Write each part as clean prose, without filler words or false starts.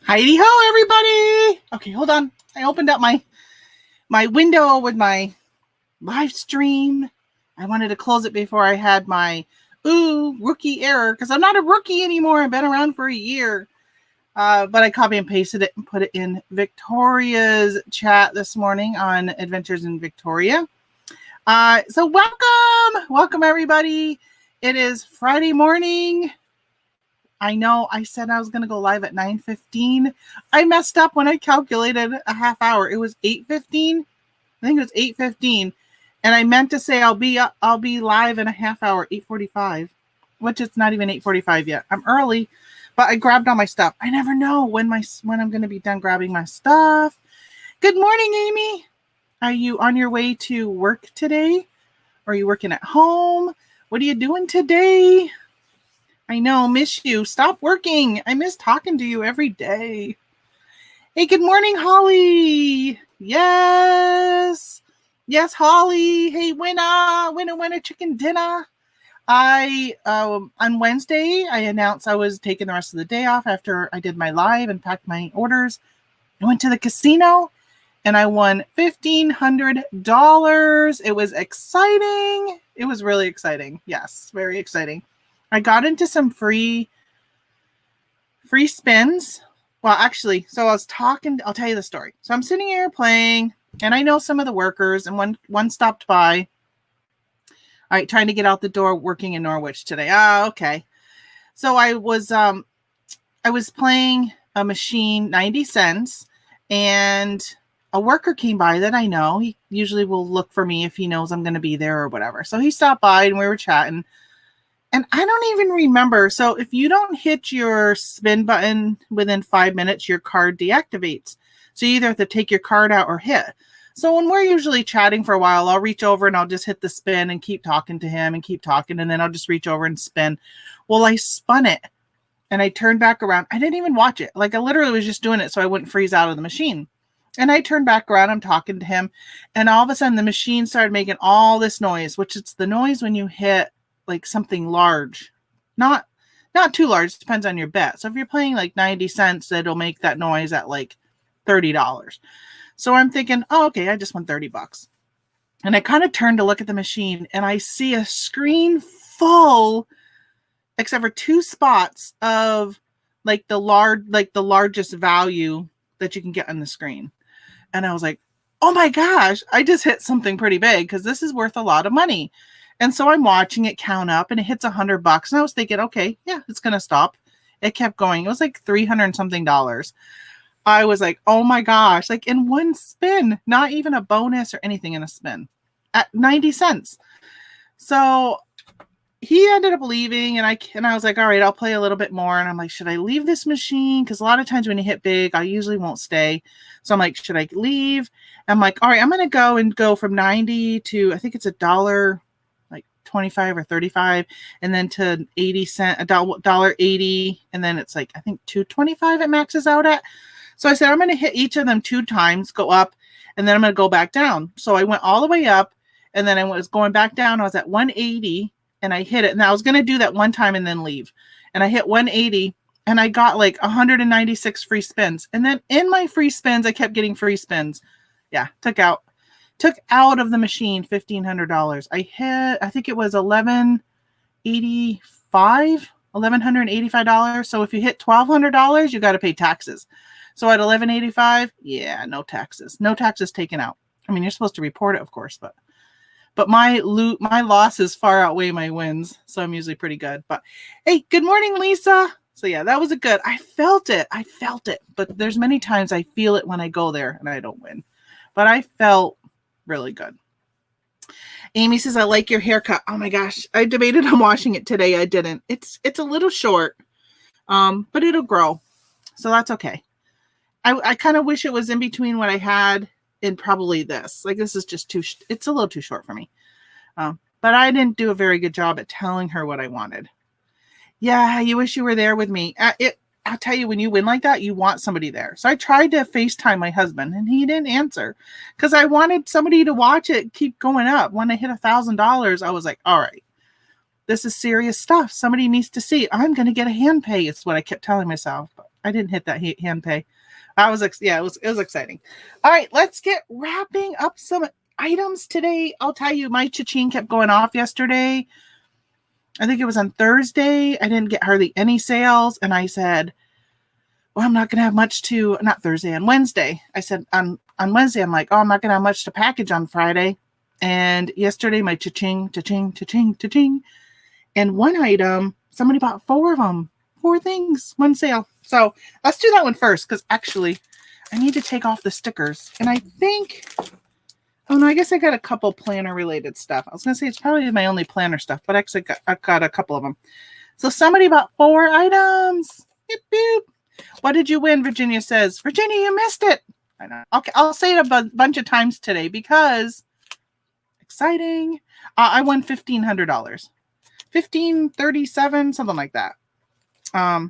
Heidi ho, everybody. Okay, hold on. I opened up my window with my live stream. I wanted to close it before I had my rookie error because I'm not a rookie anymore. I've been around for a year. But I copy and pasted it and put it in Victoria's chat this morning on Adventures in Victoria. So welcome everybody. It is Friday morning. I know I said I was going to go live at 9:15. I messed up when I calculated a half hour. It was 8:15. I think it was 8:15. And I meant to say I'll be live in a half hour, 8:45, which it's not even 8:45 yet. I'm early, but I grabbed all my stuff. I never know when I'm going to be done grabbing my stuff. Good morning, Amy. Are you on your way to work today? Or are you working at home? What are you doing today? I know, miss you. Stop working. I miss talking to you every day. Hey, good morning, Holly. Yes, Holly. Hey, winner, chicken dinner. On Wednesday, I announced I was taking the rest of the day off after I did my live and packed my orders. I went to the casino and I won $1,500. It was exciting. It was really exciting. Yes, very exciting. I got into some free spins. Well, actually, so I was talking, I'll tell you the story. So I'm sitting here playing and I know some of the workers and one stopped by. All right, trying to get out the door working in Norwich today. Okay. So I was playing a machine, 90 cents, and a worker came by that I know. He usually will look for me if he knows I'm going to be there or whatever. So he stopped by and we were chatting. And I don't even remember. So if you don't hit your spin button within 5 minutes, your card deactivates. So you either have to take your card out or hit. So when we're usually chatting for a while, I'll reach over and I'll just hit the spin and keep talking to him and keep talking. And then I'll just reach over and spin. Well, I spun it and I turned back around. I didn't even watch it. Like I literally was just doing it so I wouldn't freeze out of the machine. And I turned back around. I'm talking to him. And all of a sudden the machine started making all this noise, which it's the noise when you hit like something large, not too large. It depends on your bet. So if you're playing like 90 cents, it'll make that noise at like $30. So I'm thinking, oh, okay, I just won $30. And I kind of turned to look at the machine and I see a screen full, except for two spots of like the largest value that you can get on the screen. And I was like, oh my gosh, I just hit something pretty big because this is worth a lot of money. And so I'm watching it count up and it hits $100. And I was thinking, okay, yeah, it's going to stop. It kept going. It was like $300 and something. I was like, oh my gosh, like in one spin, not even a bonus or anything in a spin at 90 cents. So he ended up leaving and I was like, all right, I'll play a little bit more. And I'm like, should I leave this machine? Because a lot of times when you hit big, I usually won't stay. So I'm like, should I leave? I'm like, all right, I'm going to go from 90 to, I think it's $1. 25 or 35 and then to 80 cent, $1.80. And then it's like, I think $2.25 it maxes out at. So I said, I'm going to hit each of them 2 times, go up, and then I'm going to go back down. So I went all the way up and then I was going back down. I was at 180 and I hit it. And I was going to do that one time and then leave. And I hit 180 and I got like 196 free spins. And then in my free spins, I kept getting free spins. Yeah, took out of the machine $1,500. I think it was $1,185. So if you hit $1,200, you got to pay taxes. So at $1,185, yeah, no taxes taken out. I mean, you're supposed to report it, of course, but my losses far outweigh my wins, so I'm usually pretty good. But hey, good morning, Lisa. So yeah, that was a good. I felt it, but there's many times I feel it when I go there and I don't win, but I felt really good. Amy says, I like your haircut. Oh my gosh. I debated on washing it today. I didn't. It's a little short, but it'll grow. So that's okay. I kind of wish it was in between what I had and probably this. Like this is just it's a little too short for me. But I didn't do a very good job at telling her what I wanted. Yeah, you wish you were there with me. I'll tell you, when you win like that, you want somebody there. So I tried to FaceTime my husband and he didn't answer because I wanted somebody to watch it keep going up. When I hit $1,000, I was like, all right, this is serious stuff. Somebody needs to see. I'm going to get a hand pay. It's what I kept telling myself. But I didn't hit that hand pay. That was, yeah, it was exciting. All right, let's get wrapping up some items today. I'll tell you, my cha-ching kept going off yesterday. I think it was on Thursday. I didn't get hardly any sales. And I said, well, I'm not going to have much to, not Thursday, on Wednesday. I said on Wednesday, I'm like, oh, I'm not going to have much to package on Friday. And yesterday, my cha-ching, cha-ching, cha-ching, cha-ching. And one item, somebody bought 4 of them. 4 things, 1 sale. So let's do that one first, because actually I need to take off the stickers. And I think, oh no, I guess I got a couple planner related stuff. I was going to say it's probably my only planner stuff, but actually I got a couple of them. So somebody bought 4 items. Beep, beep. What did you win? Virginia says, Virginia, you missed it. I know. Okay, I'll say it a bunch of times today because exciting. I won $1,500. $1,537, something like that. So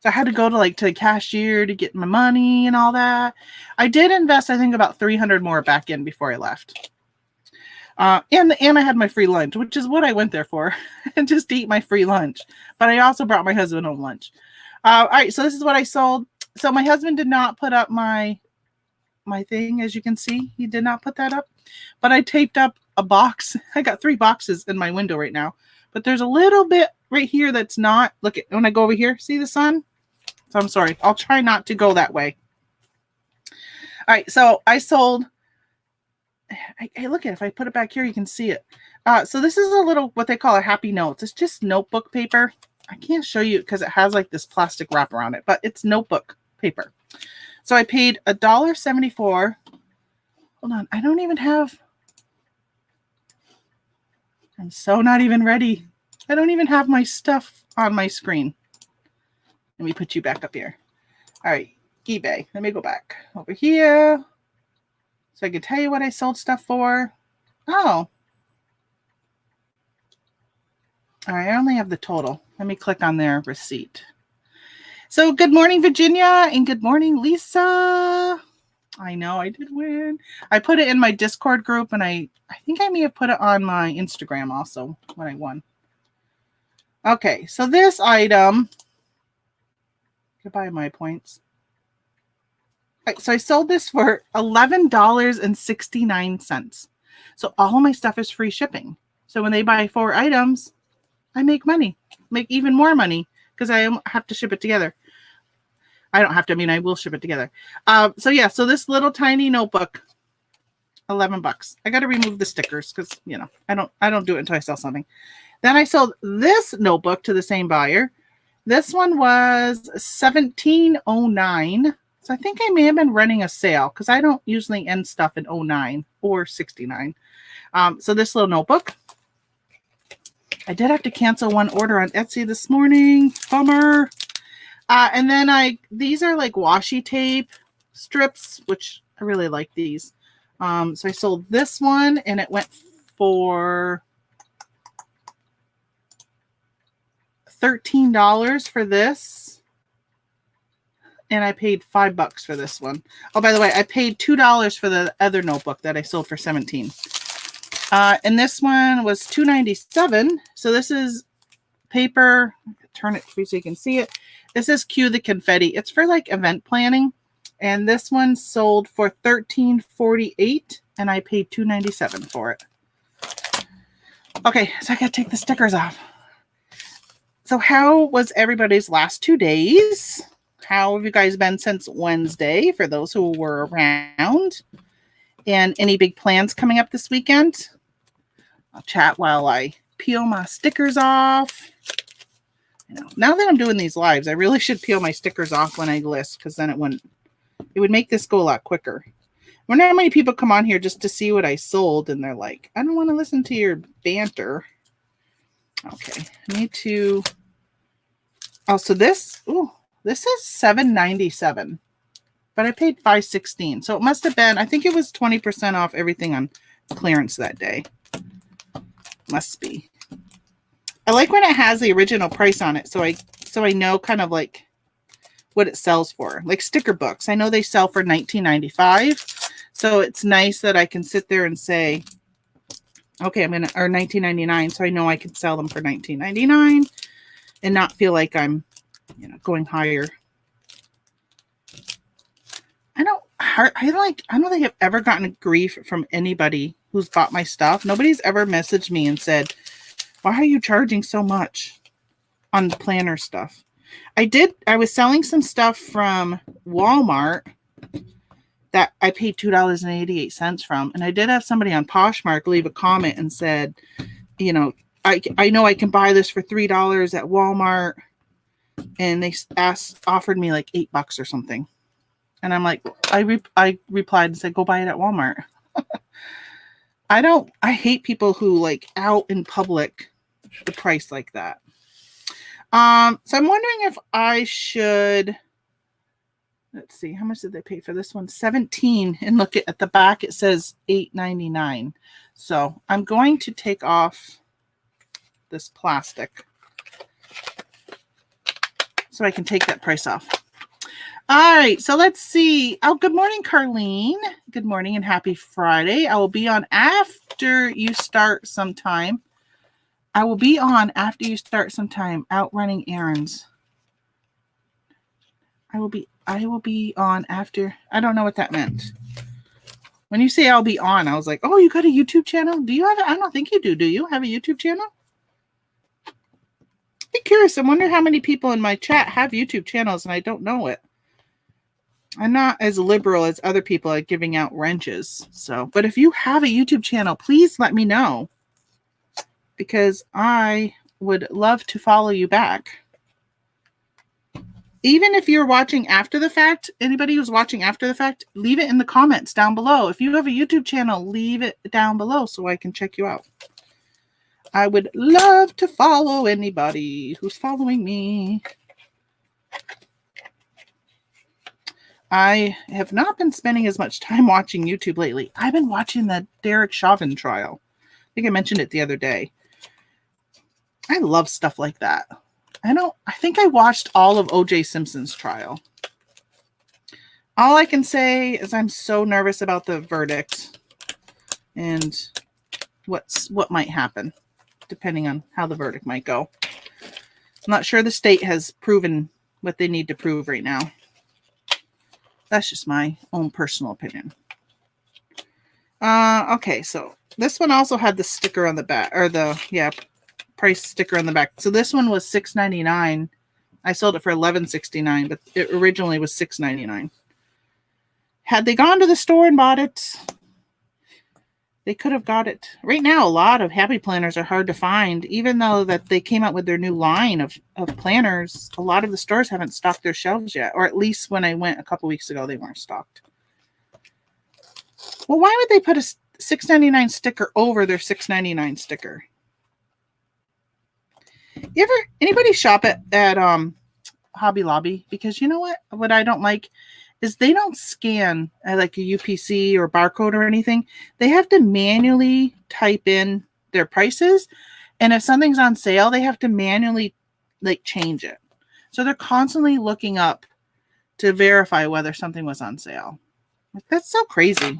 I had to go to the cashier to get my money and all that. I did invest, I think, about $300 more back in before I left. And I had my free lunch, which is what I went there for, and just to eat my free lunch. But I also brought my husband home lunch. All right, so this is what I sold. So my husband did not put up my thing, as you can see. He did not put that up. But I taped up a box. I got 3 boxes in my window right now. But there's a little bit right here that's not. Look at when I go over here. See the sun? So I'm sorry. I'll try not to go that way. All right. So I sold. Hey, look at it. If I put it back here, you can see it. So this is a little what they call a happy notes. It's just notebook paper. I can't show you because it has this plastic wrap around it, but it's notebook paper. So I paid $1.74. Hold on. I don't even have. I'm so not even ready. I don't even have my stuff on my screen. Let me put you back up here. All right, eBay. Let me go back over here so I can tell you what I sold stuff for. Oh. All right, I only have the total. Let me click on their receipt. So good morning, Virginia, and good morning, Lisa. I know I did win. I put it in my Discord group, and I think I may have put it on my Instagram also when I won. Okay, so this item, goodbye my points. Right, so I sold this for $11.69. So all of my stuff is free shipping. So when they buy 4 items, I make money, make even more money because I have to ship it together. I don't have to, I will ship it together. So yeah, so this little tiny notebook, $11. I got to remove the stickers because, I don't do it until I sell something. Then I sold this notebook to the same buyer. This one was $17.09. So I think I may have been running a sale because I don't usually end stuff in 09 or 69. So this little notebook. I did have to cancel one order on Etsy this morning. Bummer. And then these are washi tape strips, which I really like these. So I sold this one and it went for $13 for this. And I paid $5 for this one. Oh, by the way, I paid $2 for the other notebook that I sold for $17. And this one was $2.97. So this is paper. Turn it so you can see it. This is Cue the Confetti. It's for event planning. And this one sold for $13.48. And I paid $2.97 for it. Okay, so I got to take the stickers off. So how was everybody's last 2 days? How have you guys been since Wednesday for those who were around? And any big plans coming up this weekend? I'll chat while I peel my stickers off. Now that I'm doing these lives, I really should peel my stickers off when I list because then it would make this go a lot quicker. I wonder how many people come on here just to see what I sold and they're like, I don't want to listen to your banter. Okay, I need to. Oh, so this is $7.97, but I paid $5.16. So it must have been. I think it was 20% off everything on clearance that day. Must be. I like when it has the original price on it, so I know kind of what it sells for. Like sticker books, I know they sell for $19.95, so it's nice that I can sit there and say, okay, or $19.99, so I know I can sell them for $19.99 and not feel like I'm, going higher. I don't think I've ever gotten grief from anybody who's bought my stuff. Nobody's ever messaged me and said, why are you charging so much on the planner stuff? I was selling some stuff from Walmart that I paid $2.88 from. And I did have somebody on Poshmark leave a comment and said, you know, I know I can buy this for $3 at Walmart. And they offered me like $8 or something. And I'm like, I replied and said, go buy it at Walmart. I hate people who like out in public the price like that. So I'm wondering if I should, let's see, how much did they pay for this one? $17. And look at the back, it says $8.99. So I'm going to take off this plastic so I can take that price off. All right, so let's see. Oh, good morning, Carlene. Good morning and happy Friday. I will be on after you start sometime. I will be on after you start sometime out running errands. I will be on after. I don't know what that meant. When you say I'll be on, I was like, oh, you got a YouTube channel? Do you have it? I don't think you do. Do you have a YouTube channel? Be curious. I wonder how many people in my chat have YouTube channels and I don't know it. I'm not as liberal as other people at giving out wrenches. So, but if you have a YouTube channel, please let me know because I would love to follow you back. Even if you're watching after the fact, anybody who's watching after the fact, leave it in the comments down below. If you have a YouTube channel, leave it down below so I can check you out. I would love to follow anybody who's following me. I have not been spending as much time watching YouTube lately. I've been watching the Derek Chauvin trial. I think I mentioned it the other day. I love stuff like that. I think I watched all of O.J. Simpson's trial. All I can say is I'm so nervous about the verdict and what might happen, depending on how the verdict might go. I'm not sure the state has proven what they need to prove right now. That's just my own personal opinion. Okay, so this one also had the sticker on the back, or price sticker on the back. So this one was $6.99. I sold it for $11.69, but it originally was $6.99. Had they gone to the store and bought it, they could have got it. Right now, a lot of happy planners are hard to find. Even though that they came out with their new line of planners, a lot of the stores haven't stocked their shelves yet. Or at least when I went a couple weeks ago, they weren't stocked. Well, why would they put a $6.99 sticker over their $6.99 sticker? Anybody shop at Hobby Lobby? Because you know what I don't like is they don't scan like a UPC or barcode or anything. They have to manually type in their prices. And if something's on sale, they have to manually like change it. So they're constantly looking up to verify whether something was on sale. Like, that's so crazy.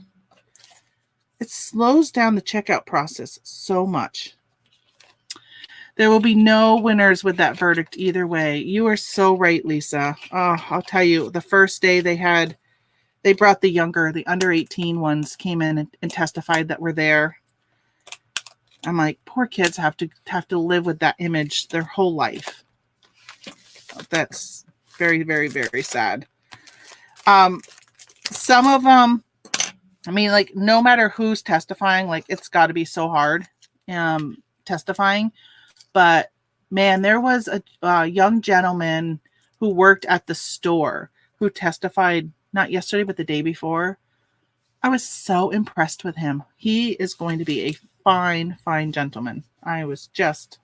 It slows down the checkout process so much. There will be no winners with that verdict either way. You are so right, Lisa. Oh, I'll tell you, the first day they brought the under 18 ones came in and testified that were there. I'm like, poor kids have to live with that image their whole life. That's very, very, very sad. Some of them, I mean, like, no matter who's testifying, like, it's got to be so hard testifying. But man, there was a young gentleman who worked at the store who testified not yesterday, but the day before. I was so impressed with him. He is going to be a fine, fine gentleman. I was just,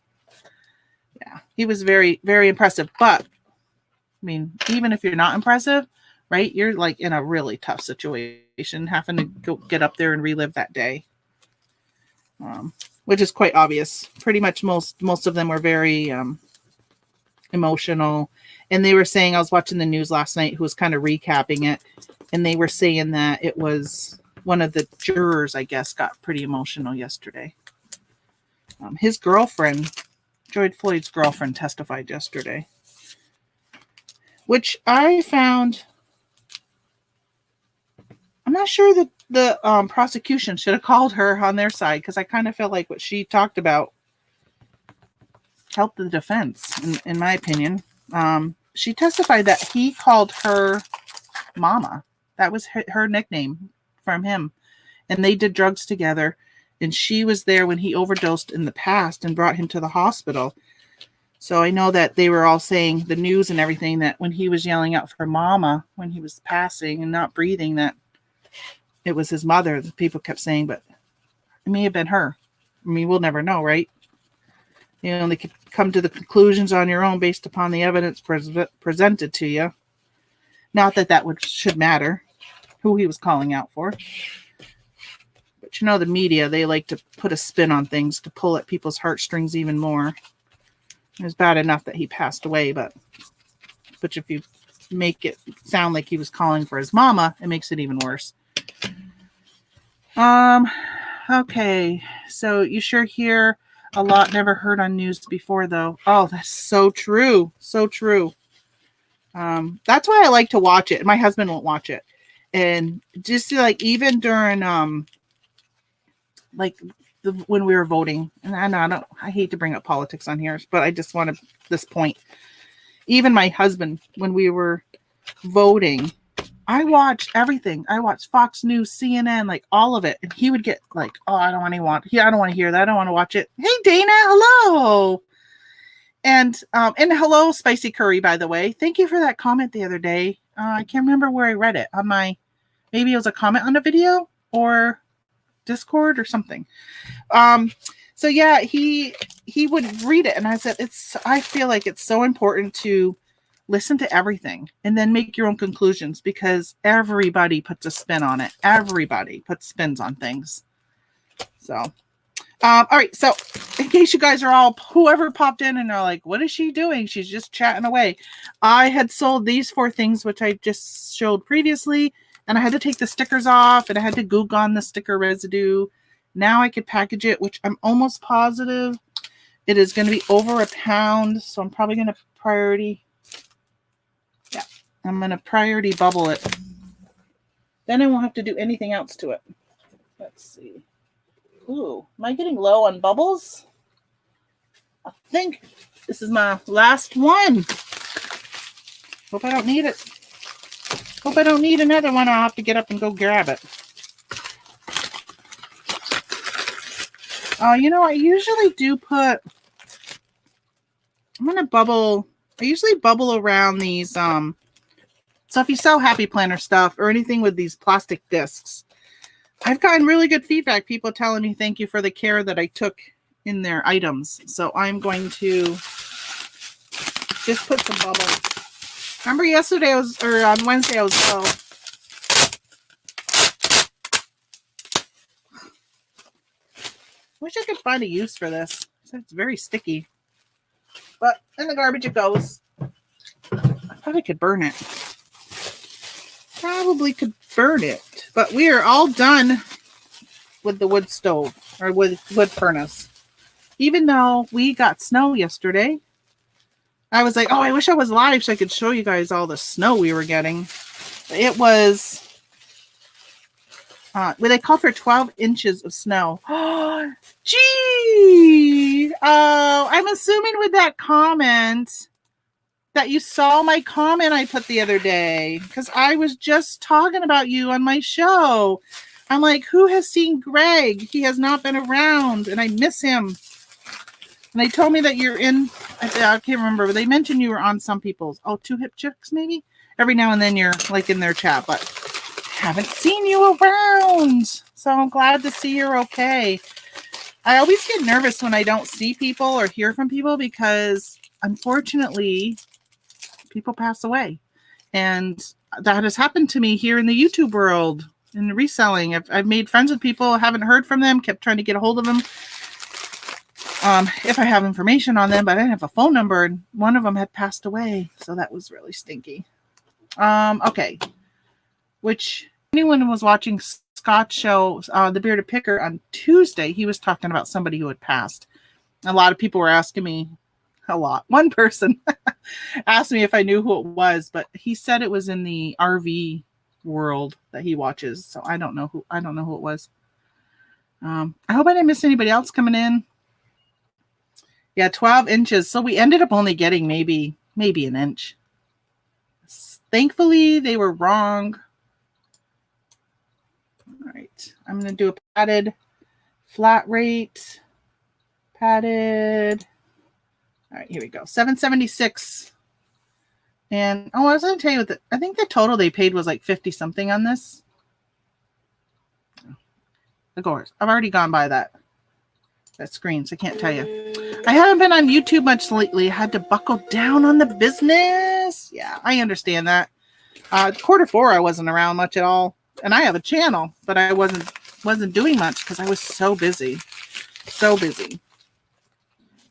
he was very, very impressive. But I mean, even if you're not impressive, right? You're like in a really tough situation, having to go get up there and relive that day. Which is quite obvious. Pretty much most of them were very emotional. And they were saying, I was watching the news last night who was kind of recapping it. And they were saying that it was one of the jurors, I guess, got pretty emotional yesterday. His girlfriend, George Floyd's girlfriend, testified yesterday. Which I found I'm not sure that the prosecution should have called her on their side, because I kind of feel like what she talked about helped the defense, in my opinion. She testified that he called her Mama. That was her nickname from him. And they did drugs together. And she was there when he overdosed in the past and brought him to the hospital. So I know that they were all saying, the news and everything, that when he was yelling out for Mama when he was passing and not breathing, that it was his mother. The people kept saying, but it may have been her. I mean, we'll never know, right? You know, they could come to the conclusions on your own based upon the evidence presented to you. Not that that should matter, who he was calling out for. But you know, the media, they like to put a spin on things to pull at people's heartstrings even more. It was bad enough that he passed away, but if you make it sound like he was calling for his mama, it makes it even worse. Okay, so you sure hear a lot never heard on news before, though. Oh, that's so true. So true. That's why I like to watch it. My husband won't watch it. And just like, even during, when we were voting, and I hate to bring up politics on here, but I just want this point. Even my husband, when we were voting, I watched everything. I watched Fox News, CNN, like all of it. And he would get like, oh, I don't want to hear that. I don't want to watch it. Hey, Dana, hello. And hello, Spicy Curry, by the way. Thank you for that comment the other day. I can't remember where I read it. Maybe it was a comment on a video or Discord or something. So yeah, he would read it. And I said, I feel like it's so important to listen to everything and then make your own conclusions, because everybody puts a spin on it. Everybody puts spins on things. So, all right. So in case you guys are all, whoever popped in and are like, what is she doing? She's just chatting away. I had sold these 4 things, which I just showed previously, and I had to take the stickers off and I had to Goog on the sticker residue. Now I could package it, which I'm almost positive it is going to be over £1. So I'm probably going to priority. Yeah, I'm going to priority bubble it. Then I won't have to do anything else to it. Let's see. Ooh, am I getting low on bubbles? I think this is my last one. Hope I don't need it. Hope I don't need another one. I'll have to get up and go grab it. I usually do put, I usually bubble around these, so if you sell Happy Planner stuff or anything with these plastic discs, I've gotten really good feedback. People telling me thank you for the care that I took in their items. So I'm going to just put some bubbles. Remember yesterday on Wednesday I was low. Wish I could find a use for this. It's very sticky. But in the garbage it goes. I thought I could burn it. Probably could burn it. But we are all done with the wood stove or with wood furnace. Even though we got snow yesterday. I was like, oh, I wish I was live so I could show you guys all the snow we were getting. It was, they called for 12 inches of snow. Oh, gee. Oh, I'm assuming with that comment that you saw my comment I put the other day, because I was just talking about you on my show. I'm like, who has seen Greg? He has not been around, and I miss him. And they told me that you're in, I can't remember, but they mentioned you were on some people's, Two Hip Chicks maybe? Every now and then you're like in their chat, but haven't seen you around. So I'm glad to see you're okay. I always get nervous when I don't see people or hear from people, because unfortunately, people pass away. And that has happened to me here in the YouTube world, in the reselling. I've made friends with people, haven't heard from them, kept trying to get a hold of them. If I have information on them, but I didn't have a phone number, and one of them had passed away. So that was really stinky. Okay. Which anyone who was watching Scott's show, The Bearded Picker, on Tuesday, he was talking about somebody who had passed. A lot of people were asking me, one person asked me if I knew who it was, but he said it was in the RV world that he watches. So I don't know who it was. I hope I didn't miss anybody else coming in. Yeah, 12 inches. So we ended up only getting maybe an inch. Thankfully, they were wrong. All right. I'm going to do a padded flat rate. Padded. All right, here we go. $7.76. And I was going to tell you I think the total they paid was like 50 something on this. Of course, I've already gone by that screen, so I can't tell you. I haven't been on YouTube much lately. I had to buckle down on the business. Yeah, I understand that. Q4, I wasn't around much at all, and I have a channel, but I wasn't doing much because I was so busy. So busy.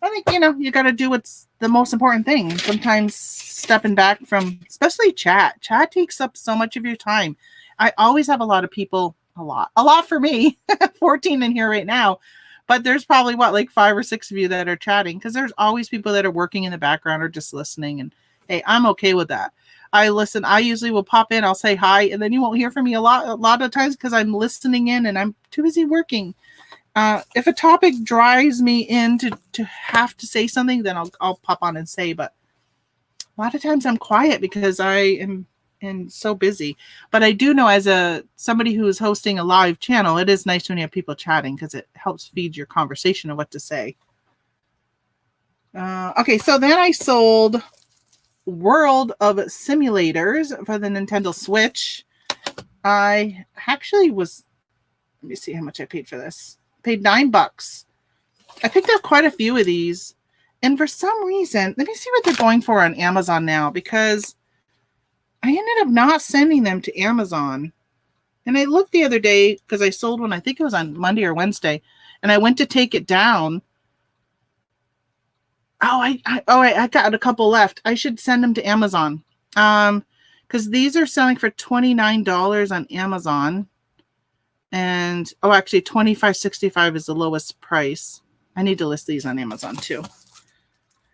I think, you got to do what's the most important thing. Sometimes stepping back from, especially chat. Chat takes up so much of your time. I always have a lot of people, a lot for me, 14 in here right now. But there's probably like 5 or 6 of you that are chatting, because there's always people that are working in the background or just listening. And hey, I'm okay with that. I listen. I usually will pop in. I'll say hi, and then you won't hear from me a lot of times because I'm listening in and I'm too busy working. If a topic drives me in to have to say something, then I'll pop on and say. But a lot of times I'm quiet because I am so busy. But I do know, as somebody who is hosting a live channel, it is nice when you have people chatting because it helps feed your conversation of what to say. Okay, so then I sold World of Simulators for the Nintendo Switch. I actually was, let me see how much I paid for this. Paid $9. I picked up quite a few of these, and for some reason, let me see what they're going for on Amazon now, because I ended up not sending them to Amazon. And I looked the other day because I sold one, I think it was on Monday or Wednesday, and I went to take it down. Oh, I got a couple left. I should send them to Amazon. Because these are selling for $29 on Amazon. And actually $25.65 is the lowest price. I need to list these on Amazon too.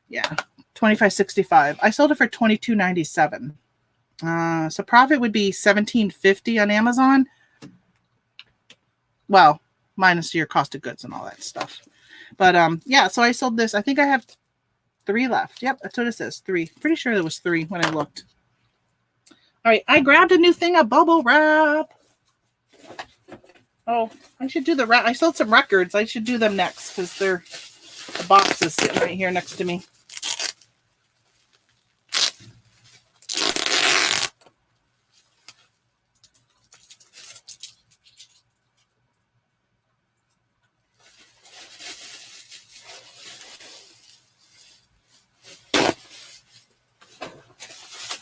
Yeah, $25.65. I sold it for $22.97. So profit would be $17.50 on Amazon. Well, minus your cost of goods and all that stuff. But yeah, so I sold this. I think I have 3 left. Yep, that's what it says. 3. Pretty sure there was 3 when I looked. All right, I grabbed a new thing of bubble wrap. Oh, I should do the wrap. I sold some records. I should do them next because the box is sitting right here next to me.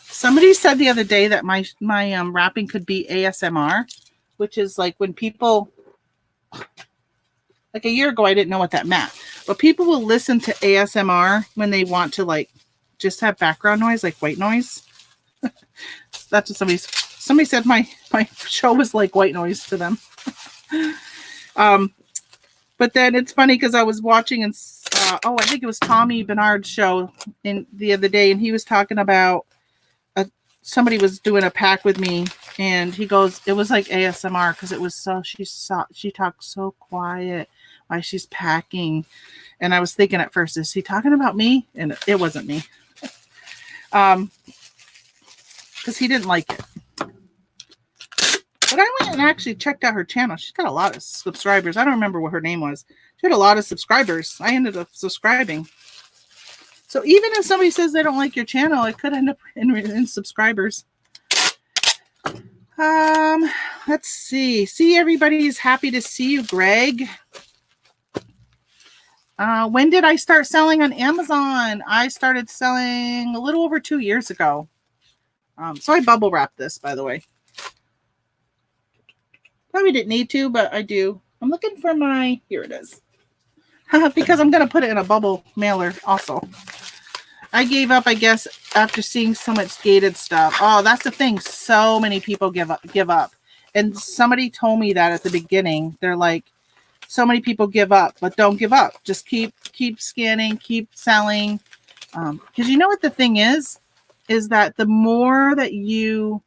Somebody said the other day that my wrapping could be ASMR, which is like when people, like a year ago, I didn't know what that meant, but people will listen to ASMR when they want to like just have background noise, like white noise. That's what somebody said my show was like white noise to them. But then it's funny because I was watching and I think it was Tommy Bernard's show the other day, and he was talking about somebody was doing a pack with me, and he goes, it was like ASMR because it was she talked so quiet while she's packing. And I was thinking at first, is he talking about me? And it wasn't me. Because he didn't like it. But I went and actually checked out her channel. She's got a lot of subscribers. I don't remember what her name was. She had a lot of subscribers. I ended up subscribing. So even if somebody says they don't like your channel, it could end up in subscribers. Let's see. See, everybody's happy to see you, Greg. When did I start selling on Amazon? I started selling a little over 2 years ago. So I bubble wrap this, by the way. Probably didn't need to, but I do. I'm looking for here it is. Because I'm going to put it in a bubble mailer also. I gave up, I guess, after seeing so much gated stuff. Oh, that's the thing. So many people give up. And somebody told me that at the beginning. They're like, so many people give up, but don't give up. Just keep scanning, keep selling. Because you know what the thing is that the more that you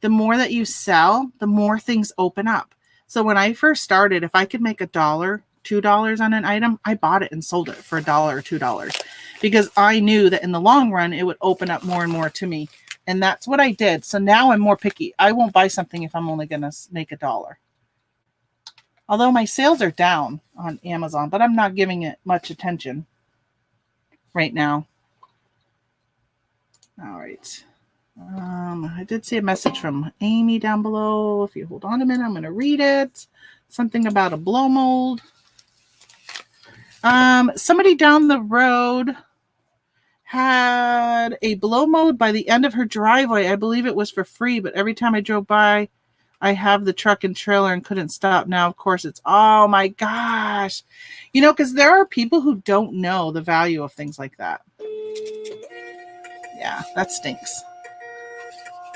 the more that you sell, the more things open up. So when I first started, if I could make $1, $2 on an item, I bought it and sold it for $1 or $2 because I knew that in the long run, it would open up more and more to me. And that's what I did. So now I'm more picky. I won't buy something if I'm only going to make $1. Although my sales are down on Amazon, but I'm not giving it much attention right now. All right. I did see a message from Amy down below. If you hold on a minute, I'm going to read it. Something about a blow mold. Somebody down the road had a blow mold by the end of her driveway. I believe it was for free, but every time I drove by, I have the truck and trailer and couldn't stop. Now, of course, it's, oh my gosh. You know, because there are people who don't know the value of things like that. Yeah, that stinks.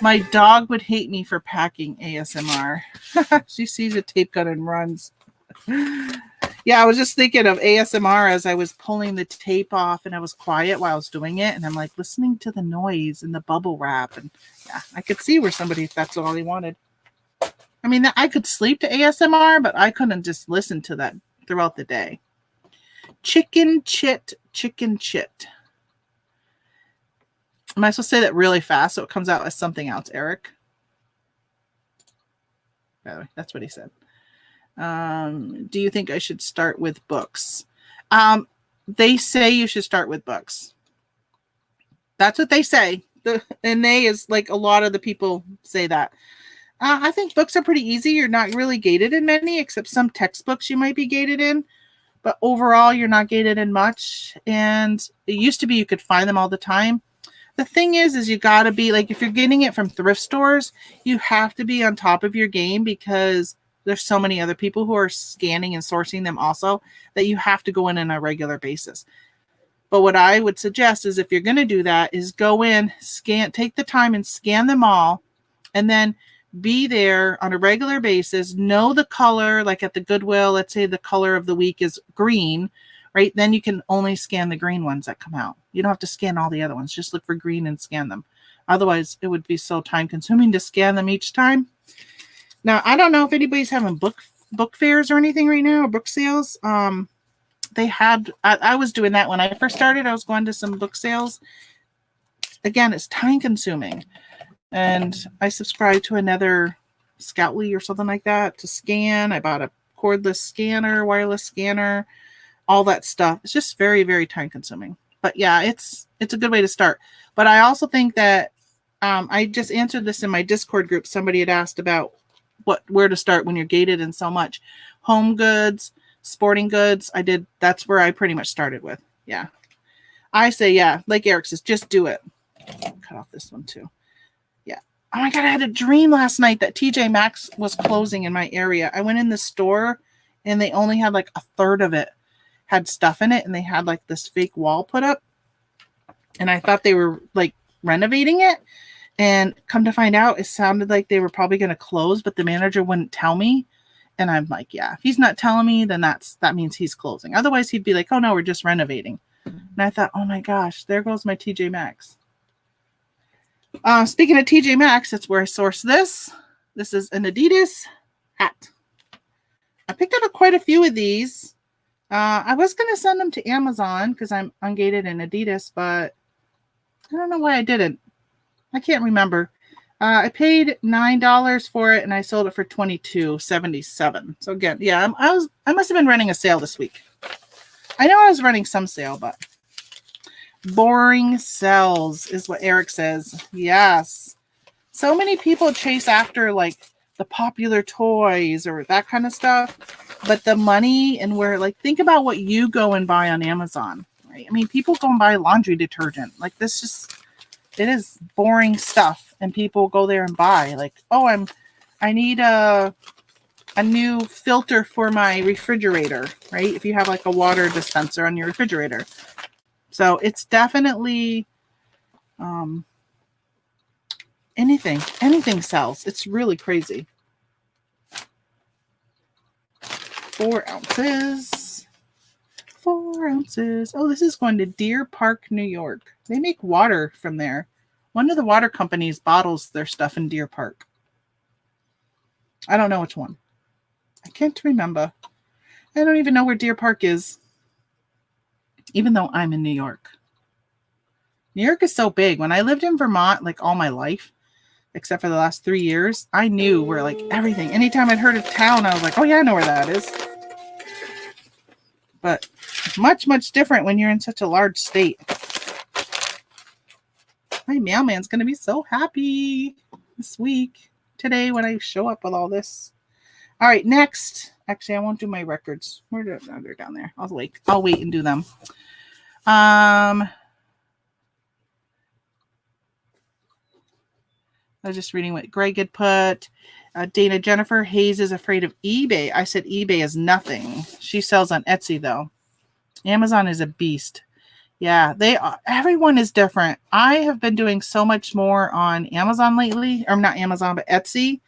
My dog would hate me for packing ASMR. She sees a tape gun and runs. Yeah, I was just thinking of ASMR as I was pulling the tape off and I was quiet while I was doing it. And I'm like listening to the noise and the bubble wrap. And yeah, I could see where somebody, if that's all he wanted. I mean, I could sleep to ASMR, but I couldn't just listen to that throughout the day. Chicken chit, chicken chit. Am I supposed to say that really fast so it comes out as something else, Eric? By the way, that's what he said. Do you think I should start with books? They say you should start with books. That's what they say. And they is like a lot of the people say that. I think books are pretty easy. You're not really gated in many, except some textbooks you might be gated in. But overall, you're not gated in much. And it used to be you could find them all the time. The thing is you got to be like, if you're getting it from thrift stores, you have to be on top of your game because there's so many other people who are scanning and sourcing them also that you have to go in on a regular basis. But what I would suggest is if you're going to do that is go in, take the time and scan them all, and then be there on a regular basis, know the color, like at the Goodwill, let's say the color of the week is green, right? Then you can only scan the green ones that come out. You don't have to scan all the other ones. Just look for green and scan them. Otherwise, it would be so time consuming to scan them each time. Now, I don't know if anybody's having book fairs or anything right now, or book sales. They had, I was doing that when I first started. I was going to some book sales. Again, it's time consuming. And I subscribed to another Scoutly or something like that to scan. I bought a cordless scanner, wireless scanner, all that stuff. It's just very, very time consuming. But yeah, it's a good way to start. But I also think that I just answered this in my Discord group. Somebody had asked about where to start when you're gated in so much. Home goods, sporting goods. That's where I pretty much started with. Yeah. I say, yeah, like Eric says, just do it. Cut off this one too. Yeah. Oh my God, I had a dream last night that TJ Maxx was closing in my area. I went in the store and they only had like a third of it had stuff in it, and they had like this fake wall put up. And I thought they were like renovating it. And come to find out, it sounded like they were probably going to close, but the manager wouldn't tell me. And I'm like, yeah, if he's not telling me, then that means he's closing. Otherwise, he'd be like, oh no, we're just renovating. And I thought, oh my gosh, there goes my TJ Maxx. Speaking of TJ Maxx, that's where I source this. This is an Adidas hat. I picked up quite a few of these. I was going to send them to Amazon because I'm ungated in Adidas, but I don't know why I didn't. I can't remember. I paid $9 for it and I sold it for $22.77. So again, yeah, I must have been running a sale this week. I know I was running some sale, but boring sells is what Eric says. Yes. So many people chase after like the popular toys or that kind of stuff, but the money and where, like, think about what you go and buy on Amazon, right? I mean, people go and buy laundry detergent. Like this just, it is boring stuff, and people go there and buy like, oh, I need a new filter for my refrigerator, right? If you have like a water dispenser on your refrigerator. So it's definitely anything sells. It's really crazy. 4 ounces. 4 ounces. Oh, this is going to Deer Park, New York. They make water from there. One of the water companies bottles their stuff in Deer Park. I don't know which one. I can't remember. I don't even know where Deer Park is, even though I'm in New York. New York is so big. When I lived in Vermont, like all my life, except for the last 3 years, I knew where like everything. Anytime I'd heard of town, I was like, oh yeah, I know where that is. But much, much different when you're in such a large state. My mailman's going to be so happy this week, today, when I show up with all this. All right, next. Actually, I won't do my records. They're down there. I'll wait and do them. I was just reading what Greg had put. Dana Jennifer Hayes is afraid of eBay. I said eBay is nothing. She sells on Etsy, though. Amazon is a beast. Yeah, everyone is different. I have been doing so much more on Amazon lately, or not Amazon, but Etsy.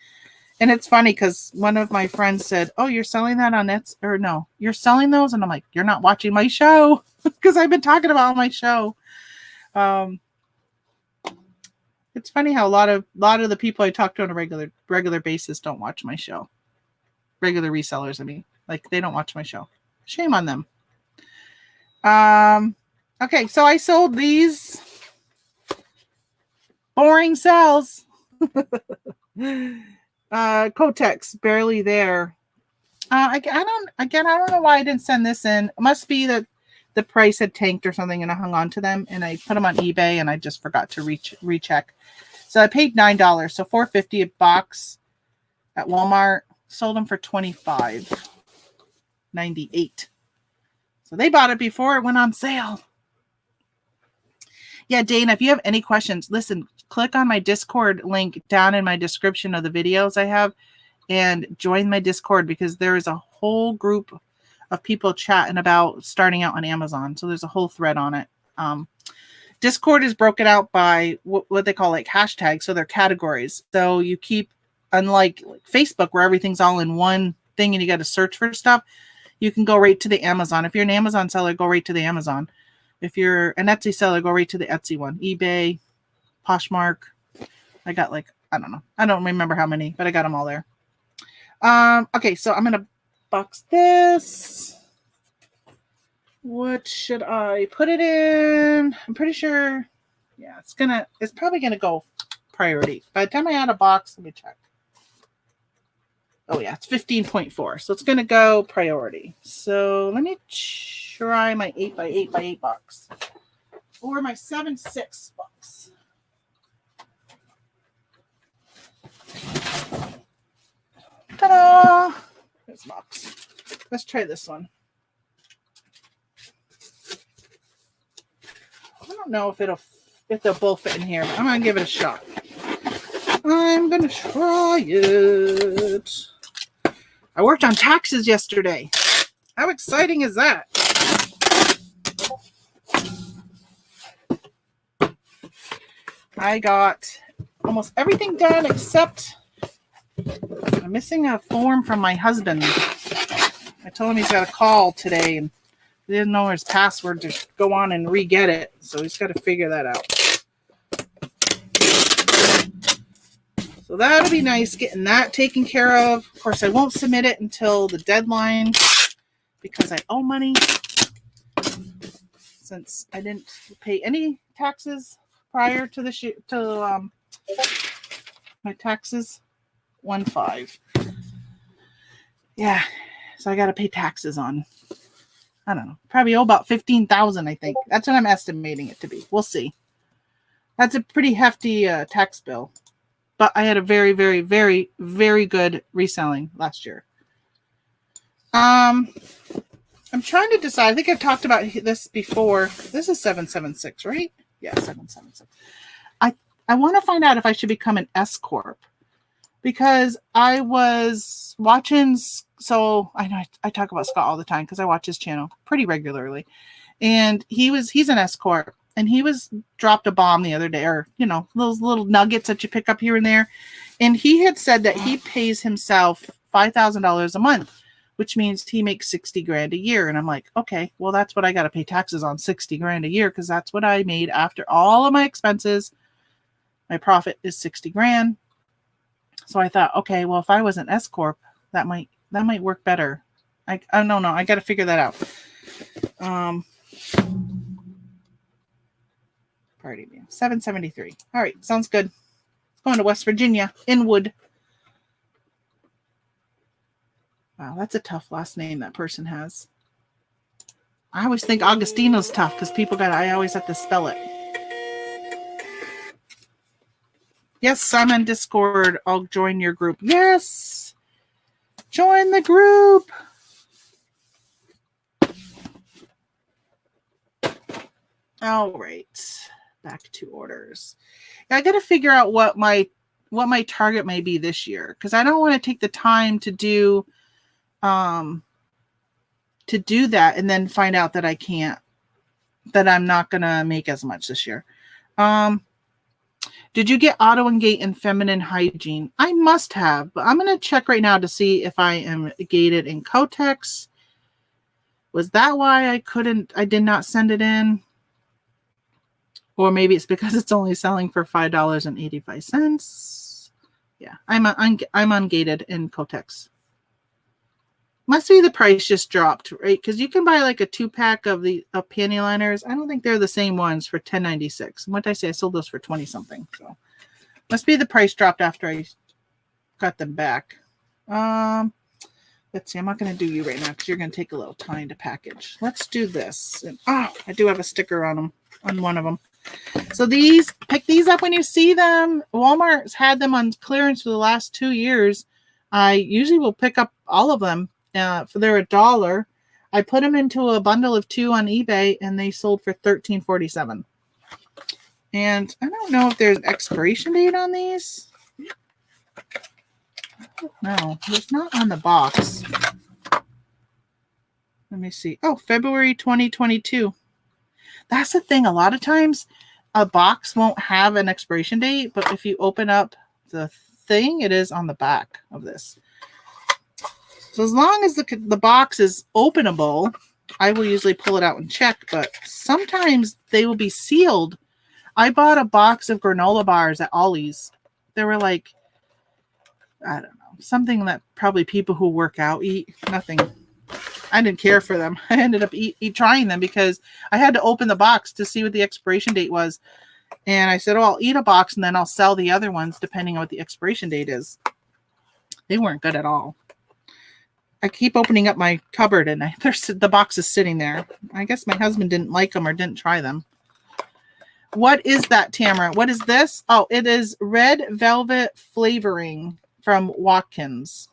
And it's funny because one of my friends said, oh, you're selling that on Etsy? Or no, you're selling those? And I'm like, you're not watching my show because I've been talking about my show. It's funny how a lot of the people I talk to on a regular basis don't watch my show. Regular resellers, I mean, like they don't watch my show. Shame on them. Okay, so I sold these boring cells. Kotex, barely there. I don't know why I didn't send this in. It must be that the price had tanked or something and I hung on to them and I put them on eBay and I just forgot to recheck. So I paid $9, so $4.50 a box at Walmart. Sold them for $25.98. So they bought it before it went on sale. Yeah, Dana, if you have any questions, listen, click on my Discord link down in my description of the videos I have and join my Discord because there is a whole group of people chatting about starting out on Amazon. So there's a whole thread on it. Discord is broken out by what they call like hashtags. So they're categories. So you keep, unlike Facebook where everything's all in one thing and you got to search for stuff, you can go right to the Amazon. If you're an Amazon seller, go right to the Amazon. If you're an Etsy seller, go right to the Etsy one. eBay, Poshmark. I got like, I don't know. I don't remember how many, but I got them all there. Okay, so I'm going to box this. What should I put it in? I'm pretty sure. Yeah, it's probably going to go priority. By the time I add a box, let me check. Oh yeah, it's 15.4. So it's going to go priority. So let me try my 8x8x8 box or my 7.6 box. Ta-da! There's the box. Let's try this one. I don't know if they'll both fit in here, but I'm going to give it a shot. I'm going to try it. I worked on taxes yesterday. How exciting is that? I got almost everything done except I'm missing a form from my husband. I told him he's got a call today and he didn't know his password to go on and re-get it. So he's got to figure that out. So that'll be nice getting that taken care of. Of course, I won't submit it until the deadline because I owe money since I didn't pay any taxes prior to my taxes. 1/5. Yeah, so I got to pay taxes on. I don't know. Probably owe about $15,000. I think that's what I'm estimating it to be. We'll see. That's a pretty hefty tax bill. But I had a very, very, very, very good reselling last year. I'm trying to decide. I think I've talked about this before. This is 776, right? Yeah, 776. I want to find out if I should become an S Corp because I was watching. So I know I talk about Scott all the time because I watch his channel pretty regularly, and he's an S Corp. And he dropped a bomb the other day, or, those little nuggets that you pick up here and there. And he had said that he pays himself $5,000 a month, which means he makes $60,000 a year. And I'm like, okay, well, that's what I got to pay taxes on, $60,000 a year, because that's what I made after all of my expenses. My profit is $60,000. So I thought, okay, well, if I was an S corp, that might work better. I don't know. I got to figure that out. Party view 773. All right, sounds good. Going to West Virginia, Inwood. Wow, that's a tough last name that person has. I always think Augustino's tough because I always have to spell it. Yes, I'm in Discord. I'll join your group. Yes, join the group. All right, back to orders. I got to figure out what my target may be this year because I don't want to take the time to do that and then find out that that I'm not gonna make as much this year. Did you get auto and gate in feminine hygiene? I must have, but I'm gonna check right now to see if I am gated in Kotex. Was that why I did not send it in? Or maybe it's because it's only selling for $5.85. Yeah, I'm ungated in Kotex. Must be the price just dropped, right? Because you can buy like a 2-pack of panty liners. I don't think they're the same ones for $10.96. And what did I say? I sold those for 20 something. So must be the price dropped after I got them back. Let's see. I'm not going to do you right now because you're going to take a little time to package. Let's do this. And, I do have a sticker on them, on one of them. So pick these up when you see them. Walmart's had them on clearance for the last 2 years. I usually will pick up all of them. For they're $1. I put them into a bundle of 2 on eBay and they sold for $13.47. And I don't know if there's an expiration date on these. No, there's not on the box. Let me see. Oh, February 2022. That's the thing. A lot of times a box won't have an expiration date, but if you open up the thing, it is on the back of this. So as long as the box is openable, I will usually pull it out and check, but sometimes they will be sealed. I bought a box of granola bars at Ollie's. They were like, I don't know, something that probably people who work out eat. Nothing. I didn't care for them. I ended up trying them because I had to open the box to see what the expiration date was. And I said, oh, I'll eat a box and then I'll sell the other ones depending on what the expiration date is. They weren't good at all. I keep opening up my cupboard and the box is sitting there. I guess my husband didn't like them or didn't try them. What is that, Tamara? What is this? Oh, it is red velvet flavoring from Watkins.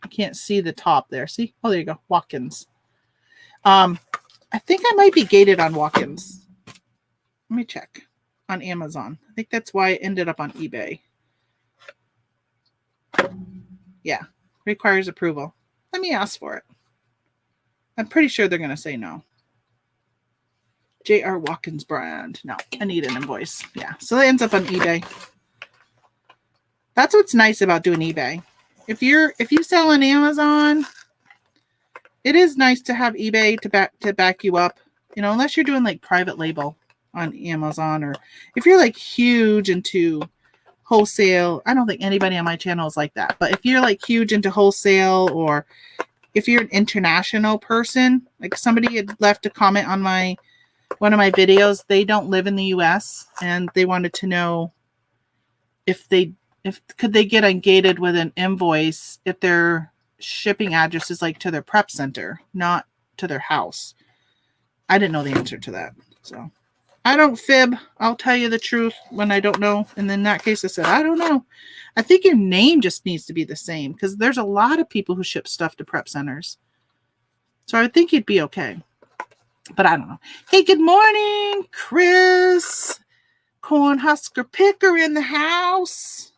I can't see the top there. See? Oh, there you go. Watkins. I think I might be gated on Watkins. Let me check on Amazon. I think that's why I ended up on eBay. Yeah. Requires approval. Let me ask for it. I'm pretty sure they're going to say no. J.R. Watkins brand. No, I need an invoice. Yeah. So that ends up on eBay. That's what's nice about doing eBay. If you sell on Amazon, it is nice to have eBay to back you up. You know, unless you're doing like private label on Amazon, or if you're like huge into wholesale. I don't think anybody on my channel is like that. But if you're like huge into wholesale, or if you're an international person, like somebody had left a comment on one of my videos, they don't live in the US and they wanted to know if could they get ungated with an invoice if their shipping address is like to their prep center, not to their house. I didn't know the answer to that. So I don't fib. I'll tell you the truth when I don't know. And in that case, I said, I don't know. I think your name just needs to be the same because there's a lot of people who ship stuff to prep centers. So I think you'd be okay. But I don't know. Hey, good morning, Chris. Cornhusker Picker in the house.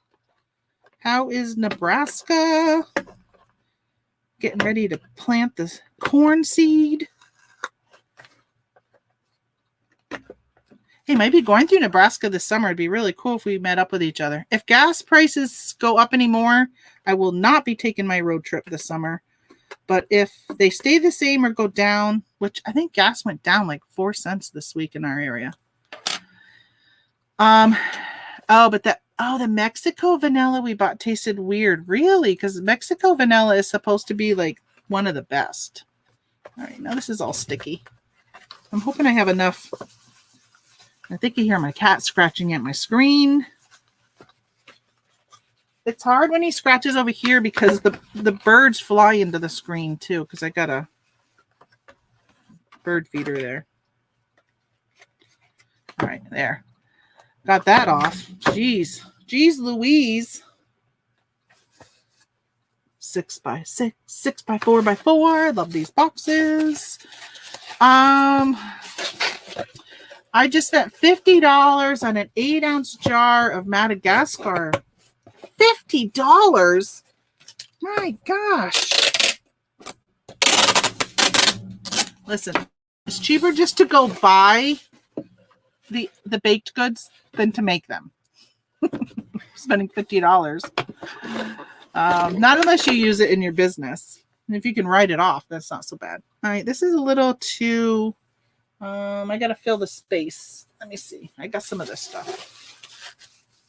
How is Nebraska? Getting ready to plant this corn seed. Hey, maybe going through Nebraska this summer. It'd be really cool if we met up with each other. If gas prices go up anymore, I will not be taking my road trip this summer. But if they stay the same or go down, which I think gas went down like 4 cents this week in our area. But Oh, the Mexico vanilla we bought tasted weird. Really? Because Mexico vanilla is supposed to be like one of the best. All right, now this is all sticky. I'm hoping I have enough. I think you hear my cat scratching at my screen. It's hard when he scratches over here because the birds fly into the screen too, because I got a bird feeder there. All right, there. Got that off. Jeez. Jeez Louise. 6x6, 6x4x4. Love these boxes. I just spent $50 on an 8-ounce jar of Madagascar. $50? My gosh. Listen, it's cheaper just to go buy the baked goods than to make them. Spending $50. Not unless you use it in your business. And if you can write it off, that's not so bad. All right, this is a little too... I got to fill the space. Let me see. I got some of this stuff.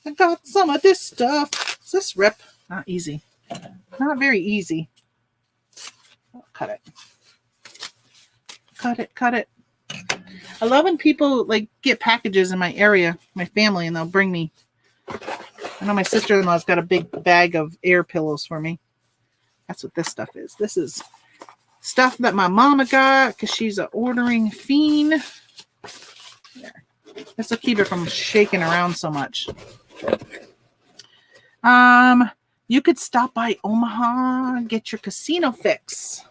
I got some of this stuff. Is this rip? Not easy. Not very easy. Oh, cut it. Cut it. Cut it. I love when people like get packages in my area, my family, and they'll bring me. I know my sister-in-law's got a big bag of air pillows for me. That's what this stuff is. This is stuff that my mama got because she's an ordering fiend. There. This will keep it from shaking around so much. You could stop by Omaha and get your casino fix.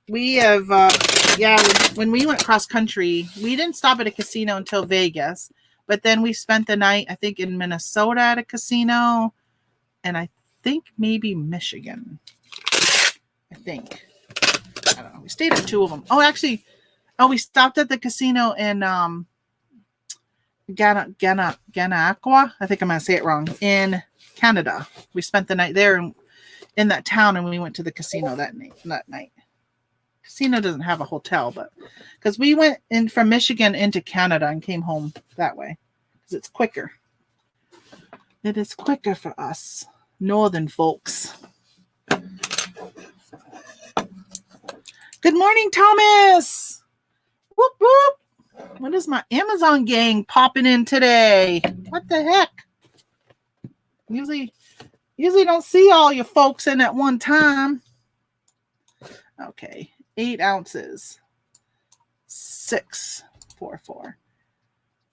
We have, when we went cross country, we didn't stop at a casino until Vegas, but then we spent the night, I think, in Minnesota at a casino, and I think maybe Michigan. I think. I don't know. We stayed at 2 of them. We stopped at the casino in Ganaqua. I think I'm going to say it wrong. In Canada. We spent the night there in that town, and we went to the casino that night. Casino doesn't have a hotel, but because we went in from Michigan into Canada and came home that way because it's quicker. It is quicker for us northern folks. Good morning, Thomas. Whoop whoop. What is my Amazon gang popping in today? What the heck? Usually don't see all your folks in at one time. Okay, 8 ounces. 644.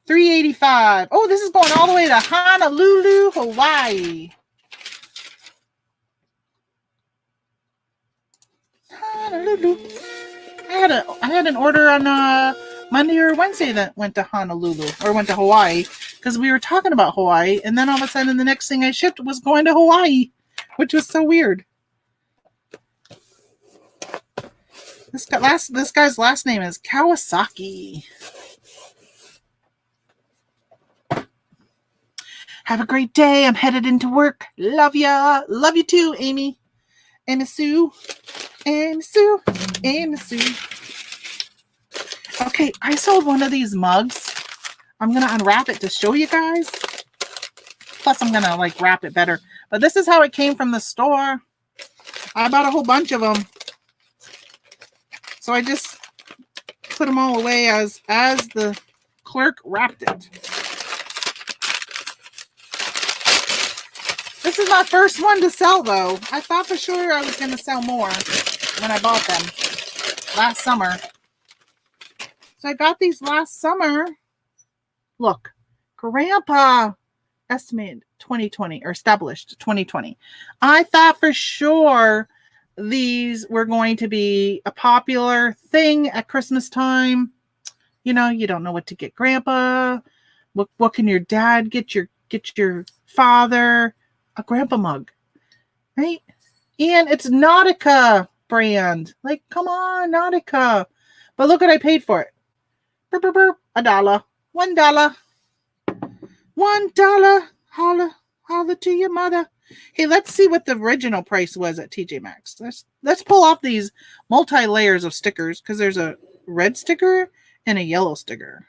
$3.85. Oh, this is going all the way to Honolulu, Hawaii. Honolulu. I had an order on Monday or Wednesday that went to Honolulu or went to Hawaii because we were talking about Hawaii, and then all of a sudden the next thing I shipped was going to Hawaii, which was so weird. This guy's last name is Kawasaki. Have a great day. I'm headed into work. Love ya. Love you too, Amy. Amy Sue. Amy Sue. Amy Sue. Okay, I sold one of these mugs. I'm going to unwrap it to show you guys. Plus, I'm going to wrap it better. But this is how it came from the store. I bought a whole bunch of them. So I just put them all away as the clerk wrapped it. This is my first one to sell, though. I thought for sure I was going to sell more when I bought them last summer. So I got these last summer. Look, Grandpa estimated 2020 or established 2020. I thought for sure these were going to be a popular thing at Christmas time. You know, you don't know what to get Grandpa. What can your dad get your father? A Grandpa mug, right? And it's Nautica brand. Like, come on, Nautica. But look what I paid for it. Burp, burp, burp. $1. $1. $1. Holla, holla to your mother. Hey, let's see what the original price was at TJ Maxx. Let's pull off these multi-layers of stickers because there's a red sticker and a yellow sticker.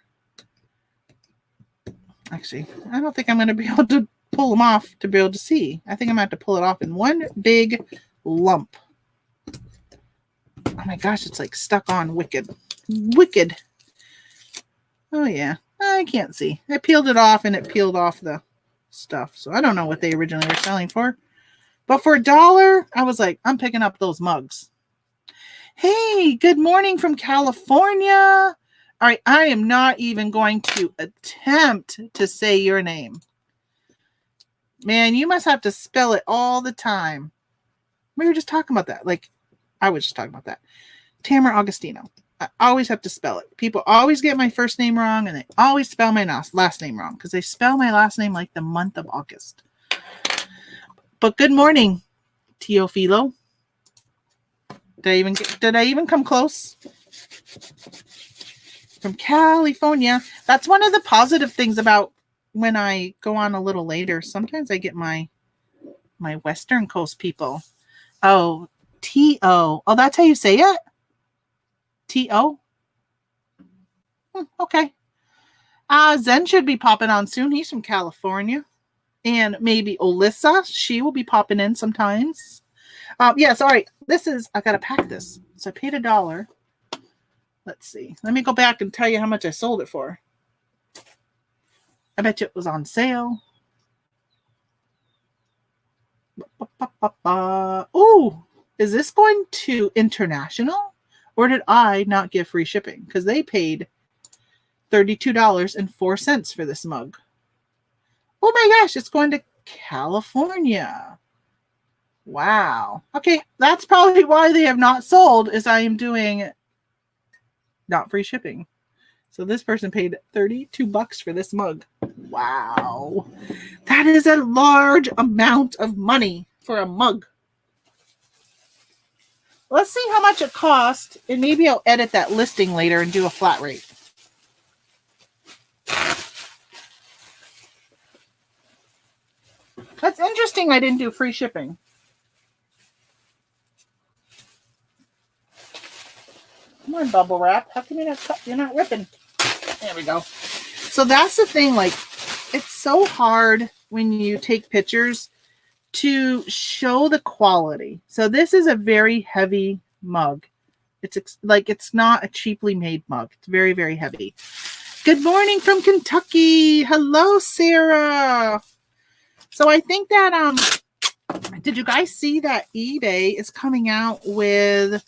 Actually, I don't think I'm going to be able to pull them off to be able to see. I think I'm going to have to pull it off in one big lump. Oh my gosh, it's like stuck on wicked. Wicked. Oh yeah, I can't see. I peeled it off and it peeled off the stuff. So I don't know what they originally were selling for. But for $1, I was like, I'm picking up those mugs. Hey, good morning from California. All right, I am not even going to attempt to say your name. Man, you must have to spell it all the time. We were just talking about that. Like, I was just talking about that. Tamara Augustino. I always have to spell it. People always get my first name wrong, and they always spell my last name wrong because they spell my last name like the month of August. But good morning, Teofilo. Did I even come close? From California. That's one of the positive things about when I go on a little later. Sometimes I get my Western Coast people. Oh, T-O. Oh, that's how you say it? T-O? Okay. Zen should be popping on soon. He's from California. And maybe Alyssa. She will be popping in sometimes. Yes, all right. I got to pack this. So I paid $1. Let's see. Let me go back and tell you how much I sold it for. I bet you it was on sale. Oh, is this going to international? Or did I not give free shipping? Because they paid $32.04 for this mug. Oh my gosh, it's going to California. Wow. Okay, that's probably why they have not sold, is I am doing not free shipping. So this person paid $32 for this mug. Wow. That is a large amount of money for a mug. Let's see how much it cost, and maybe I'll edit that listing later and do a flat rate. That's interesting I didn't do free shipping. Come on, bubble wrap. How come you're not ripping? There we go. So that's the thing. Like, it's so hard when you take pictures to show the quality. So this is a very heavy mug. It's not a cheaply made mug. It's very, very heavy. Good morning from Kentucky. Hello, Sarah. So I think that, did you guys see that eBay is coming out with,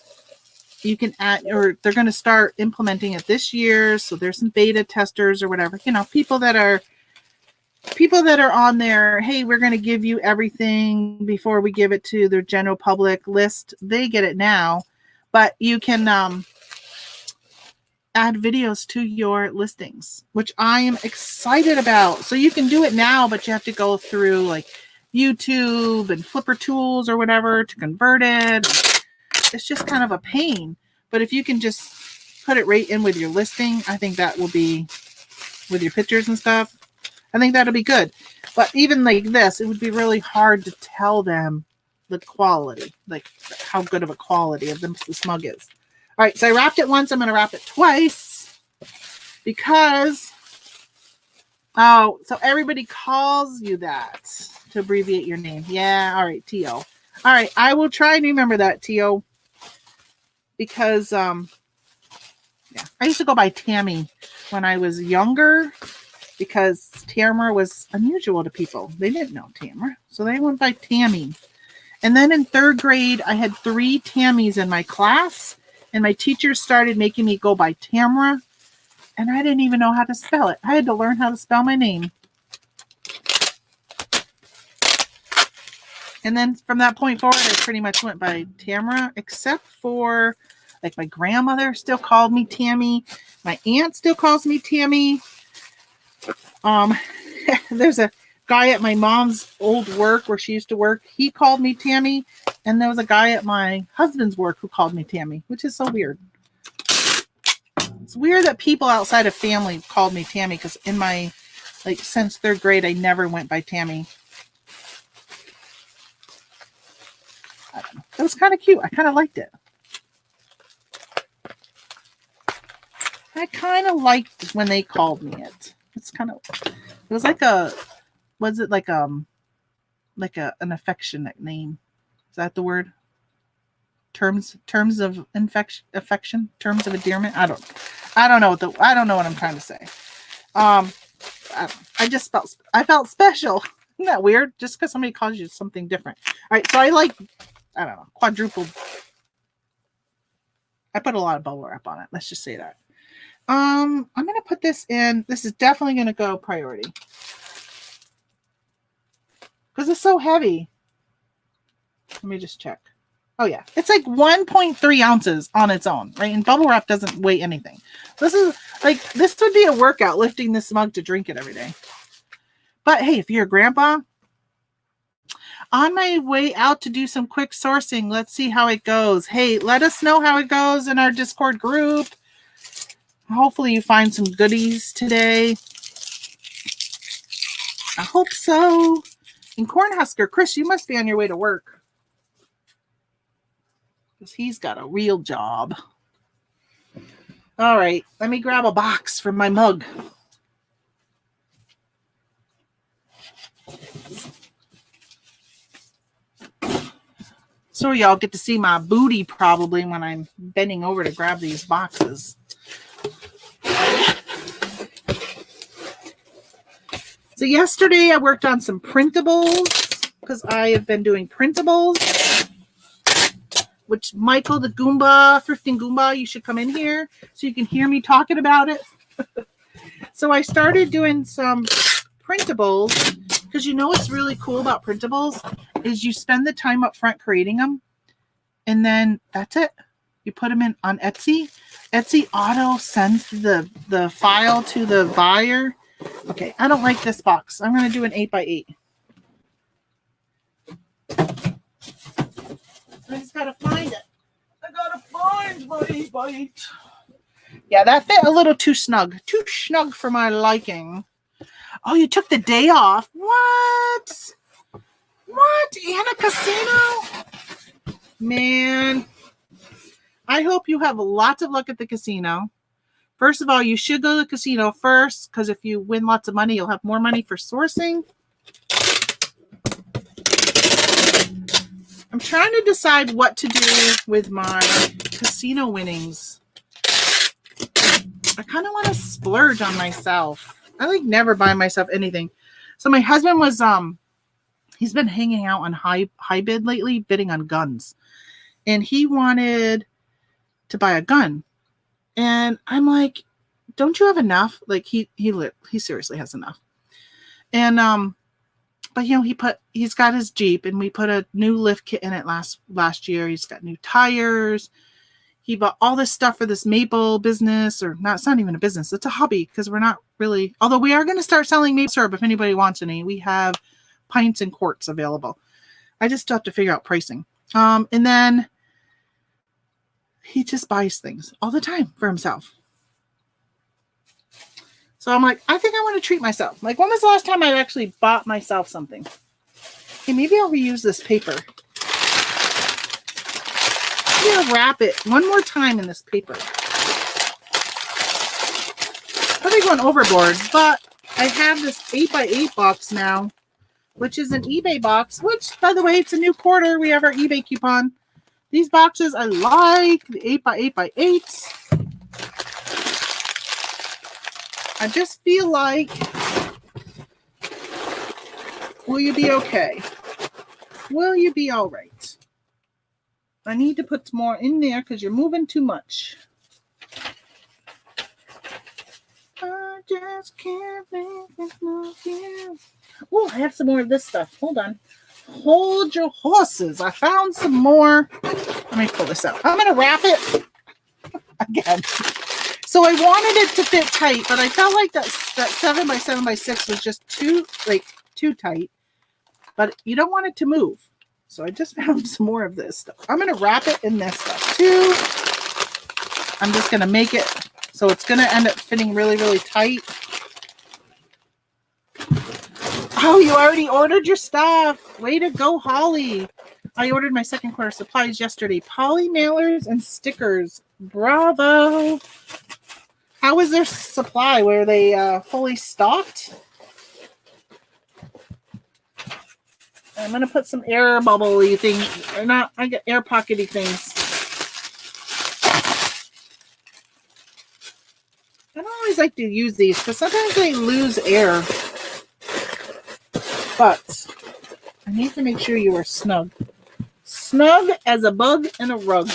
you can add, or they're going to start implementing it this year. So there's some beta testers or whatever, people that are on there. Hey, we're going to give you everything before we give it to the general public list. They get it now, but you can, add videos to your listings, which I am excited about. So you can do it now, but you have to go through like YouTube and Flipper Tools or whatever to convert it. It's just kind of a pain. But if you can just put it right in with your listing, I think that will be, with your pictures and stuff, I think that'll be good. But even like this, it would be really hard to tell them the quality, like how good of a quality of this mug is. All right, so I wrapped it once. I'm going to wrap it twice because, so everybody calls you that to abbreviate your name. Yeah, all right, T.O. All right, I will try and remember that, T.O. Because, I used to go by Tammy when I was younger because Tamara was unusual to people. They didn't know Tamara, so they went by Tammy. And then in 3rd grade, I had 3 Tammys in my class. And my teachers started making me go by Tamara, and I didn't even know how to spell it. I had to learn how to spell my name. And then from that point forward, I pretty much went by Tamara, except for, like, my grandmother still called me Tammy. My aunt still calls me Tammy. There's a guy at my mom's old work where she used to work. He called me Tammy. And there was a guy at my husband's work who called me Tammy, which is so weird. It's weird that people outside of family called me Tammy because in my, since 3rd grade, I never went by Tammy. I don't know. It was kind of cute. I kind of liked it. I kind of liked when they called me it. It It was was it like an affectionate name? Is that the word? Terms of affection, terms of endearment. I don't know what I'm trying to say. I felt special. Isn't that weird? Just because somebody calls you something different. All right, so I don't know, quadrupled. I put a lot of bubble wrap on it. Let's just say that. I'm gonna put this in. This is definitely gonna go priority because it's so heavy. Let me just check. Oh yeah, it's like 1.3 ounces on its own, right? And bubble wrap doesn't weigh anything. This would be a workout lifting this mug to drink it every day. But hey, if you're a grandpa, on my way out to do some quick sourcing, let's see how it goes. Hey, let us know how it goes in our Discord group. Hopefully you find some goodies today. I hope so. And Cornhusker, Chris, you must be on your way to work. Because he's got a real job. All right, let me grab a box from my mug. So y'all get to see my booty probably when I'm bending over to grab these boxes. So yesterday I worked on some printables because I have been doing printables, which Michael the Goomba, Thrifting Goomba, you should come in here so you can hear me talking about it. So I started doing some printables because you know what's really cool about printables is you spend the time up front creating them and then that's it. You put them in on Etsy. Etsy auto sends the file to the buyer. Okay, I don't like this box. I'm going to do an 8x8. I just got to find it. I got to find my 8x8. Yeah, that fit a little too snug. Too snug for my liking. Oh, you took the day off. What? What? And a casino? Man. I hope you have lots of luck at the casino. First of all, you should go to the casino first because if you win lots of money, you'll have more money for sourcing. I'm trying to decide what to do with my casino winnings. I kind of want to splurge on myself. I never buy myself anything. So my husband was he's been hanging out on high bid lately, bidding on guns. And he wanted to buy a gun. And I'm like, don't you have enough? He seriously has enough. And but he's got his Jeep and we put a new lift kit in it last year. He's got new tires. He bought all this stuff for this maple business, or not, it's not even a business. It's a hobby because we're not really, although we are going to start selling maple syrup if anybody wants any. We have pints and quarts available. I just have to figure out pricing. And then he just buys things all the time for himself. So I'm like, I think I want to treat myself. When was the last time I actually bought myself something? Okay, maybe I'll reuse this paper. I'm going to wrap it one more time in this paper. Probably going overboard, but I have this 8x8 box now, which is an eBay box, which, by the way, it's a new quarter. We have our eBay coupon. These boxes I like, the 8x8x8s. I just feel like, will you be okay? Will you be all right? I need to put more in there because you're moving too much. I just can't make it move you. Oh, I have some more of this stuff. Hold on. Hold your horses. I found some more. Let me pull this out. I'm going to wrap it again. So I wanted it to fit tight, but I felt like that 7x7x6 was just too tight. But you don't want it to move. So I just found some more of this stuff. I'm going to wrap it in this stuff too. I'm just going to make it so it's going to end up fitting really, really tight. Oh, you already ordered your stuff. Way to go, Holly. I ordered my second quarter supplies yesterday. Poly mailers and stickers. Bravo. How was their supply? Were they fully stocked? I'm going to put some air bubble-y things. Or not, I get air pockety things. I don't always like to use these because sometimes they lose air. But I need to make sure you are snug. Snug as a bug in a rug.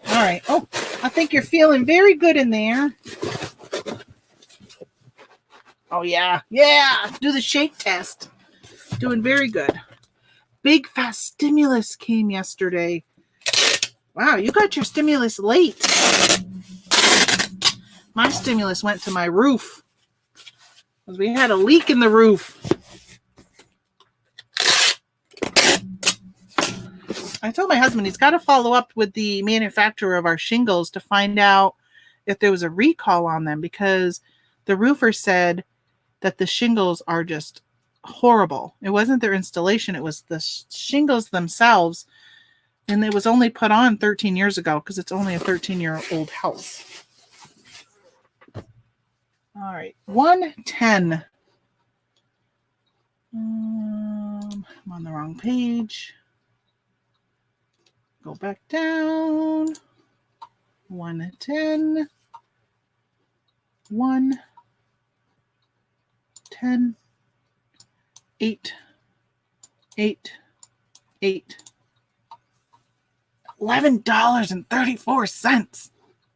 All right. Oh, I think you're feeling very good in there. Oh, yeah. Yeah. Do the shake test. Doing very good. Big fast stimulus came yesterday. Wow, you got your stimulus late. My stimulus went to my roof because we had a leak in the roof. I told my husband he's got to follow up with the manufacturer of our shingles to find out if there was a recall on them, because the roofer said that the shingles are just horrible. It wasn't their installation, it was the shingles themselves, and it was only put on 13 years ago because it's only a 13-year-old house. All right, 110. I'm on the wrong page. Go back down. 110. 1 10 8 8 8 $11.34.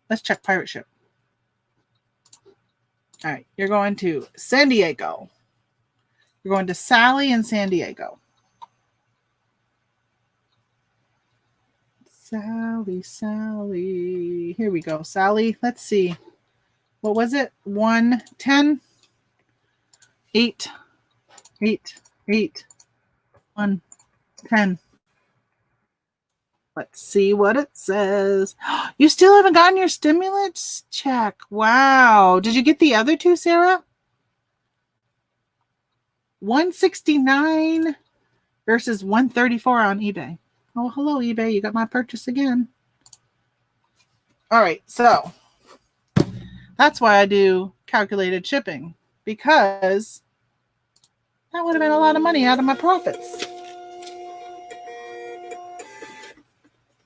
Let's check pirate ship. All right, you're going to San Diego. You're going to Sally in San Diego. Sally. Here we go. Sally, let's see. What was it? 110 8 8 8 110. Let's see what it says. You still haven't gotten your stimulus check. Wow. Did you get the other two, Sarah? 169 versus 134 on eBay. Oh, hello, eBay. You got my purchase again. All right. So that's why I do calculated shipping, because that would have been a lot of money out of my profits.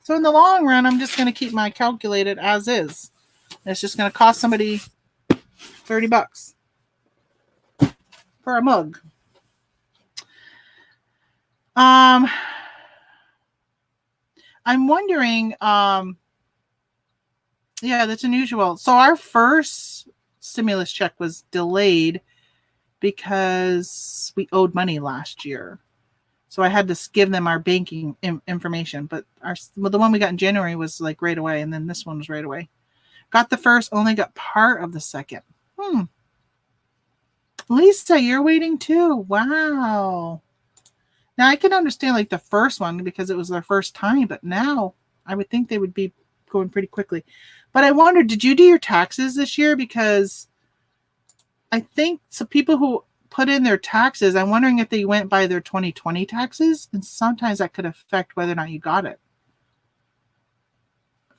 So in the long run, I'm just going to keep my calculated as is. It's just going to cost somebody $30 for a mug. I'm wondering, yeah, that's unusual. So our first stimulus check was delayed because we owed money last year. So I had to give them our banking information, but the one we got in January was like right away, and then this one was right away. Got the first, only got part of the second. Lisa, you're waiting too. Wow. Now I can understand like the first one because it was their first time, but now I would think they would be going pretty quickly. But I wondered, did you do your taxes this year? Because I think some people who put in their taxes, I'm wondering if they went by their 2020 taxes, and sometimes that could affect whether or not you got it.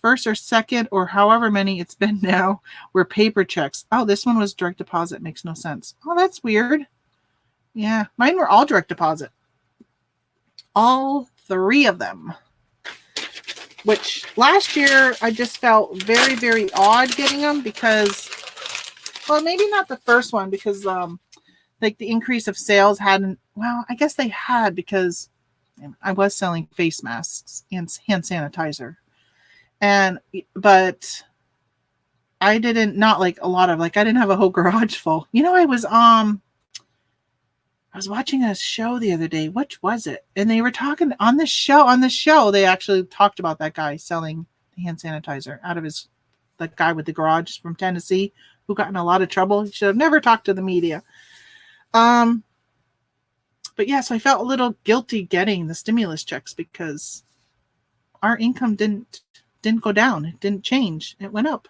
First or second, or however many it's been now, were paper checks. Oh, this one was direct deposit. Makes no sense. Oh, that's weird. Yeah, mine were all direct deposit. All 3 of them. Which last year I just felt very, very odd getting them because, well, maybe not the first one because like the increase of sales hadn't, well, I guess they had because I was selling face masks and hand sanitizer. But I didn't, not like a lot of, like, I didn't have a whole garage full. You know, I was watching a show the other day. Which was it? And they were talking on the show, they actually talked about that guy selling the hand sanitizer out of that guy with the garage from Tennessee who got in a lot of trouble. He should have never talked to the media. But yeah, so I felt a little guilty getting the stimulus checks because our income didn't go down. It didn't change. It went up.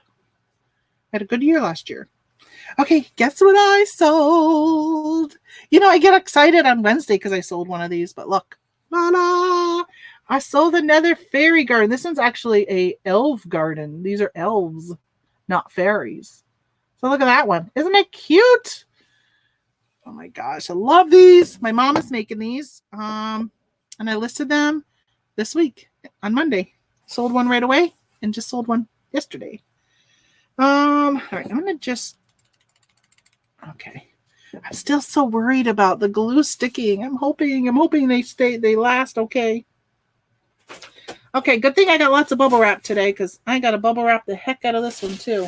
I had a good year last year. Okay, guess what I sold? You know, I get excited on Wednesday because I sold one of these, but look. Ta-da! I sold another fairy garden. This one's actually a elf garden. These are elves. not fairies. So look at that one. Isn't it cute? Oh my gosh, I love these. My mom is making these. And I listed them this week on Monday. Sold one right away and just sold one yesterday. All right, I'm gonna just, okay. I'm still so worried about the glue sticking. I'm hoping they last okay. Okay, good thing I got lots of bubble wrap today because I got to bubble wrap the heck out of this one too.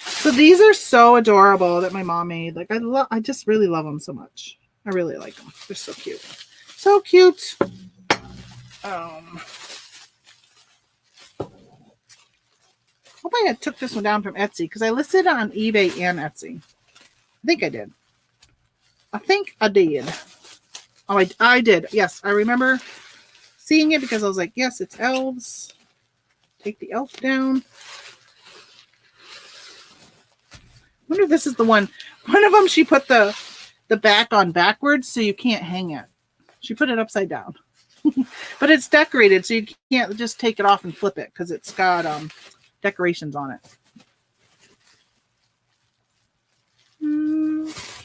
So these are so adorable that my mom made. Like I just really love them so much. I really like them. They're so cute. So cute. Hope I took this one down from Etsy because I listed it on eBay and Etsy. I think I did. Oh, I did. Yes, I remember seeing it because I was like, yes, it's elves. Take the elf down. I wonder if this is the one. One of them, she put the back on backwards so you can't hang it. She put it upside down. But it's decorated so you can't just take it off and flip it because it's got decorations on it.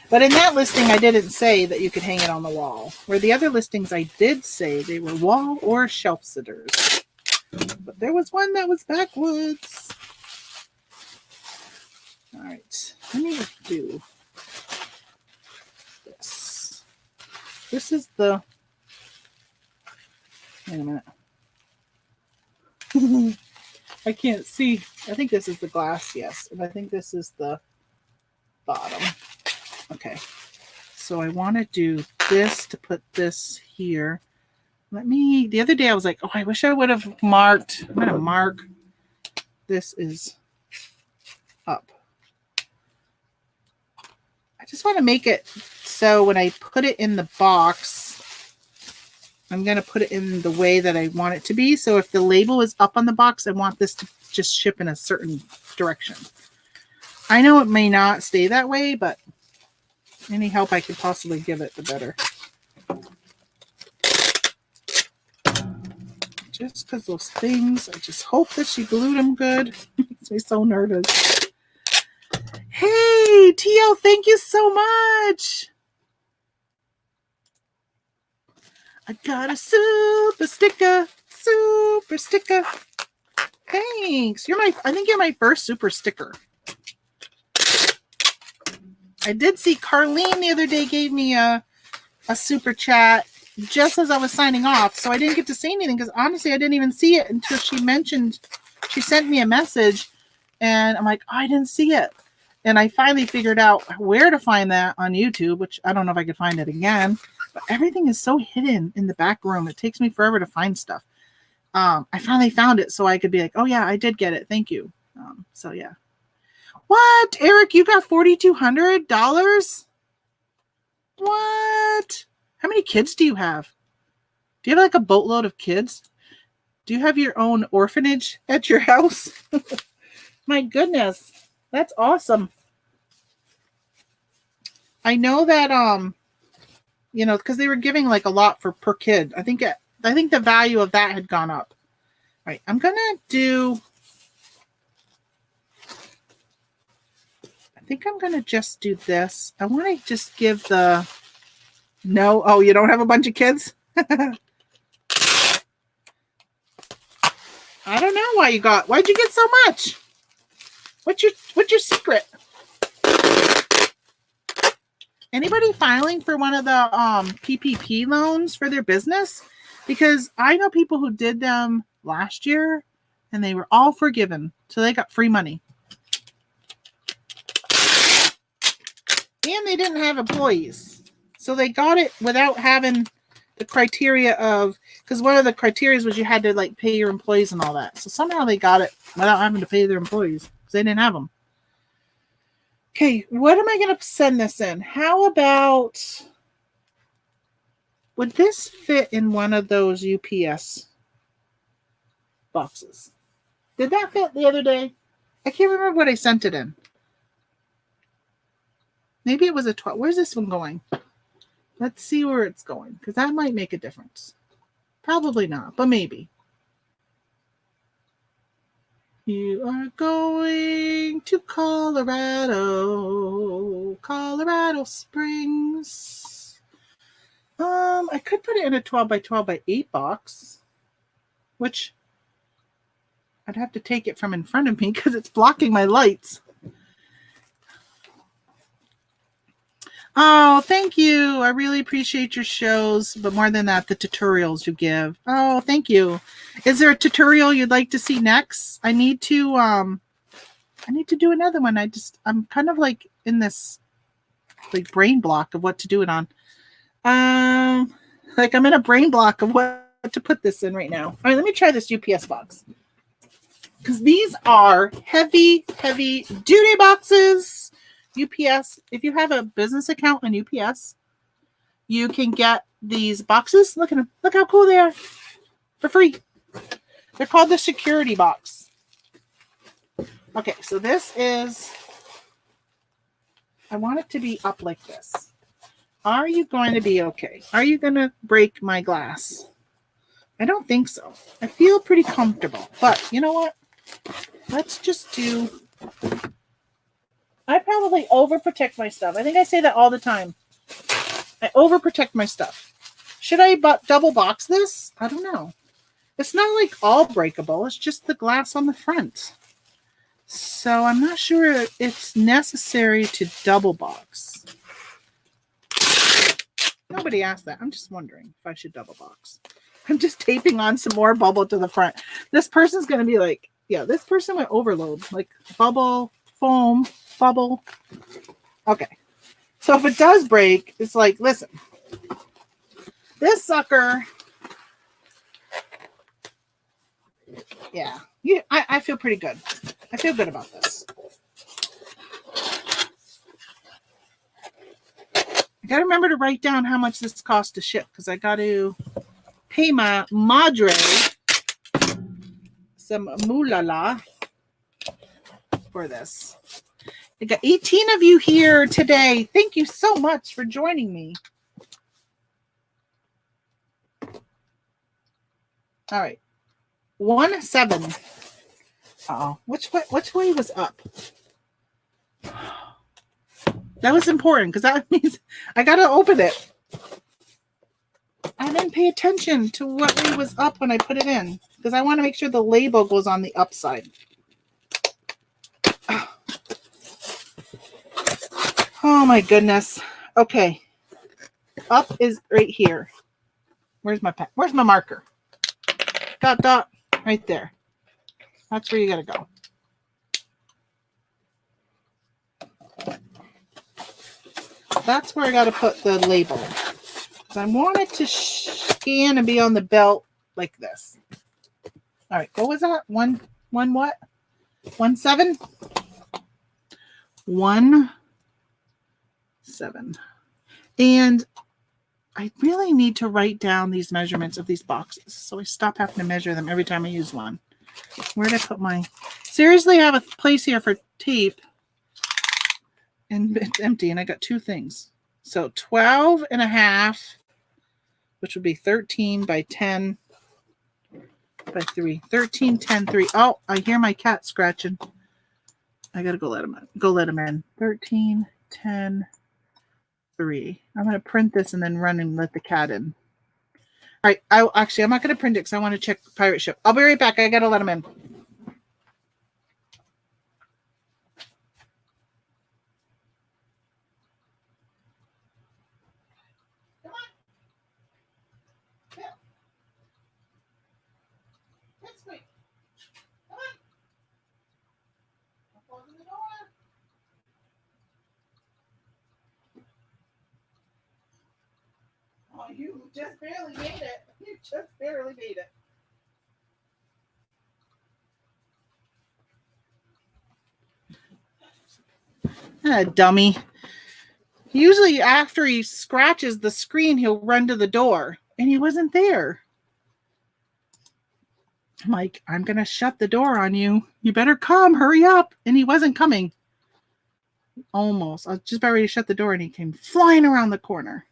But in that listing, I didn't say that you could hang it on the wall. Where the other listings, I did say they were wall or shelf sitters. But there was one that was backwards. All right, let me do this. This is the, wait a minute. I can't see. I think this is the glass, yes. And I think this is the bottom. Okay. So I want to do this to put this here. The other day I was like, oh, I wish I would have marked. I'm going to mark. This is up. I just want to make it so when I put it in the box, I'm going to put it in the way that I want it to be. So if the label is up on the box, I want this to just ship in a certain direction. I know it may not stay that way, but any help I could possibly give it, the better. Just because those things, I just hope that she glued them good. It makes me so nervous. Hey, Tio, thank you so much. I got a super sticker. Thanks. I think you're my first super sticker. I did see Carlene the other day gave me a super chat just as I was signing off. So I didn't get to say anything because honestly, I didn't even see it until she sent me a message and I'm like, oh, I didn't see it. And I finally figured out where to find that on YouTube, which I don't know if I could find it again, but everything is so hidden in the back room. It takes me forever to find stuff. I finally found it so I could be like, oh yeah, I did get it. Thank you. So yeah. What? Eric, you got $4,200? What? How many kids do you have? Do you have like a boatload of kids? Do you have your own orphanage at your house? My goodness. That's awesome. I know that, because they were giving like a lot per kid. I think the value of that had gone up. All right. I'm going to do... I think I'm going to just do this. I want to just give the... No. Oh, you don't have a bunch of kids? I don't know why'd you get so much? What's your secret? Anybody filing for one of the PPP loans for their business? Because I know people who did them last year and they were all forgiven. So they got free money. And they didn't have employees. So they got it without having the criteria of, because one of the criteria was you had to like pay your employees and all that. So somehow they got it without having to pay their employees because they didn't have them. Okay, what am I going to send this in? How about, would this fit in one of those UPS boxes? Did that fit the other day? I can't remember what I sent it in. Maybe it was a 12. Where's this one going? Let's see where it's going, because that might make a difference. Probably not, but maybe. You are going to Colorado Springs. I could put it in a 12 by 12 by 8 box, which I'd have to take it from in front of me because it's blocking my lights. Oh, thank you. I really appreciate your shows, but more than that, the tutorials you give. Oh, thank you. Is there a tutorial you'd like to see next? I need to do another one. I'm kind of like in this like brain block of what to do it on. Like I'm in a brain block of what to put this in right now. All right, let me try this UPS box. Because these are heavy duty boxes. UPS, if you have a business account on UPS, you can get these boxes. Look at them. Look how cool they are. For free. They're called the security box. Okay, so this is, I want it to be up like this. Are you going to be okay? Are you going to break my glass? I don't think so. I feel pretty comfortable. But you know what? Let's just do... I probably overprotect my stuff. I think I say that all the time. I overprotect my stuff. Should I double box this? I don't know. It's not like all breakable. It's just the glass on the front. So I'm not sure it's necessary to double box. Nobody asked that. I'm just wondering if I should double box. I'm just taping on some more bubble to the front. This person's going to be like, yeah, this person went overload. Like bubble, foam, bubble. Okay. So if it does break, it's like, listen, this sucker. Yeah. I feel pretty good. I feel good about this. I got to remember to write down how much this costs to ship because I got to pay my madre some mulala for this. I got 18 of you here today. Thank you so much for joining me. All right. 1-7. Uh-oh. Which way was up? That was important because that means I got to open it. I didn't pay attention to what way was up when I put it in because I want to make sure the label goes on the upside. Oh my goodness. Okay. Up is right here. Where's my pen? Where's my marker? Dot, right there. That's where you gotta go. That's where I gotta put the label. I want it to scan and be on the belt like this. All right, what was that? One what? 1-7? 1-7. And I really need to write down these measurements of these boxes so I stop having to measure them every time I use one. Where did I put my... Seriously, I have a place here for tape. And it's empty, and I got 2 things. So 12.5, which would be 13 by 10 by 3. 13, 10, 3. Oh, I hear my cat scratching. I got to go let him in. 13, 10, 3. I'm going to print this and then run and let the cat in. All right. I'm not going to print it because I want to check Pirate Ship. I'll be right back. I got to let him in. Come on. Yeah. That's quick. Come on. I'm closing the door. Oh, you just barely made it. You just barely made it. Dummy. Usually after he scratches the screen, he'll run to the door. And he wasn't there. I'm like, I'm going to shut the door on you. You better come. Hurry up. And he wasn't coming. Almost. I was just about ready to shut the door and he came flying around the corner.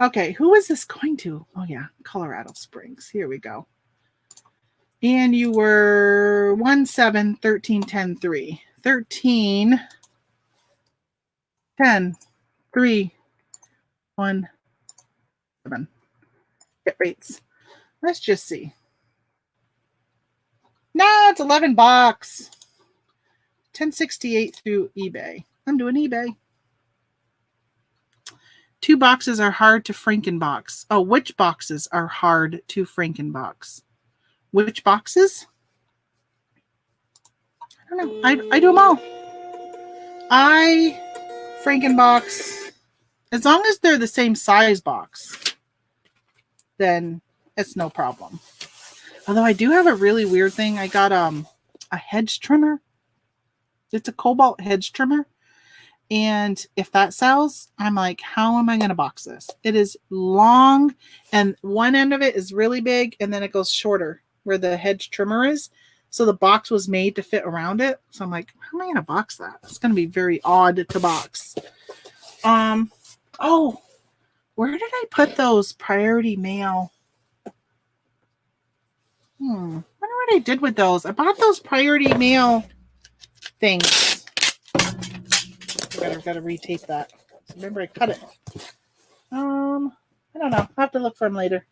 Okay, who is this going to? Oh, yeah, Colorado Springs. Here we go. And you were 1, 7, 13, 10, 3. 13, 10, 3, 1, 7. Hit rates. Let's just see. No, it's $11. 1068 through eBay. I'm doing eBay. 2 boxes are hard to Frankenbox. Oh, which boxes are hard to Frankenbox? Which boxes? I don't know. I do them all. I Frankenbox, as long as they're the same size box, then it's no problem. Although I do have a really weird thing. I got a hedge trimmer. It's a cobalt hedge trimmer. And if that sells, I'm like, how am I going to box this? It is long, and one end of it is really big, and then it goes shorter where the hedge trimmer is. So the box was made to fit around it. So I'm like, how am I going to box that? It's going to be very odd to box. Oh, where did I put those priority mail? I wonder what I did with those. I bought those priority mail things. Got to retape that. Remember, I cut it. I don't know. I'll have to look for them later.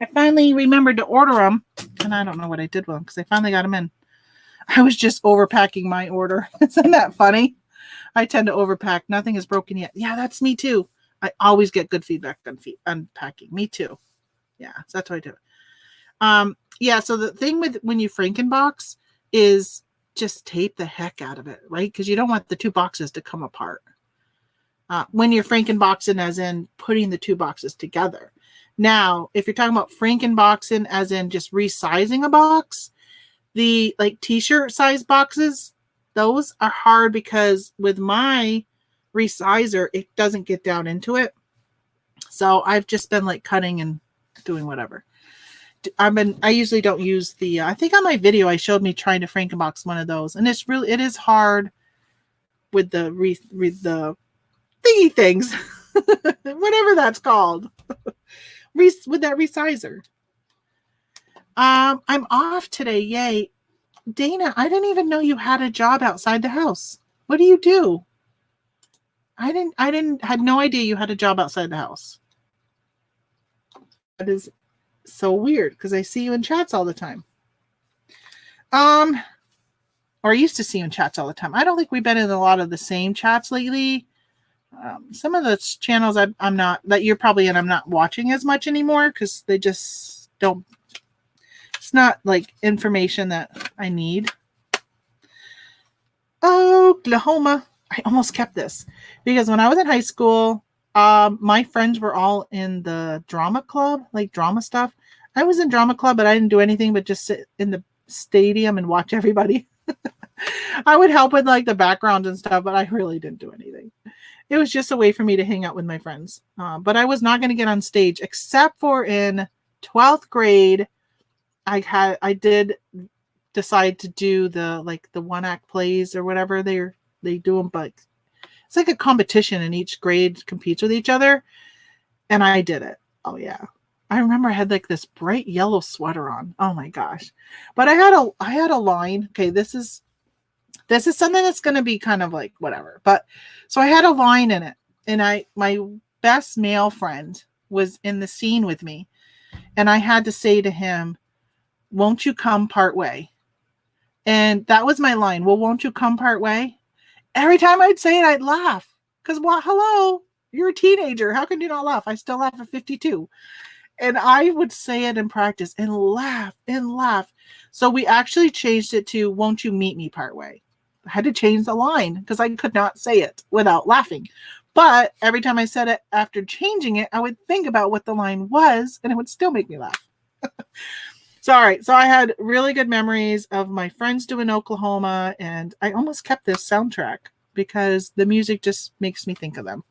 I finally remembered to order them, and I don't know what I did with them because I finally got them in. I was just overpacking my order. Isn't that funny? I tend to overpack. Nothing is broken yet. Yeah, that's me too. I always get good feedback on packing. Me too. Yeah, so that's what I do. Yeah, so the thing with when you Frankenbox is just tape the heck out of it, right? Because you don't want the 2 boxes to come apart. When you're Frankenboxing, as in putting the 2 boxes together. Now, if you're talking about Frankenboxing, as in just resizing a box, the like t-shirt size boxes, those are hard because with my resizer, it doesn't get down into it. So I've just been like cutting and doing whatever. I usually don't use the, I think on my video, I showed me trying to Frankenbox one of those, and it is hard with the thingy things, whatever that's called, with that resizer. I'm off today. Yay. Dana, I didn't even know you had a job outside the house. What do you do? I had no idea you had a job outside the house. That is so weird because I see you in chats all the time. Or I used to see you in chats all the time. I don't think we've been in a lot of the same chats lately. Some of the channels I'm not, that you're probably in, I'm not watching as much anymore because they just don't, it's not like information that I need. Oklahoma. I almost kept this because when I was in high school, my friends were all in the drama club, like drama stuff. I was in drama club, but I didn't do anything but just sit in the stadium and watch everybody. I would help with like the background and stuff, but I really didn't do anything. It was just a way for me to hang out with my friends. But I was not going to get on stage except for in 12th grade. I did decide to do the 1-act plays or whatever they do them, but it's like a competition and each grade competes with each other. And I did it. Oh yeah. I remember I had like this bright yellow sweater on. Oh my gosh. But I had a line. Okay, this is something that's going to be kind of like whatever. But so I had a line in it, and my best male friend was in the scene with me, and I had to say to him, "Won't you come part way?" And that was my line. Well, won't you come part way? Every time I'd say it, I'd laugh. Because, well, hello, you're a teenager. How can you not laugh? I still laugh at 52. And I would say it in practice and laugh and laugh. So we actually changed it to, won't you meet me part way? I had to change the line because I could not say it without laughing. But every time I said it after changing it, I would think about what the line was, and it would still make me laugh. So, all right. So I had really good memories of my friends doing Oklahoma, and I almost kept this soundtrack because the music just makes me think of them.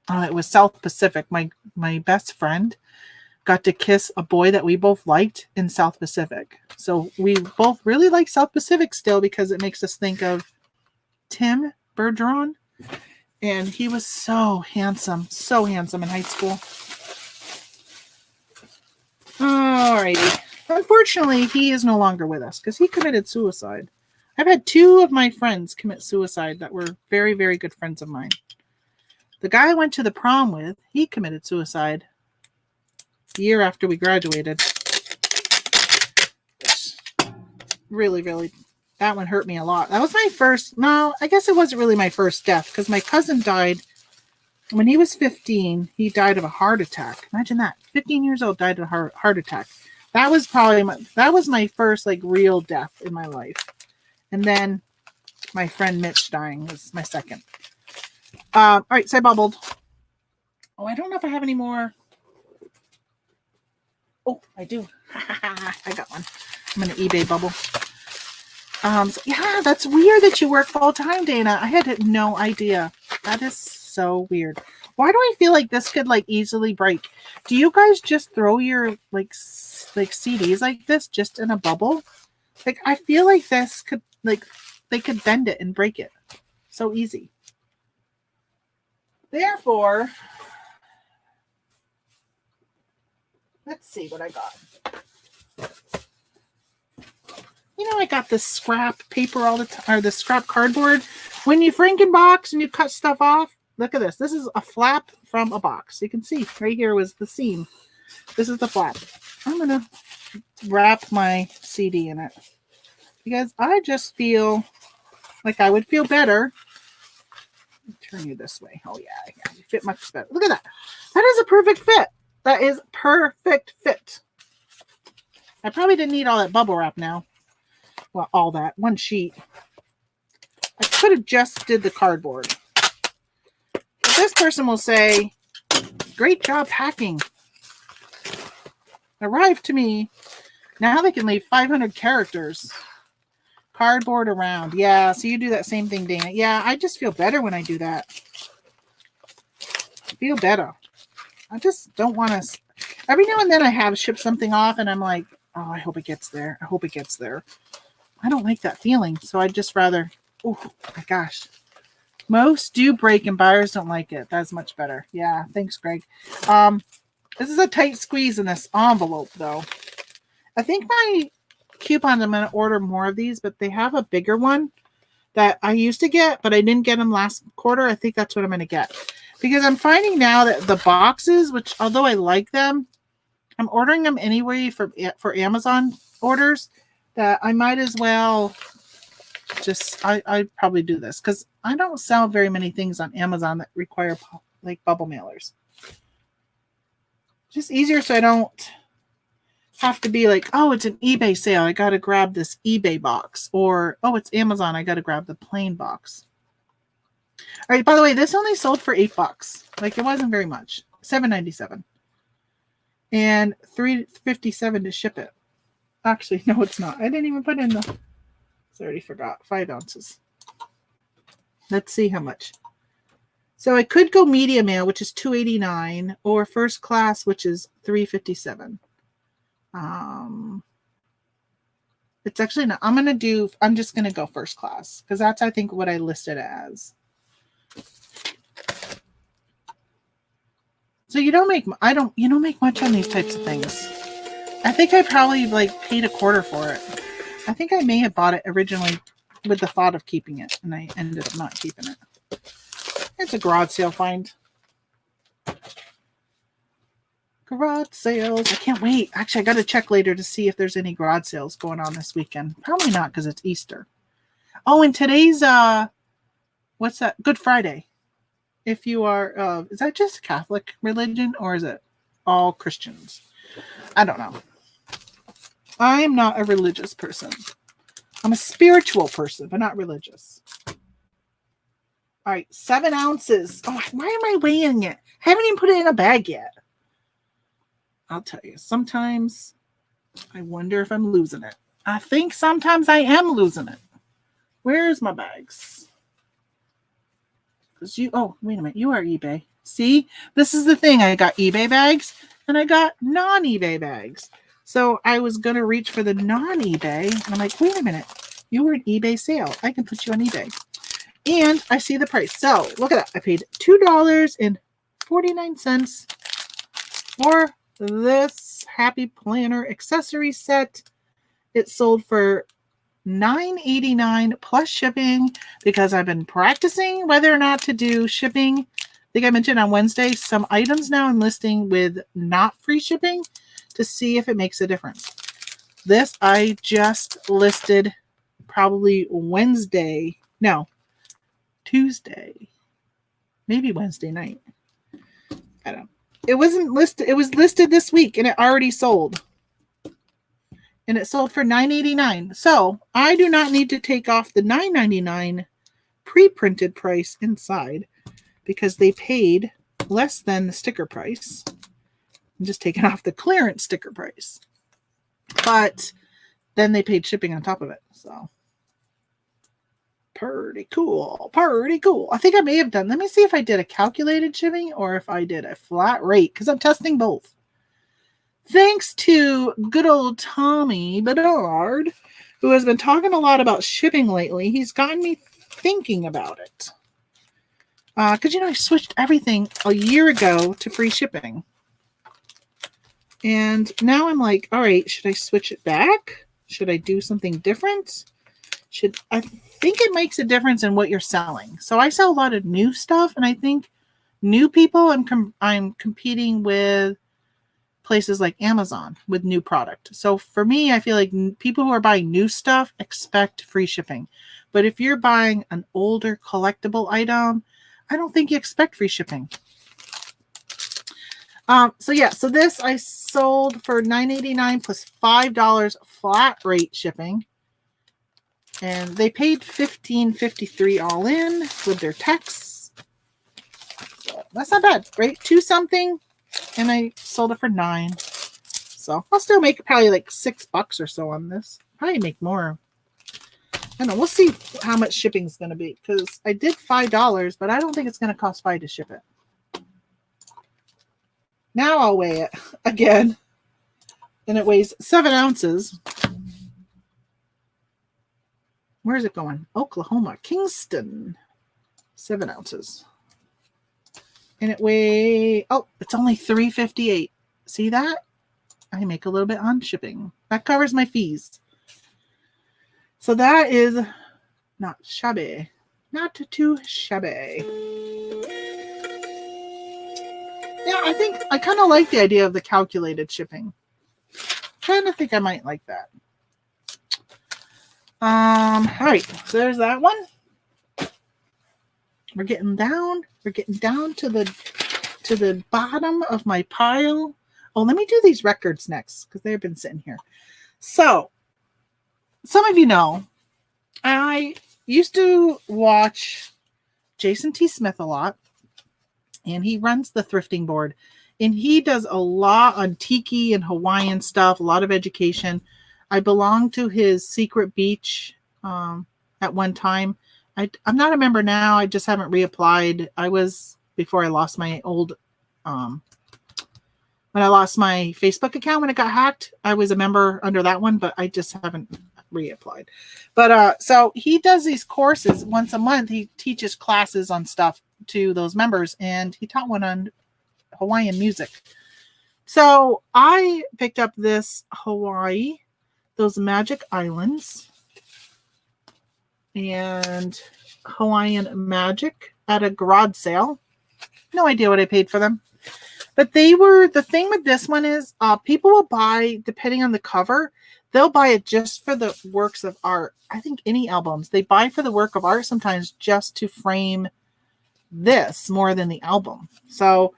It was South Pacific. My best friend got to kiss a boy that we both liked in South Pacific. So we both really like South Pacific still because it makes us think of Tim Bergeron. And he was so handsome in high school. Alrighty. unfortunately, he is no longer with us because he committed suicide. I've had 2 of my friends commit suicide that were very, very good friends of mine. The guy I went to the prom with, he committed suicide the year after we graduated. Really, really, that one hurt me a lot. That was my first, no, I guess it wasn't really my first death because my cousin died when he was 15. He died of a heart attack. Imagine that. 15 years old, died of a heart attack. That was probably my first like real death in my life. And then my friend Mitch dying was my second. All right, so I bubbled. Oh, I don't know if I have any more. Oh, I do. I got one. I'm going to eBay bubble. So yeah, that's weird that you work full time, Dana. I had no idea. That is so weird. Why do I feel like this could like easily break? Do you guys just throw your like CDs like this just in a bubble? Like I feel like this could like they could bend it and break it. So easy. Therefore, let's see what I got. You know, I got this scrap paper all the time, or the scrap cardboard. When you Frankenbox and you cut stuff off, look at this. This is a flap from a box. You can see right here was the seam. This is the flap. I'm going to wrap my CD in it because I just feel like I would feel better. Turn you this way. Oh, yeah. You fit much better. Look at that. That is a perfect fit. That is perfect fit. I probably didn't need all that bubble wrap now. Well, all that. One sheet. I could have just did the cardboard. But this person will say, great job packing. Arrived to me. Now they can leave 500 characters. Cardboard around. Yeah, so you do that same thing, Dana. Yeah, I just feel better when I do that. I feel better. I just don't want to. Every now and then I have shipped something off and I'm like, oh, I hope it gets there. I hope it gets there. I don't like that feeling. So I'd just rather, oh my gosh. Most do break and buyers don't like it. That's much better. Yeah, thanks, Greg. This is a tight squeeze in this envelope, though. I think my coupons, I'm going to order more of these, but they have a bigger one that I used to get, but I didn't get them last quarter. I think that's what I'm going to get. Because I'm finding now that the boxes, which although I like them, I'm ordering them anyway for Amazon orders, that I might as well just, I probably do this because I don't sell very many things on Amazon that require like bubble mailers. Just easier so I don't have to be like, oh, it's an eBay sale. I got to grab this eBay box. Or, oh, it's Amazon. I got to grab the plain box. All right, by the way, this only sold for $8. Like, it wasn't very much. $7.97. And $3.57 to ship it. Actually, no, it's not. I didn't even put in the... I already forgot. 5 ounces. Let's see how much. So I could go media mail, which is $2.89, or first class, which is $3.57. It's actually not. I'm just going to go first class because that's, I think, what I listed as. So you don't make much on these types of things. I think I probably like paid $0.25 for it. I think I may have bought it originally with the thought of keeping it, and I ended up not keeping it. It's a garage sale find. Garage sales. I can't wait. Actually, I got to check later to see if there's any garage sales going on this weekend. Probably not because it's Easter. Oh, and today's, what's that? Good Friday. If you are, is that just Catholic religion or is it all Christians? I don't know. I am not a religious person. I'm a spiritual person, but not religious. All right, 7 ounces. Oh, why am I weighing it? I haven't even put it in a bag yet. I'll tell you, sometimes I wonder if I'm losing it. I think sometimes I am losing it. Where's my bags? Oh, wait a minute. You are eBay. See, this is the thing. I got eBay bags and I got non-eBay bags. So I was going to reach for the non-eBay. And I'm like, wait a minute. You were an eBay sale. I can put you on eBay. And I see the price. So look at that. I paid $2.49 for this Happy Planner accessory set. It sold for $9.89 plus shipping because I've been practicing whether or not to do shipping. I think I mentioned on Wednesday, some items now I'm listing with not free shipping to see if it makes a difference. This I just listed probably Tuesday, maybe Wednesday night. I don't know. It wasn't listed. It was listed this week and it already sold. And it sold for $9.89. So I do not need to take off the $9.99 pre-printed price inside because they paid less than the sticker price. I'm just taking off the clearance sticker price. But then they paid shipping on top of it. So pretty cool. Pretty cool. I think I may have done. Let me see if I did a calculated shipping or if I did a flat rate because I'm testing both. Thanks to good old Tommy Bedard, who has been talking a lot about shipping lately. He's gotten me thinking about it. Because, I switched everything a year ago to free shipping. And now I'm like, all right, should I switch it back? Should I do something different? I think it makes a difference in what you're selling. So I sell a lot of new stuff, and I think new people, I'm competing with places like Amazon with new product. So for me, I feel like people who are buying new stuff expect free shipping. But if you're buying an older collectible item, I don't think you expect free shipping. So this I sold for $9.89 plus $5 flat rate shipping. And they paid $15.53 all in with their tax. So that's not bad, right? 2 something. And I sold it for $9. So I'll still make probably like $6 or so on this. Probably make more. I don't know. We'll see how much shipping is going to be because I did $5, but I don't think it's going to cost $5 to ship it. Now I'll weigh it again. And it weighs 7 ounces. Where is it going? Oklahoma, Kingston. 7 ounces. And it weighs, it's only $3.58. See that? I make a little bit on shipping. That covers my fees. So that is not shabby. Not too shabby. Yeah, I think I kind of like the idea of the calculated shipping. Kind of think I might like that. All right, so there's that one. We're getting down to the bottom of my pile. Oh, let me do these records next because they've been sitting here. So, some of you know, I used to watch Jason T. Smith a lot, and he runs the thrifting board, and he does a lot on tiki and Hawaiian stuff, a lot of education. I belonged to his secret beach at one time. I'm not a member now. I just haven't reapplied. I was, before I lost my old, when I lost my Facebook account when it got hacked, I was a member under that one, but I just haven't reapplied. But so he does these courses once a month. He teaches classes on stuff to those members, and he taught one on Hawaiian music. So I picked up this Hawaii, those magic islands, and Hawaiian magic at a garage sale. No idea what I paid for them. But they were, the thing with this one is people will buy, depending on the cover, they'll buy it just for the works of art. I think any albums, they buy for the work of art sometimes just to frame this more than the album. So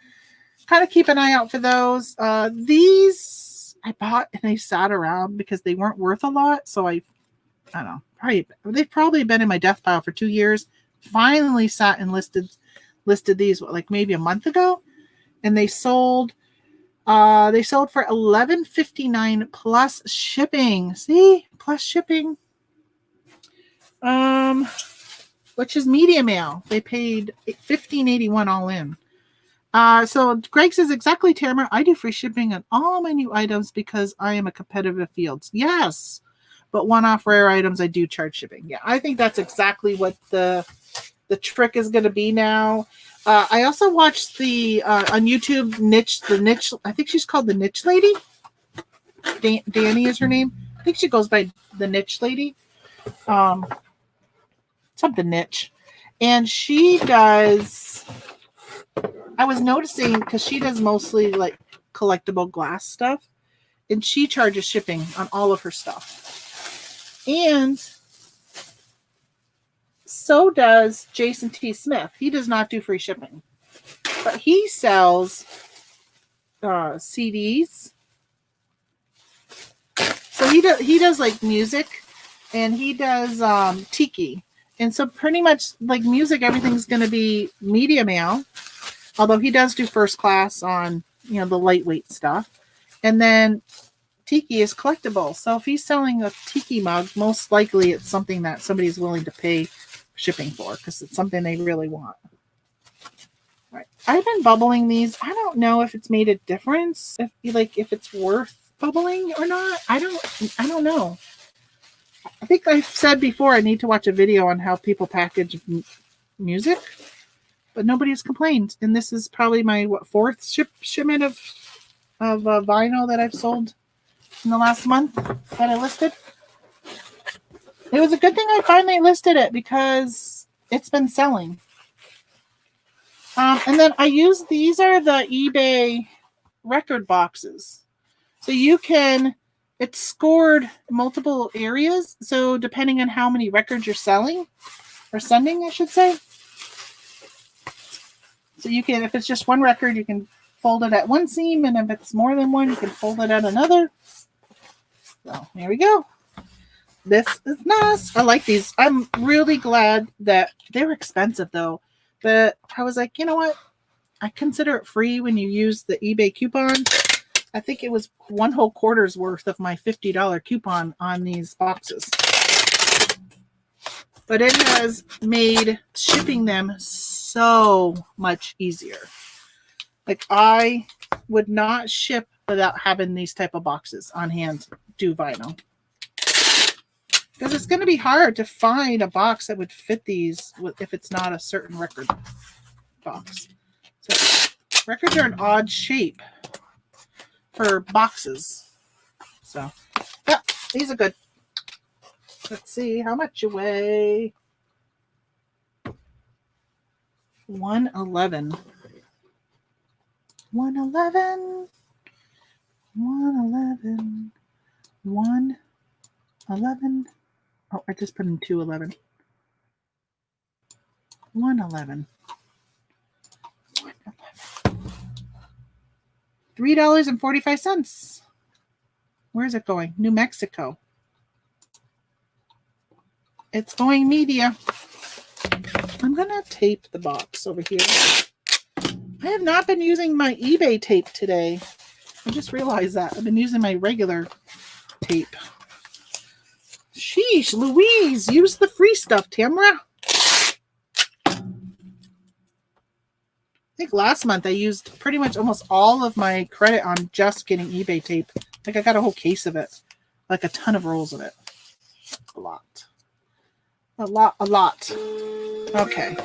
kind of keep an eye out for those. These I bought and they sat around because they weren't worth a lot. So I don't know. They've probably been in my death pile for 2 years. Finally sat and listed these like maybe a month ago, and they sold for $11.59 plus shipping. See, plus shipping. Which is media mail. They paid $15.81 all in. So Greg says, exactly, Tamara. I do free shipping on all my new items because I am a competitive fields. Yes. But one-off rare items, I do charge shipping. Yeah, I think that's exactly what the trick is going to be now. I also watched the on YouTube the niche. I think she's called the Niche Lady. Danny is her name. I think she goes by the Niche Lady. Something Niche. And she does, I was noticing, because she does mostly like collectible glass stuff, and she charges shipping on all of her stuff. And so does Jason T. Smith. He does not do free shipping, but he sells CDs. So he does like music, and he does tiki. And so pretty much like music, everything's going to be media mail, although he does do first class on, the lightweight stuff. And then tiki is collectible. So if he's selling a tiki mug, most likely it's something that somebody's willing to pay shipping for, because it's something they really want. Right. I've been bubbling these. I don't know if it's made a difference, if it's worth bubbling or not. I don't know. I think I've said before I need to watch a video on how people package music, but nobody has complained. And this is probably my fourth shipment of vinyl that I've sold in the last month that I listed. It was a good thing I finally listed it, because it's been selling. And then I use, these are the eBay record boxes. So it's scored multiple areas. So depending on how many records you're selling or sending, I should say. So you can, if it's just one record, you can fold it at one seam. And if it's more than one, you can fold it at another. So here we go. This is nice. I like these. I'm really glad that they were expensive though. But I was like, you know what? I consider it free when you use the eBay coupon. I think it was one whole quarter's worth of my $50 coupon on these boxes. But it has made shipping them so much easier. Like, I would not ship without having these type of boxes on hand, do vinyl. Because it's going to be hard to find a box that would fit these if it's not a certain record box. So records are an odd shape for boxes. So, yeah, these are good. Let's see how much you weigh. 111. 111. 111. 111. Oh, I just put in 211. 111. $3.45. Where is it going? New Mexico. It's going media. I'm going to tape the box over here. I have not been using my eBay tape today. I just realized that. I've been using my regular tape. Sheesh, Louise, use the free stuff, Tamara. I think last month I used pretty much almost all of my credit on just getting eBay tape. Like, I got a whole case of it. Like a ton of rolls of it. A lot. A lot. Okay.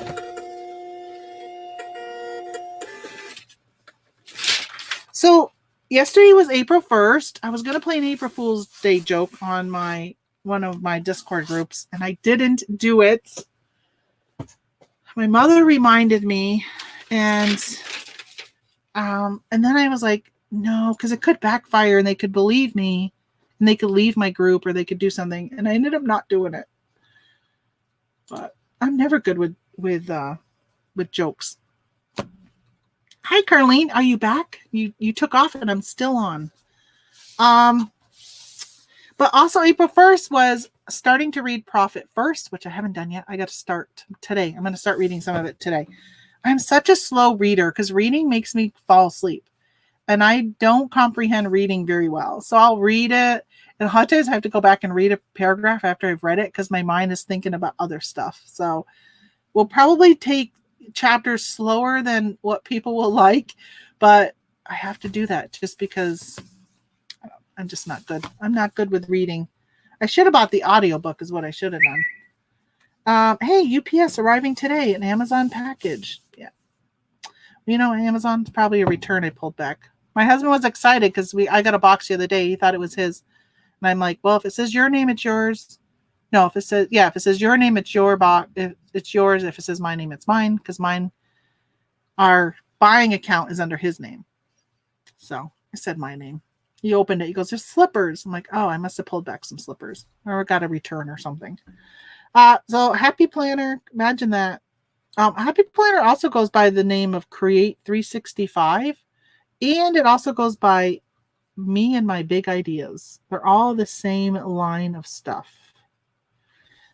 So, yesterday was April 1st. I was going to play an April Fool's Day joke on one of my Discord groups, and I didn't do it. My mother reminded me, and then I was like, no, because it could backfire, and they could believe me, and they could leave my group, or they could do something, and I ended up not doing it. But I'm never good with jokes. Hi, Carlene. Are you back? You took off, and I'm still on. But also April 1st was starting to read Profit First, which I haven't done yet. I got to start today. I'm going to start reading some of it today. I'm such a slow reader because reading makes me fall asleep. And I don't comprehend reading very well. So I'll read it. And a lot of times I have to go back and read a paragraph after I've read it because my mind is thinking about other stuff. So we'll probably take chapters slower than what people will like. But I have to do that just because I'm just not good. I'm not good with reading. I should have bought the audiobook is what I should have done. Hey, UPS arriving today, an Amazon package. Yeah. You know, Amazon's probably a return I pulled back. My husband was excited because I got a box the other day. He thought it was his. And I'm like, well, if it says your name, it's yours. No, if it says your name, it's your box. If it's yours. If it says my name, it's mine. Because our buying account is under his name. So I said my name. He opened it. He goes, there's slippers. I'm like, oh, I must have pulled back some slippers or got a return or something. So Happy Planner, imagine that. Happy Planner also goes by the name of Create 365, and it also goes by Me and My Big Ideas. They're all the same line of stuff.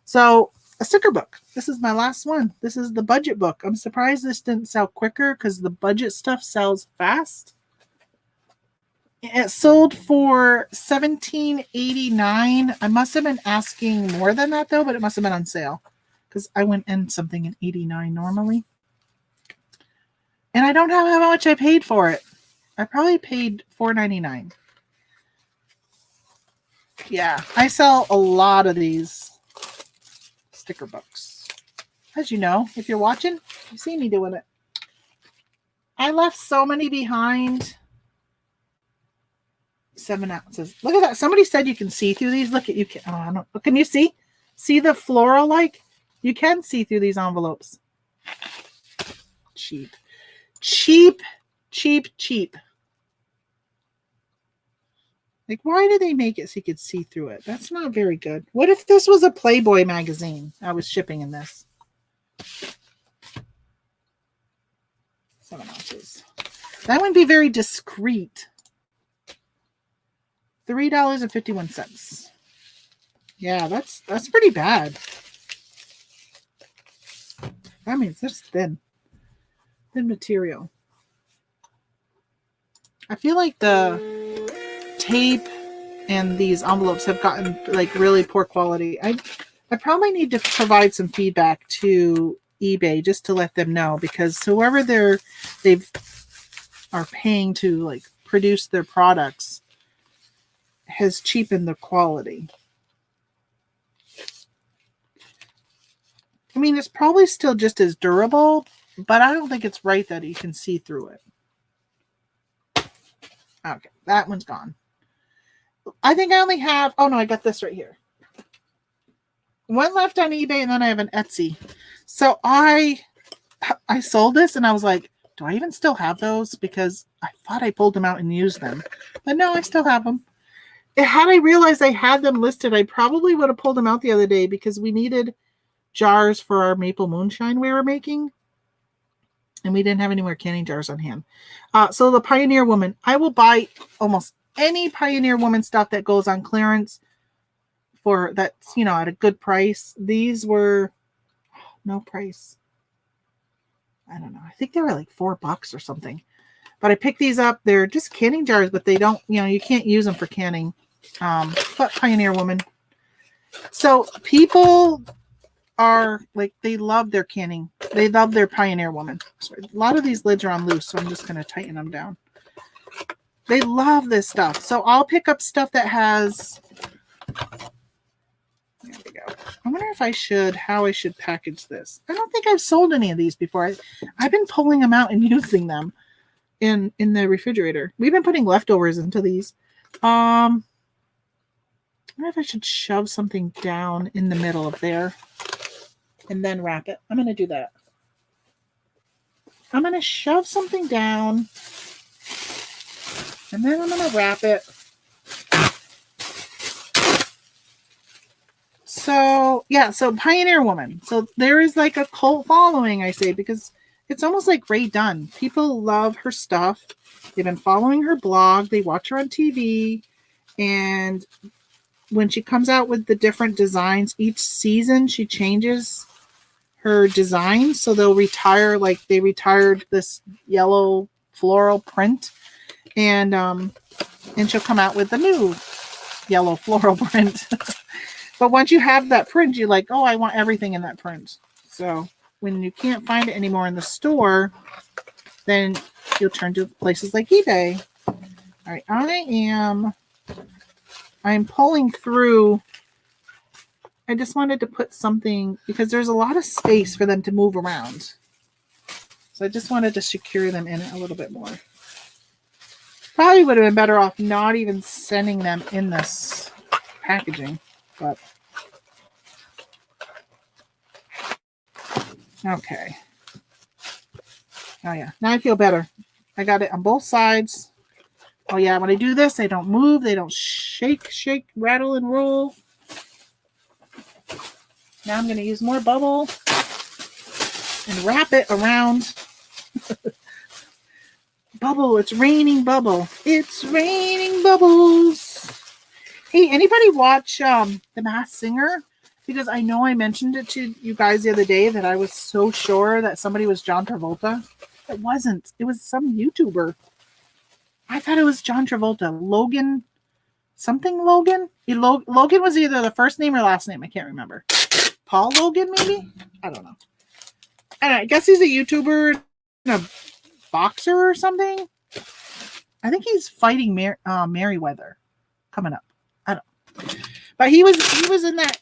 So a sticker book. This is my last one. This is the budget book. I'm surprised this didn't sell quicker because the budget stuff sells fast. It sold for $17.89. I must have been asking more than that though, but it must have been on sale because I went in something in $89 normally. And I don't know how much I paid for it. I probably paid $4.99. Yeah, I sell a lot of these sticker books. As you know, if you're watching, you see me doing it. I left so many behind. 7 ounces. Look at that. Somebody said you can see through these. Look at you. Can you see? See the floral like? You can see through these envelopes. Cheap. Cheap, cheap, cheap. Like, why do they make it so you could see through it? That's not very good. What if this was a Playboy magazine I was shipping in this? 7 ounces. That wouldn't be very discreet. $3.51. Yeah, that's pretty bad. That means it's thin material. I feel like the tape and these envelopes have gotten like really poor quality. I probably need to provide some feedback to eBay just to let them know, because whoever they are paying to like produce their products has cheapened the quality. I mean, it's probably still just as durable, but I don't think it's right that you can see through it. Okay, that one's gone. I think I only have, oh no, I got this right here. One left on eBay, and then I have an Etsy. So I sold this and I was like, do I even still have those? Because I thought I pulled them out and used them. But no, I still have them. Had I realized I had them listed, I probably would have pulled them out the other day because we needed jars for our maple moonshine we were making. And we didn't have any more canning jars on hand. So the Pioneer Woman, I will buy almost any Pioneer Woman stuff that goes on clearance for that's, at a good price. These were no price. I don't know. I think they were like $4 or something. But I picked these up. They're just canning jars, but they don't, you can't use them for canning. But Pioneer Woman. So people are like, they love their canning. They love their Pioneer Woman. So a lot of these lids are on loose, so I'm just going to tighten them down. They love this stuff. So I'll pick up stuff that has, there we go. I wonder how I should package this. I don't think I've sold any of these before. I've been pulling them out and using them in the refrigerator. We've been putting leftovers into these. I wonder if I should shove something down in the middle of there and then wrap it. I'm going to do that. I'm going to shove something down and then I'm going to wrap it. So, yeah, so Pioneer Woman. So there is like a cult following, I say, because it's almost like Ray Dunn. People love her stuff. They've been following her blog. They watch her on TV. And when she comes out with the different designs, each season she changes her design. So they'll retire, like they retired this yellow floral print. And she'll come out with the new yellow floral print. But once you have that print, you're like, oh, I want everything in that print. So when you can't find it anymore in the store, then you'll turn to places like eBay. All right, I'm pulling through. I just wanted to put something, because there's a lot of space for them to move around. So I just wanted to secure them in it a little bit more. Probably would have been better off not even sending them in this packaging, but okay. Oh yeah, now I feel better. I got it on both sides. Oh yeah, when I do this, they don't move, they don't shake, rattle, and roll. Now I'm going to use more bubble and wrap it around. Bubble, it's raining bubble. It's raining bubbles. Hey, anybody watch The Masked Singer? Because I know I mentioned it to you guys the other day that I was so sure that somebody was John Travolta. It wasn't. It was some YouTuber. I thought it was John Travolta. Logan. Something Logan? Logan was either the first name or last name. I can't remember. Paul Logan, maybe? I don't know. I guess he's a YouTuber and a boxer or something. I think he's fighting Merriweather coming up. I don't know. But he was in that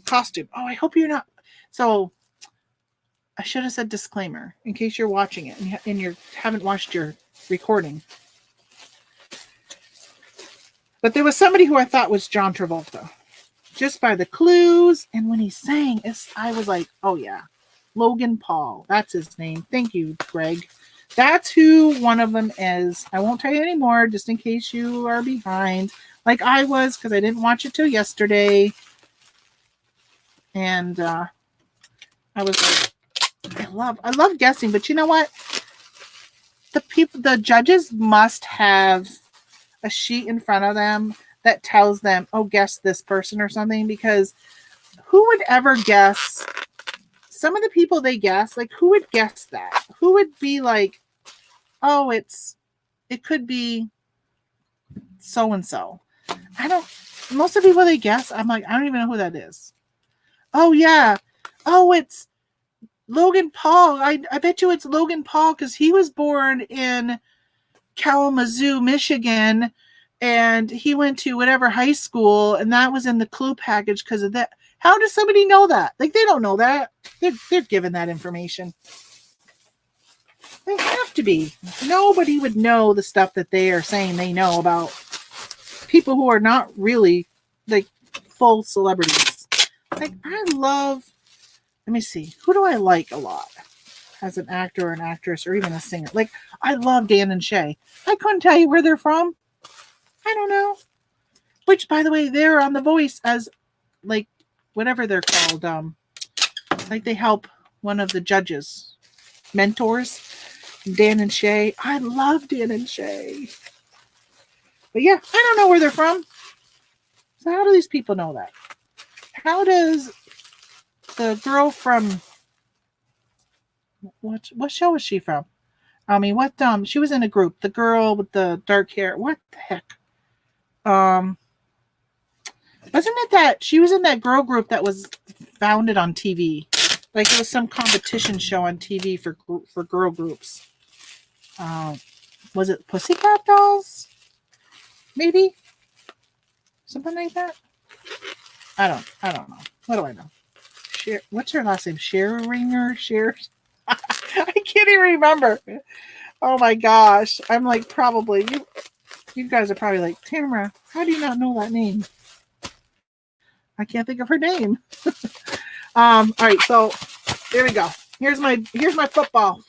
costume. Oh, I hope you're not. So I should have said disclaimer in case you're watching it and you haven't watched your recording. But there was somebody who I thought was John Travolta. Just by the clues. And when he sang, I was like, oh yeah. Logan Paul. That's his name. Thank you, Greg. That's who one of them is. I won't tell you anymore just in case you are behind. Like I was because I didn't watch it till yesterday. And I was like, I love guessing. But you know what? The judges must have a sheet in front of them that tells them, oh, guess this person or something, because who would ever guess? Some of the people they guess, like who would guess that? Who would be like, oh, it could be so-and-so. Most of the people they guess, I'm like, I don't even know who that is. Oh yeah. Oh, it's Logan Paul. I bet you it's Logan Paul because he was born in Kalamazoo, Michigan, and he went to whatever high school, and that was in the clue package because of that. How does somebody know that? Like, they don't know that. They're given that information. They have to be. Nobody would know the stuff that they are saying they know about people who are not really, like, full celebrities. Like, let me see. Who do I like a lot as an actor or an actress or even a singer? Like, I love Dan and Shay. I couldn't tell you where they're from. I don't know. Which, by the way, they're on The Voice as, like, whatever they're called. Like, they help one of the judges. Mentors. Dan and Shay. I love Dan and Shay. But yeah, I don't know where they're from. So how do these people know that? How does the girl from... What show is she from? I mean, she was in a group. The girl with the dark hair. What the heck? Wasn't it that she was in that girl group that was founded on TV? Like it was some competition show on TV for girl groups. Was it Pussycat Dolls? Maybe something like that. I don't know. What do I know? What's her last name? Sherringer? I can't even remember. Oh my gosh! I'm like probably you guys are probably like, Tamara, how do you not know that name? I can't think of her name. All right, so there we go. Here's my football.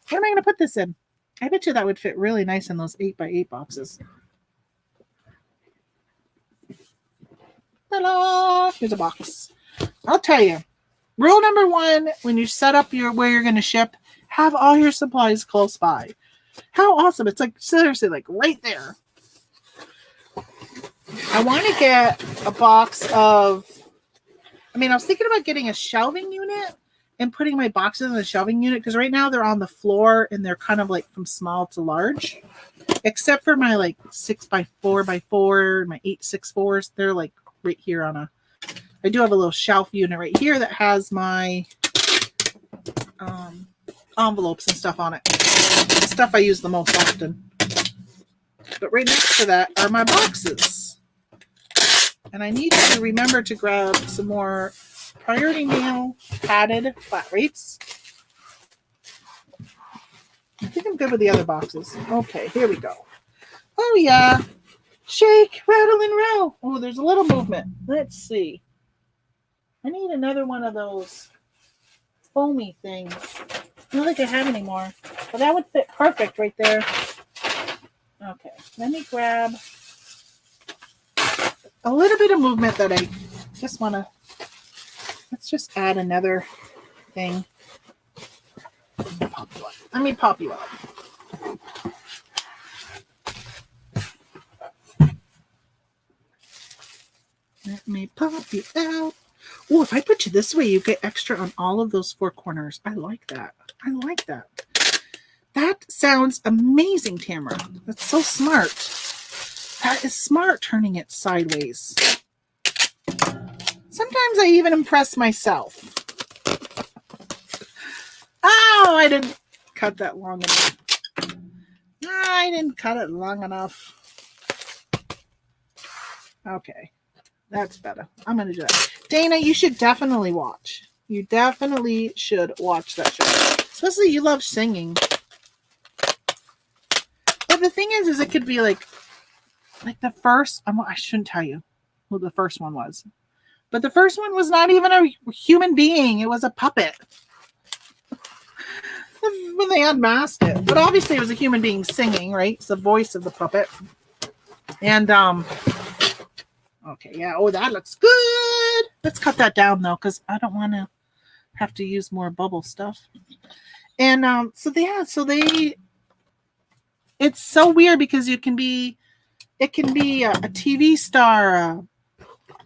What am I going to put this in? I bet you that would fit really nice in those 8x8 boxes. Ta-da! Here's a box. I'll tell you. Rule number 1, when you set up where you're going to ship, have all your supplies close by. How awesome. It's like, seriously, like right there. I want to get a box of, I was thinking about getting a shelving unit and putting my boxes in the shelving unit because right now they're on the floor and they're kind of like from small to large. Except for my like 6x4x4, my 8x6s, they're like right here I do have a little shelf unit right here that has my envelopes and stuff on it. The stuff I use the most often. But right next to that are my boxes. And I need to remember to grab some more Priority Mail padded flat rates. I think I'm good with the other boxes. Okay, here we go. Oh, yeah. Shake, rattle, and roll. Oh, there's a little movement. Let's see. I need another one of those foamy things. I don't think I have any more, but that would fit perfect right there. Okay, let me grab a little bit of movement that I just want to. Let's just add another thing. Let me pop you up. Let me pop you out. Oh, if I put you this way, you get extra on all of those four corners. I like that. I like that. That sounds amazing, Tamara. That's so smart. That is smart, turning it sideways. Sometimes I even impress myself. Oh, I didn't cut that long enough. I didn't cut it long enough. Okay, that's better. I'm going to do that. Dana, you should definitely watch. You definitely should watch that show. Especially you love singing. But the thing is it could be like the first, I shouldn't tell you who the first one was. But the first one was not even a human being. It was a puppet. When they unmasked it. But obviously it was a human being singing, right? It's the voice of the puppet. And, okay, yeah. Oh, that looks good. Let's cut that down, though, because I don't want to have to use more bubble stuff. And, it's so weird because it can be a TV star,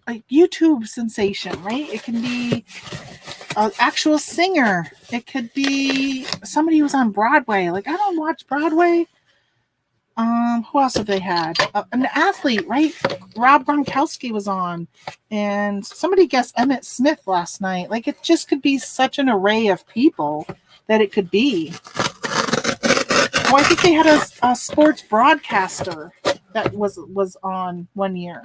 a YouTube sensation, right? It can be an actual singer. It could be somebody who's on Broadway. Like, I don't watch Broadway. Who else have they had? An athlete, right? Rob Gronkowski was on, and somebody guessed Emmett Smith last night. Like, it just could be such an array of people that it could be. Oh, I think they had a sports broadcaster that was on one year.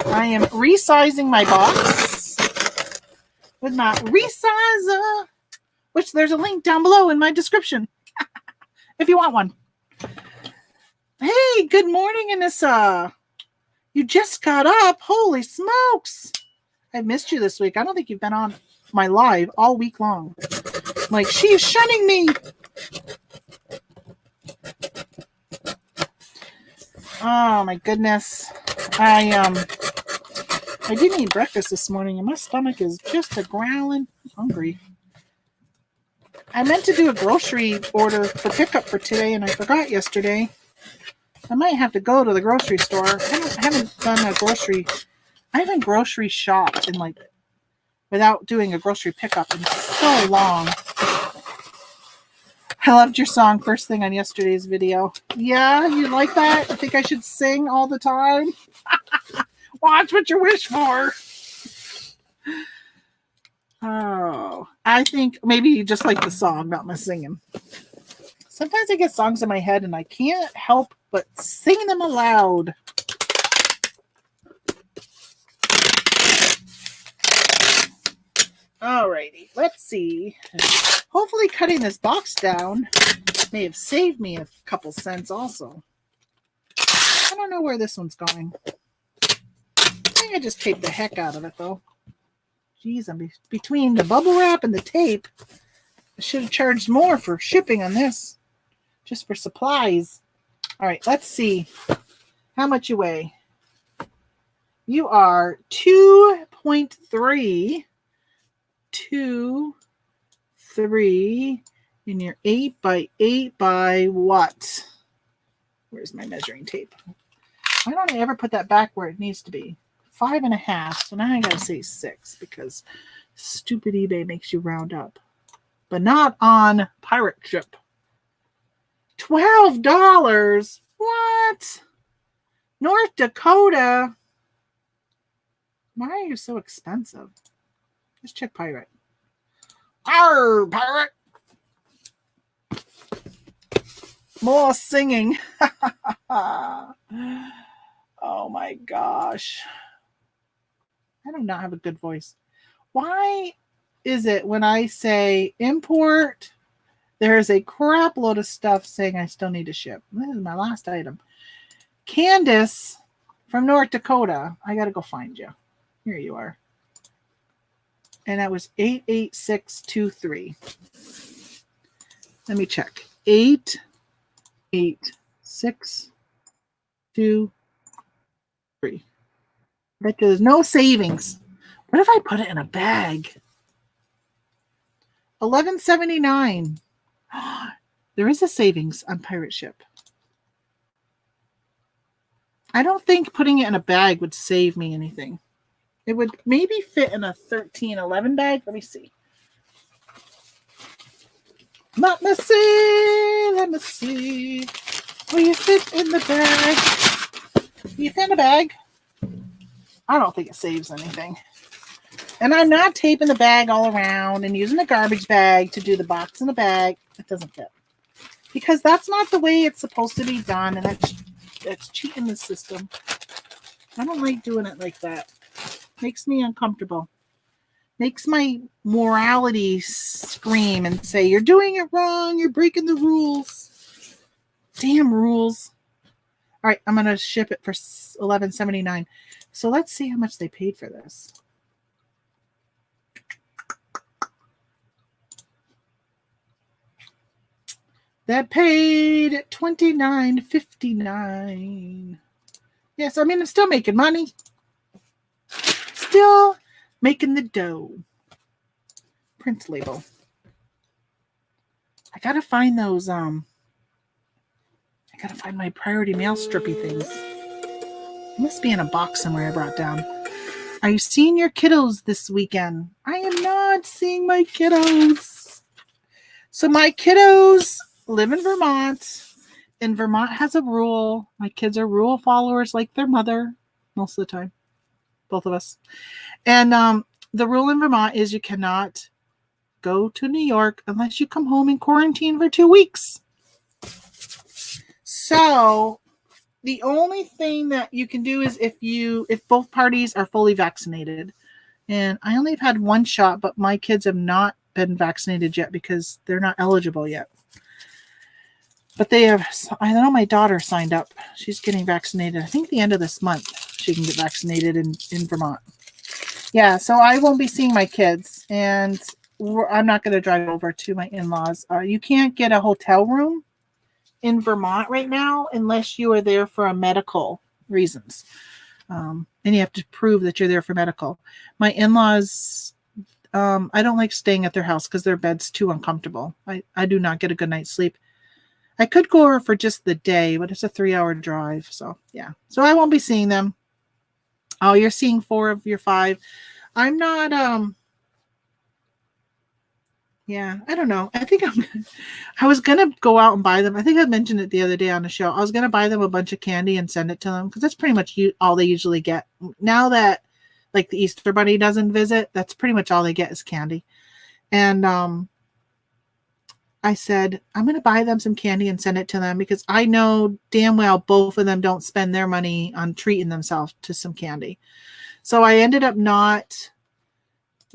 I am resizing my box with my resizer, which there's a link down below in my description if you want one. Hey, good morning, Anissa. You just got up. Holy smokes. I've missed you this week. I don't think you've been on my live all week long. I'm like, she's shunning me. Oh my goodness. I didn't eat breakfast this morning and my stomach is just a growling. I'm hungry. I meant to do a grocery order for pickup for today and I forgot yesterday. I might have to go to the grocery store. I haven't done a grocery. I haven't grocery shopped in without doing a grocery pickup in so long. I loved your song first thing on yesterday's video. Yeah, you like that? I think I should sing all the time. Watch what you wish for. Oh, I think maybe you just like the song, not my singing. Sometimes I get songs in my head and I can't help but sing them aloud. Alrighty, let's see. Hopefully cutting this box down may have saved me a couple cents also. I don't know where this one's going. I think I just taped the heck out of it though. Jeez, I'm between the bubble wrap and the tape. I should have charged more for shipping on this. Just for supplies. Alright, let's see how much you weigh. You are 2.3. 2.3 and you're 8 by 8 by what? Where's my measuring tape? Why don't I ever put that back where it needs to be? 5.5. So now I gotta say 6 because stupid eBay makes you round up. But not on pirate ship. $12. What? North Dakota. Why are you so expensive? Just check pirate. Arr, pirate. More singing. Oh my gosh. I do not have a good voice. Why is it when I say import, there's a crap load of stuff saying I still need to ship? This is my last item. Candace from North Dakota. I got to go find you. Here you are. And that was 88623. Let me check. 88623. Bet there's no savings. What if I put it in a bag? $11.79. There is a savings on Pirate Ship. I don't think putting it in a bag would save me anything. It would maybe fit in a 1311 bag. Let me see. Let me see. Will you fit in the bag? Will you fit in the bag? I don't think it saves anything. And I'm not taping the bag all around and using a garbage bag to do the box in the bag. It doesn't fit. Because that's not the way it's supposed to be done. And that's cheating the system. I don't like doing it like that. Makes me uncomfortable. Makes my morality scream and say, you're doing it wrong. You're breaking the rules. Damn rules. All right, I'm going to ship it for $11.79. So let's see how much they paid for this. That paid $29.59. Yes, I mean, I'm still making money. Still making the dough. Print label. I gotta find those, I gotta find my priority mail strippy things. It must be in a box somewhere I brought down. Are you seeing your kiddos this weekend? I am not seeing my kiddos. So my kiddos live in Vermont, and Vermont has a rule. My kids are rule followers like their mother most of the time. Both of us. And the rule in Vermont is you cannot go to New York unless you come home and quarantine for 2 weeks. So the only thing that you can do is if both parties are fully vaccinated. And I only have had one shot, but my kids have not been vaccinated yet because they're not eligible yet. But they have, I know my daughter signed up. She's getting vaccinated. I think the end of this month she can get vaccinated in Vermont. Yeah, so I won't be seeing my kids. And I'm not going to drive over to my in-laws. You can't get a hotel room in Vermont right now unless you are there for a medical reasons. And you have to prove that you're there for medical. My in-laws, I don't like staying at their house because their bed's too uncomfortable. I do not get a good night's sleep. I could go over for just the day, but it's a 3-hour drive. So, yeah. So I won't be seeing them. Oh, you're seeing 4 of your 5. I'm not, yeah, I don't know. I think I was going to go out and buy them. I think I mentioned it the other day on the show. I was going to buy them a bunch of candy and send it to them because that's pretty much all they usually get. Now that, like, the Easter Bunny doesn't visit, that's pretty much all they get is candy. And, I said, I'm going to buy them some candy and send it to them because I know damn well both of them don't spend their money on treating themselves to some candy. So I ended up not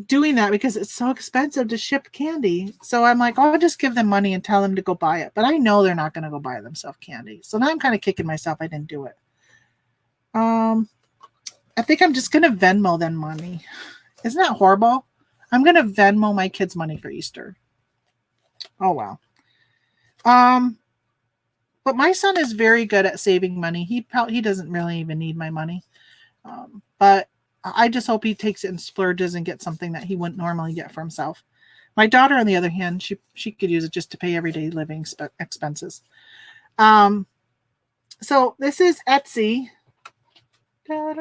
doing that because it's so expensive to ship candy. So I'm like, I'll just give them money and tell them to go buy it. But I know they're not going to go buy themselves candy. So now I'm kind of kicking myself I didn't do it. I think I'm just going to Venmo them money. Isn't that horrible? I'm going to Venmo my kids money for Easter. Oh, wow. But my son is very good at saving money. He doesn't really even need my money. But I just hope he takes it and splurges and gets something that he wouldn't normally get for himself. My daughter, on the other hand, she could use it just to pay everyday living expenses. So this is Etsy. Let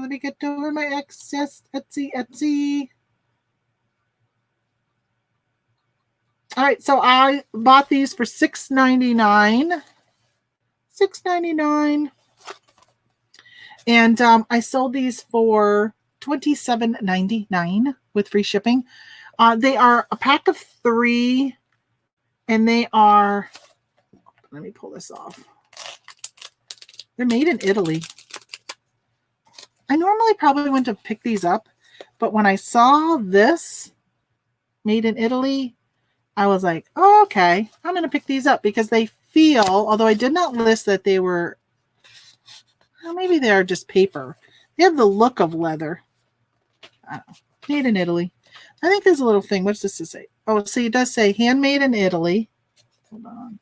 me get over my excess. Etsy. All right, so I bought these for $6.99. $6.99. And I sold these for $27.99 with free shipping. They are a pack of 3, and they are, let me pull this off. They're made in Italy. I normally probably wouldn't have picked these up But when I saw this made in Italy, I was like, oh, okay, I'm going to pick these up because they feel, although I did not list that they were, well, maybe they are just paper. They have the look of leather. I don't know. Made in Italy. I think there's a little thing. What's this to say? Oh, see, it does say handmade in Italy. Hold on.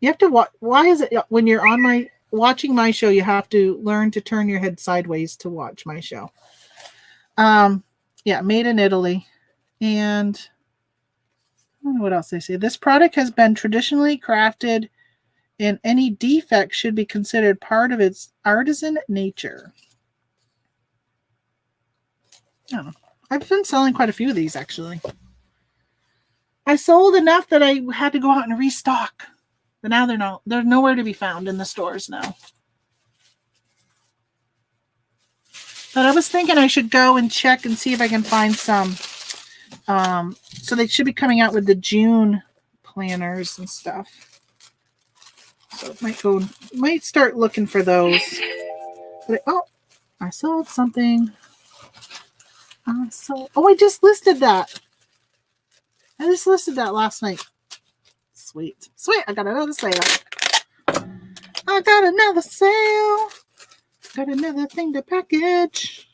You have to watch. Why is it when you're on watching my show, you have to learn to turn your head sideways to watch my show. Yeah, made in Italy. And I don't know what else they say. This product has been traditionally crafted, and any defect should be considered part of its artisan nature. I don't know. I've been selling quite a few of these, actually. I sold enough that I had to go out and restock. But now they're nowhere to be found in the stores now. But I was thinking I should go and check and see if I can find some. So they should be coming out with the June planners and stuff. So might start looking for those. But I sold something. I just listed that. I just listed that last night. Sweet. I got another sale. Got another thing to package.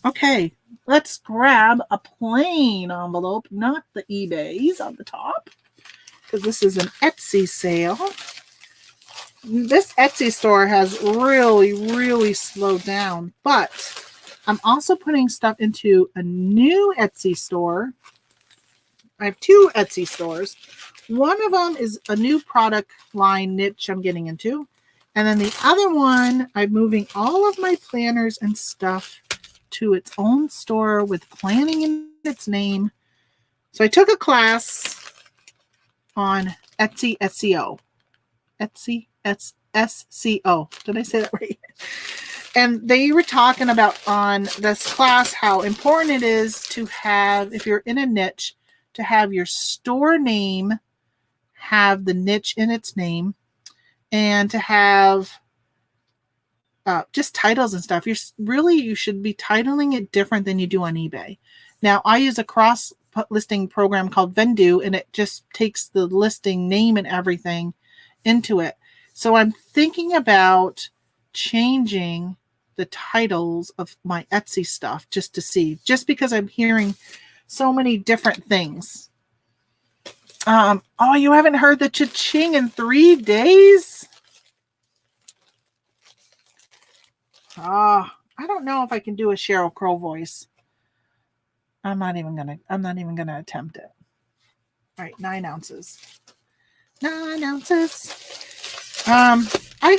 Okay, let's grab a plain envelope, not the eBays on the top, because this is an Etsy sale. This Etsy store has really, really slowed down, but I'm also putting stuff into a new Etsy store. I have two Etsy stores. One of them is a new product line niche I'm getting into. And then the other one, I'm moving all of my planners and stuff to its own store with planning in its name. So I took a class on Etsy SEO. Etsy SEO. Did I say that right? And they were talking about on this class how important it is to have, if you're in a niche, to have your store name have the niche in its name, and to have just titles and stuff. You should be titling it different than you do on eBay. Now, I use a cross listing program called Vendoo, and it just takes the listing name and everything into it. So I'm thinking about changing the titles of my Etsy stuff just to see, just because I'm hearing so many different things. You haven't heard the cha-ching in 3 days? I don't know if I can do a Sheryl Crow voice. I'm not even gonna attempt it. All right, 9 ounces. 9 ounces. I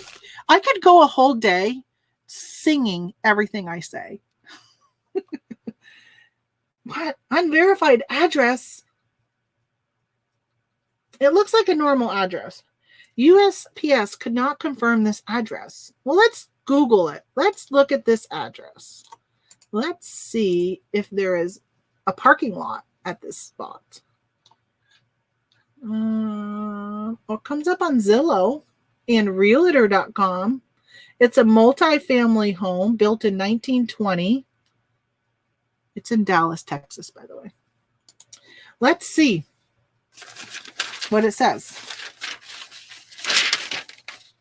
could go a whole day singing everything I say. What? Unverified address? It looks like a normal address. USPS could not confirm this address. Well, let's Google it. Let's look at this address. Let's see if there is a parking lot at this spot. It comes up on Zillow and Realtor.com. It's a multi-family home built in 1920. It's in Dallas, Texas, by the way. Let's see what it says.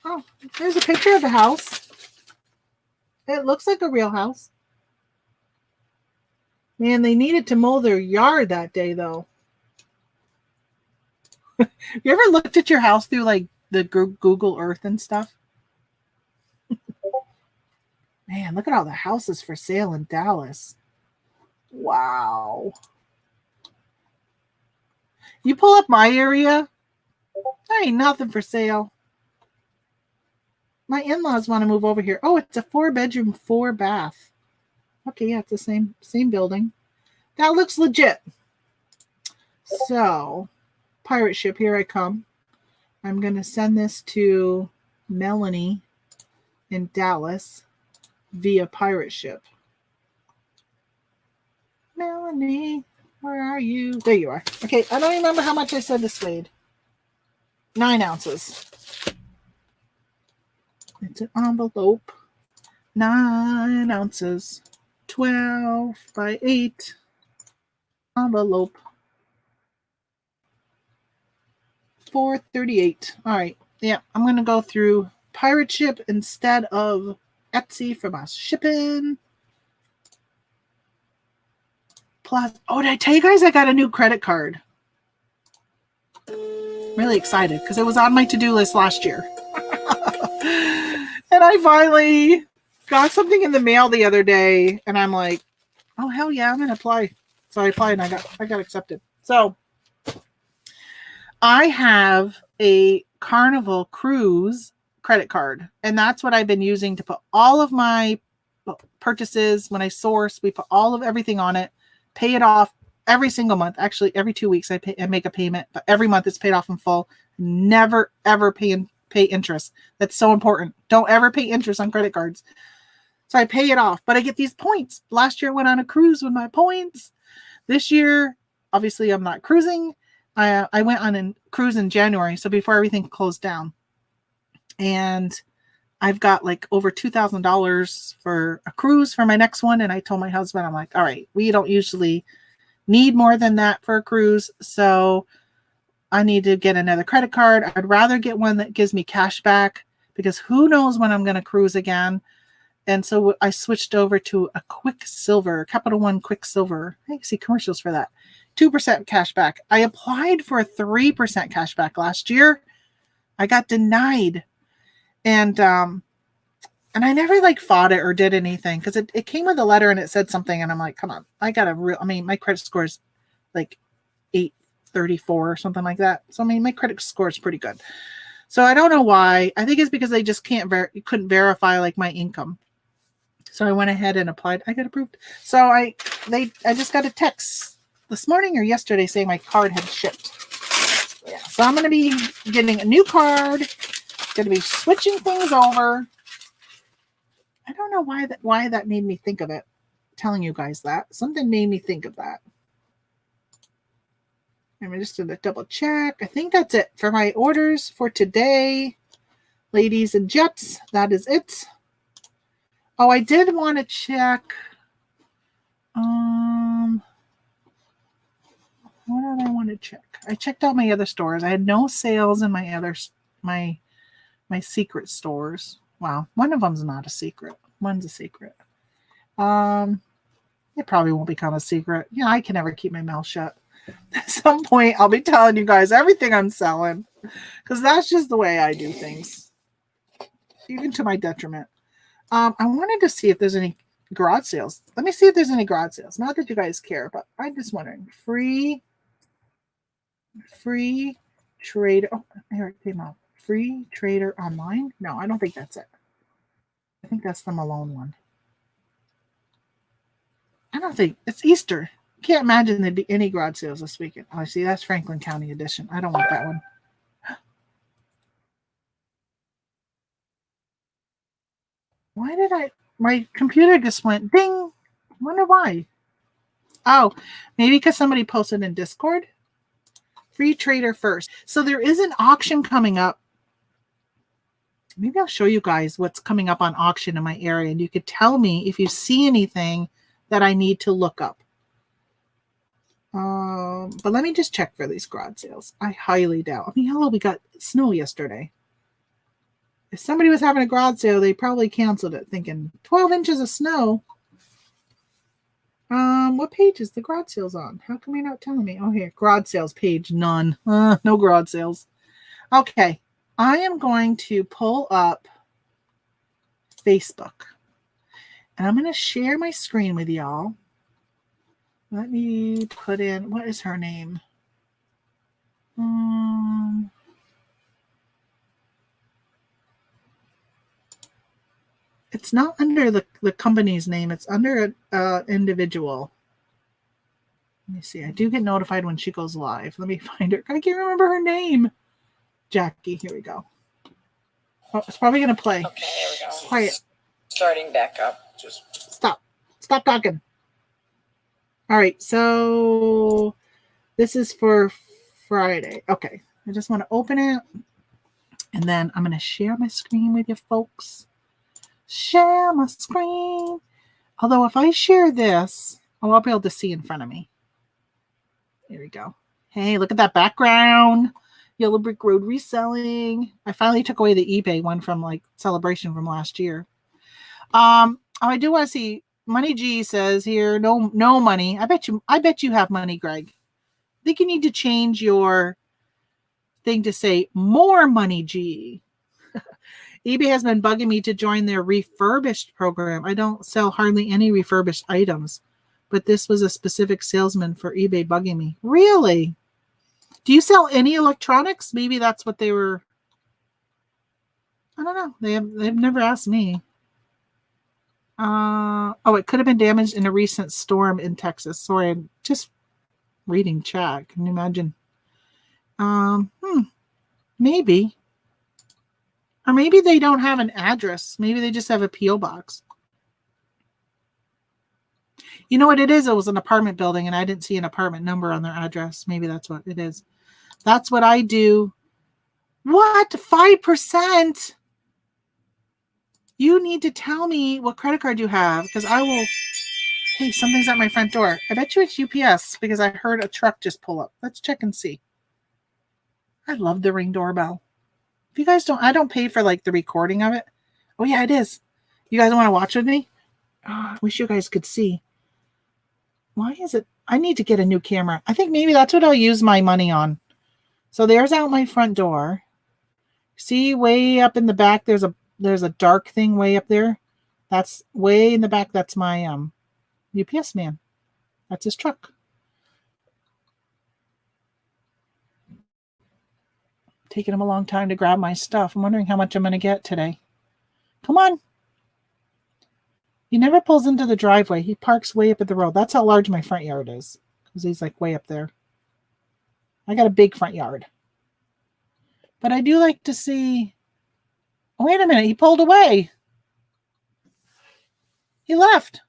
Oh, there's a picture of the house. It looks like a real house. Man, they needed to mow their yard that day, though. You ever looked at your house through like the Google Earth and stuff? Man, look at all the houses for sale in Dallas. Wow. You pull up my area, there ain't nothing for sale. My in-laws want to move over here. Oh, it's a 4-bedroom, 4-bath. Okay, yeah, it's the same building. That looks legit. So, pirate ship, here I come. I'm going to send this to Melanie in Dallas via pirate ship. Melanie, where are you? There you are. Okay, I don't remember how much I said this weighed. 9 ounces. It's an envelope. 9 ounces, 12 by 8 envelope, $4.38. All right. Yeah, I'm going to go through Pirate Ship instead of Etsy for my shipping. Plus, oh, did I tell you guys I got a new credit card? Really excited because it was on my to-do list last year. And I finally got something in the mail the other day, and I'm like, oh, hell yeah, I'm going to apply. So I applied, and I got accepted. So I have a Carnival Cruise credit card, and that's what I've been using to put all of my purchases. When I source, we put all of everything on it, pay it off every single month. Actually, every 2 weeks I make a payment, but every month it's paid off in full. Never ever pay interest. That's so important. Don't ever pay interest on credit cards. So I pay it off, but I get these points. Last year I went on a cruise with my points. This year, obviously I'm not cruising. I went on a cruise in January, so before everything closed down. And I've got like over $2,000 for a cruise for my next one. And I told my husband, I'm like, all right, we don't usually need more than that for a cruise. So I need to get another credit card. I'd rather get one that gives me cash back because who knows when I'm going to cruise again. And so I switched over to a Quicksilver, Capital One Quicksilver. I see commercials for that. 2% cash back. I applied for a 3% cash back last year. I got denied. And I never like fought it or did anything because it came with a letter and it said something. And I'm like, come on, my credit score is like 834 or something like that. So, my credit score is pretty good. So I don't know why. I think it's because they just couldn't verify like my income. So I went ahead and applied. I got approved. So I just got a text this morning or yesterday saying my card had shipped. Yeah. So I'm going to be getting a new card. Going to be switching things over. I don't know why that made me think of it. Telling you guys that. Something made me think of that. I'm just going to double check. I think that's it for my orders for today. Ladies and gents, that is it. Oh, I did want to check. What did I want to check? I checked out my other stores. I had no sales in my secret stores. Wow, one of them's not a secret. One's a secret. It probably won't become a secret. Yeah, I can never keep my mouth shut. At some point, I'll be telling you guys everything I'm selling because that's just the way I do things, even to my detriment. I wanted to see if there's any garage sales. Let me see if there's any garage sales. Not that you guys care, but I'm just wondering. Free trader. Oh, here it came out. Free trader online. No, I don't think that's it. I think that's the Malone one. I don't think it's Easter. Can't imagine there'd be any garage sales this weekend. Oh, I see. That's Franklin County edition. I don't want that one. Why did my computer just went ding? I wonder why. Oh, maybe because somebody posted in Discord. Free trader first. So there is an auction coming up. Maybe I'll show you guys what's coming up on auction in my area, and you could tell me if you see anything that I need to look up. But let me just check for these garage sales. I highly doubt. I mean, hello, we got snow yesterday. If somebody was having a garage sale, they probably canceled it thinking 12 inches of snow. What page is the garage sales on? How come you're not telling me? Oh, here, garage sales page, none. No garage sales. Okay, I am going to pull up Facebook. And I'm going to share my screen with y'all. Let me put in, what is her name? It's not under the company's name. It's under an individual. Let me see. I do get notified when she goes live. Let me find her. I can't remember her name. Jackie. Here we go. Oh, it's probably going to play. Okay, here we go. Quiet. Starting back up. Just stop. Stop talking. All right. So this is for Friday. Okay. I just want to open it. And then I'm going to share my screen with you folks. Share my screen. Although if I share this, I'll be able to see in front of me. There we go. Hey, look at that background. Yellow Brick Road Reselling. I finally took away the eBay one from like Celebration from last year. I do want to see. Money G says here, no money. I bet you have money, Greg. I think you need to change your thing to say more Money G. eBay has been bugging me to join their refurbished program. I don't sell hardly any refurbished items, but this was a specific salesman for eBay bugging me. Really? Do you sell any electronics? Maybe that's what they were. I don't know. They've never asked me. It could have been damaged in a recent storm in Texas. Sorry, I'm just reading chat. Can you imagine? Maybe. Or maybe they don't have an address. Maybe they just have a P.O. box. You know what it is? It was an apartment building, and I didn't see an apartment number on their address. Maybe that's what it is. That's what I do. What? 5%? You need to tell me what credit card you have, because I will. Hey, something's at my front door. I bet you it's UPS because I heard a truck just pull up. Let's check and see. I love the Ring doorbell. If you guys don't, I don't pay for like the recording of it. Oh yeah, it is. You guys want to watch with me? Oh, I wish you guys could see. Why is it? I need to get a new camera. I think maybe that's what I'll use my money on. So there's out my front door. See, way up in the back, there's a dark thing way up there. That's way in the back. That's my UPS man. That's his truck. Taking him a long time to grab my stuff. I'm wondering how much I'm going to get today. Come on. He never pulls into the driveway. He parks way up at the road. That's how large my front yard is, because he's like way up there. I got a big front yard. But I do like to see. Oh, wait a minute. He pulled away. He left.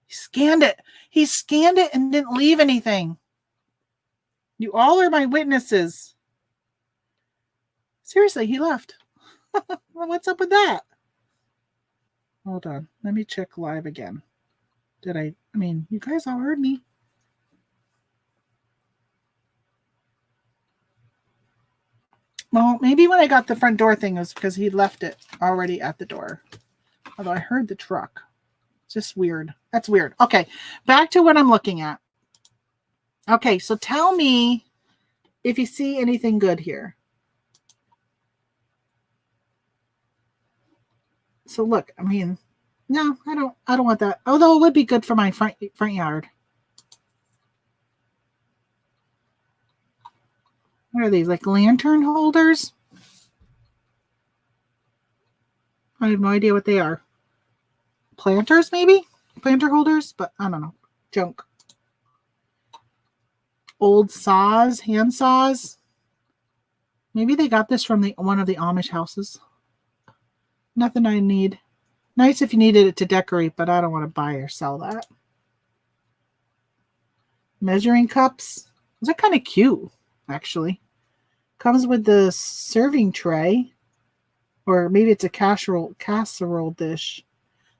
He scanned it. He scanned it and didn't leave anything. You all are my witnesses. Seriously, he left. Well, what's up with that? Hold on. Let me check live again. I mean, you guys all heard me. Well, maybe when I got the front door thing, it was because he left it already at the door. Although I heard the truck. It's just weird. That's weird. Okay, back to what I'm looking at. Okay, so tell me if you see anything good here. So look, I mean, no, I don't want that. Although it would be good for my front yard. What are these, like lantern holders? I have no idea what they are. Planters, maybe? Planter holders, but I don't know. Junk. Old saws, hand saws. Maybe they got this from one of the Amish houses. Nothing I need. Nice if you needed it to decorate, but I don't want to buy or sell that. Measuring cups. Those are kind of cute, actually. Comes with the serving tray. Or maybe it's a casserole dish.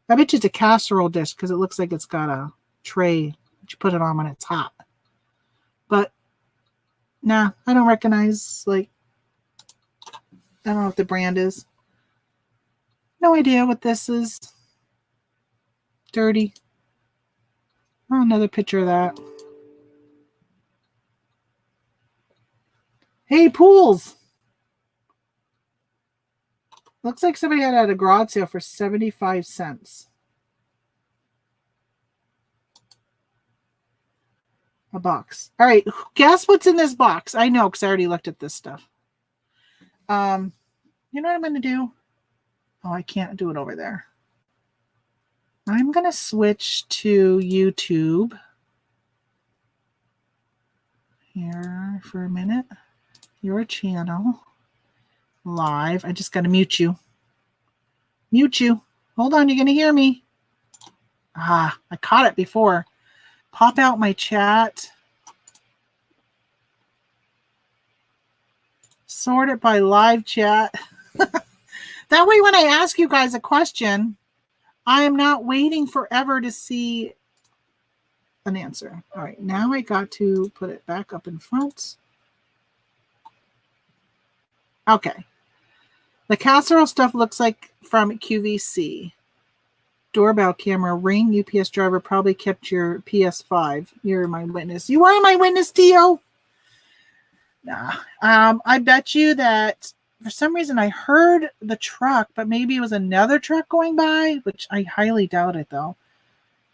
I bet you it's a casserole dish because it looks like it's got a tray that you put it on when it's hot. But, nah, I don't recognize, like, I don't know what the brand is. No idea what this is. Dirty. Oh, another picture of that. Hey, pools. Looks like somebody had at a garage sale for 75 cents. A box. All right, guess what's in this box? I know because I already looked at this stuff. You know what I'm going to do? Oh, I can't do it over there. I'm going to switch to YouTube here for a minute. Your channel. Live. I just got to mute you. Mute you. Hold on, you're going to hear me. I caught it before. Pop out my chat. Sort it by live chat. That way, when I ask you guys a question, I am not waiting forever to see an answer. All right, now I got to put it back up in front. Okay. The casserole stuff looks like from QVC. Doorbell camera ring. UPS driver probably kept your PS5. You're my witness. You are my witness, Tio. Nah. I bet you that for some reason I heard the truck, but maybe it was another truck going by, which I highly doubt it though.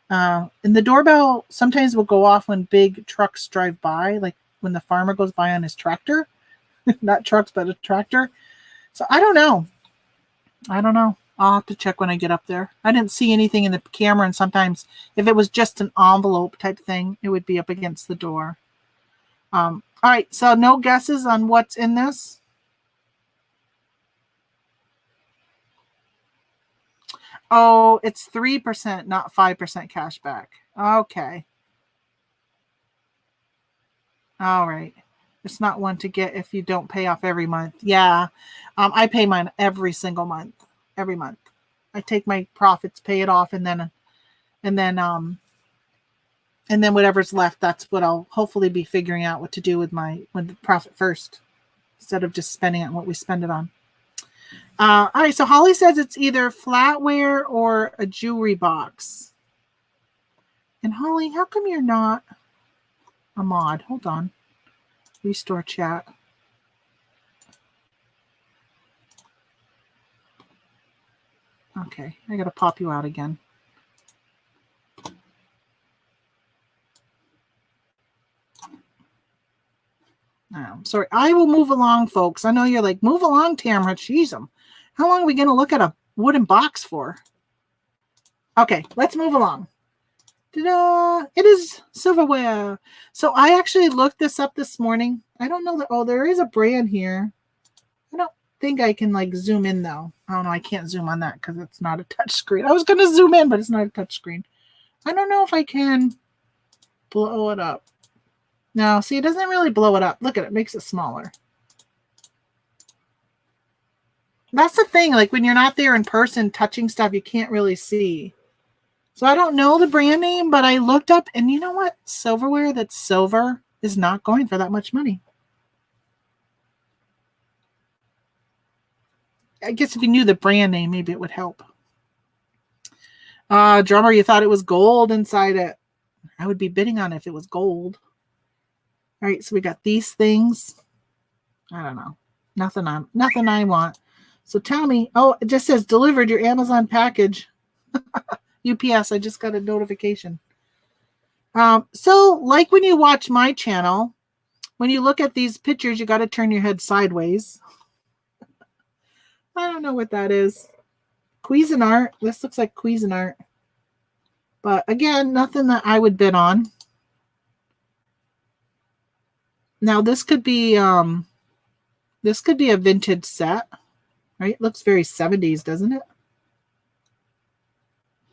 And the doorbell sometimes will go off when big trucks drive by, like when the farmer goes by on his tractor. Not trucks, but a tractor. So I don't know. I'll have to check when I get up there. I didn't see anything in the camera, and sometimes if it was just an envelope type thing, it would be up against the door. All right, so no guesses on what's in this? Oh, it's 3%, not 5% cash back. Okay. All right. It's not one to get if you don't pay off every month. Yeah. I pay mine every single month. Every month. I take my profits, pay it off, and then whatever's left, that's what I'll hopefully be figuring out what to do with the profit first, instead of just spending it on what we spend it on. All right, so Holly says it's either flatware or a jewelry box. And Holly, how come you're not a mod? Hold on. Restore chat. Okay, I gotta pop you out again. Sorry, I will move along, folks. I know you're like, move along, Tamara. Jeez, how long are we going to look at a wooden box for? Okay, let's move along. Ta-da! It is silverware. So I actually looked this up this morning. I don't know that. Oh, there is a brand here. I don't think I can like zoom in though. Oh no, I can't zoom on that because it's not a touch screen. I was going to zoom in, but it's not a touch screen. I don't know if I can blow it up. No, see, it doesn't really blow it up. Look at it. It makes it smaller. That's the thing. Like when you're not there in person touching stuff, you can't really see. So I don't know the brand name, but I looked up, and you know what? Silverware that's silver is not going for that much money. I guess if you knew the brand name, maybe it would help. Drummer, you thought it was gold inside it. I would be bidding on it if it was gold. All right, so we got these things. I don't know. Nothing I want. So tell me. Oh, it just says delivered your Amazon package. UPS, I just got a notification. So like when you watch my channel, when you look at these pictures, you got to turn your head sideways. I don't know what that is. Cuisinart. This looks like Cuisinart. But again, nothing that I would bid on. Now this could be a vintage set, right? Looks very 70s, doesn't it?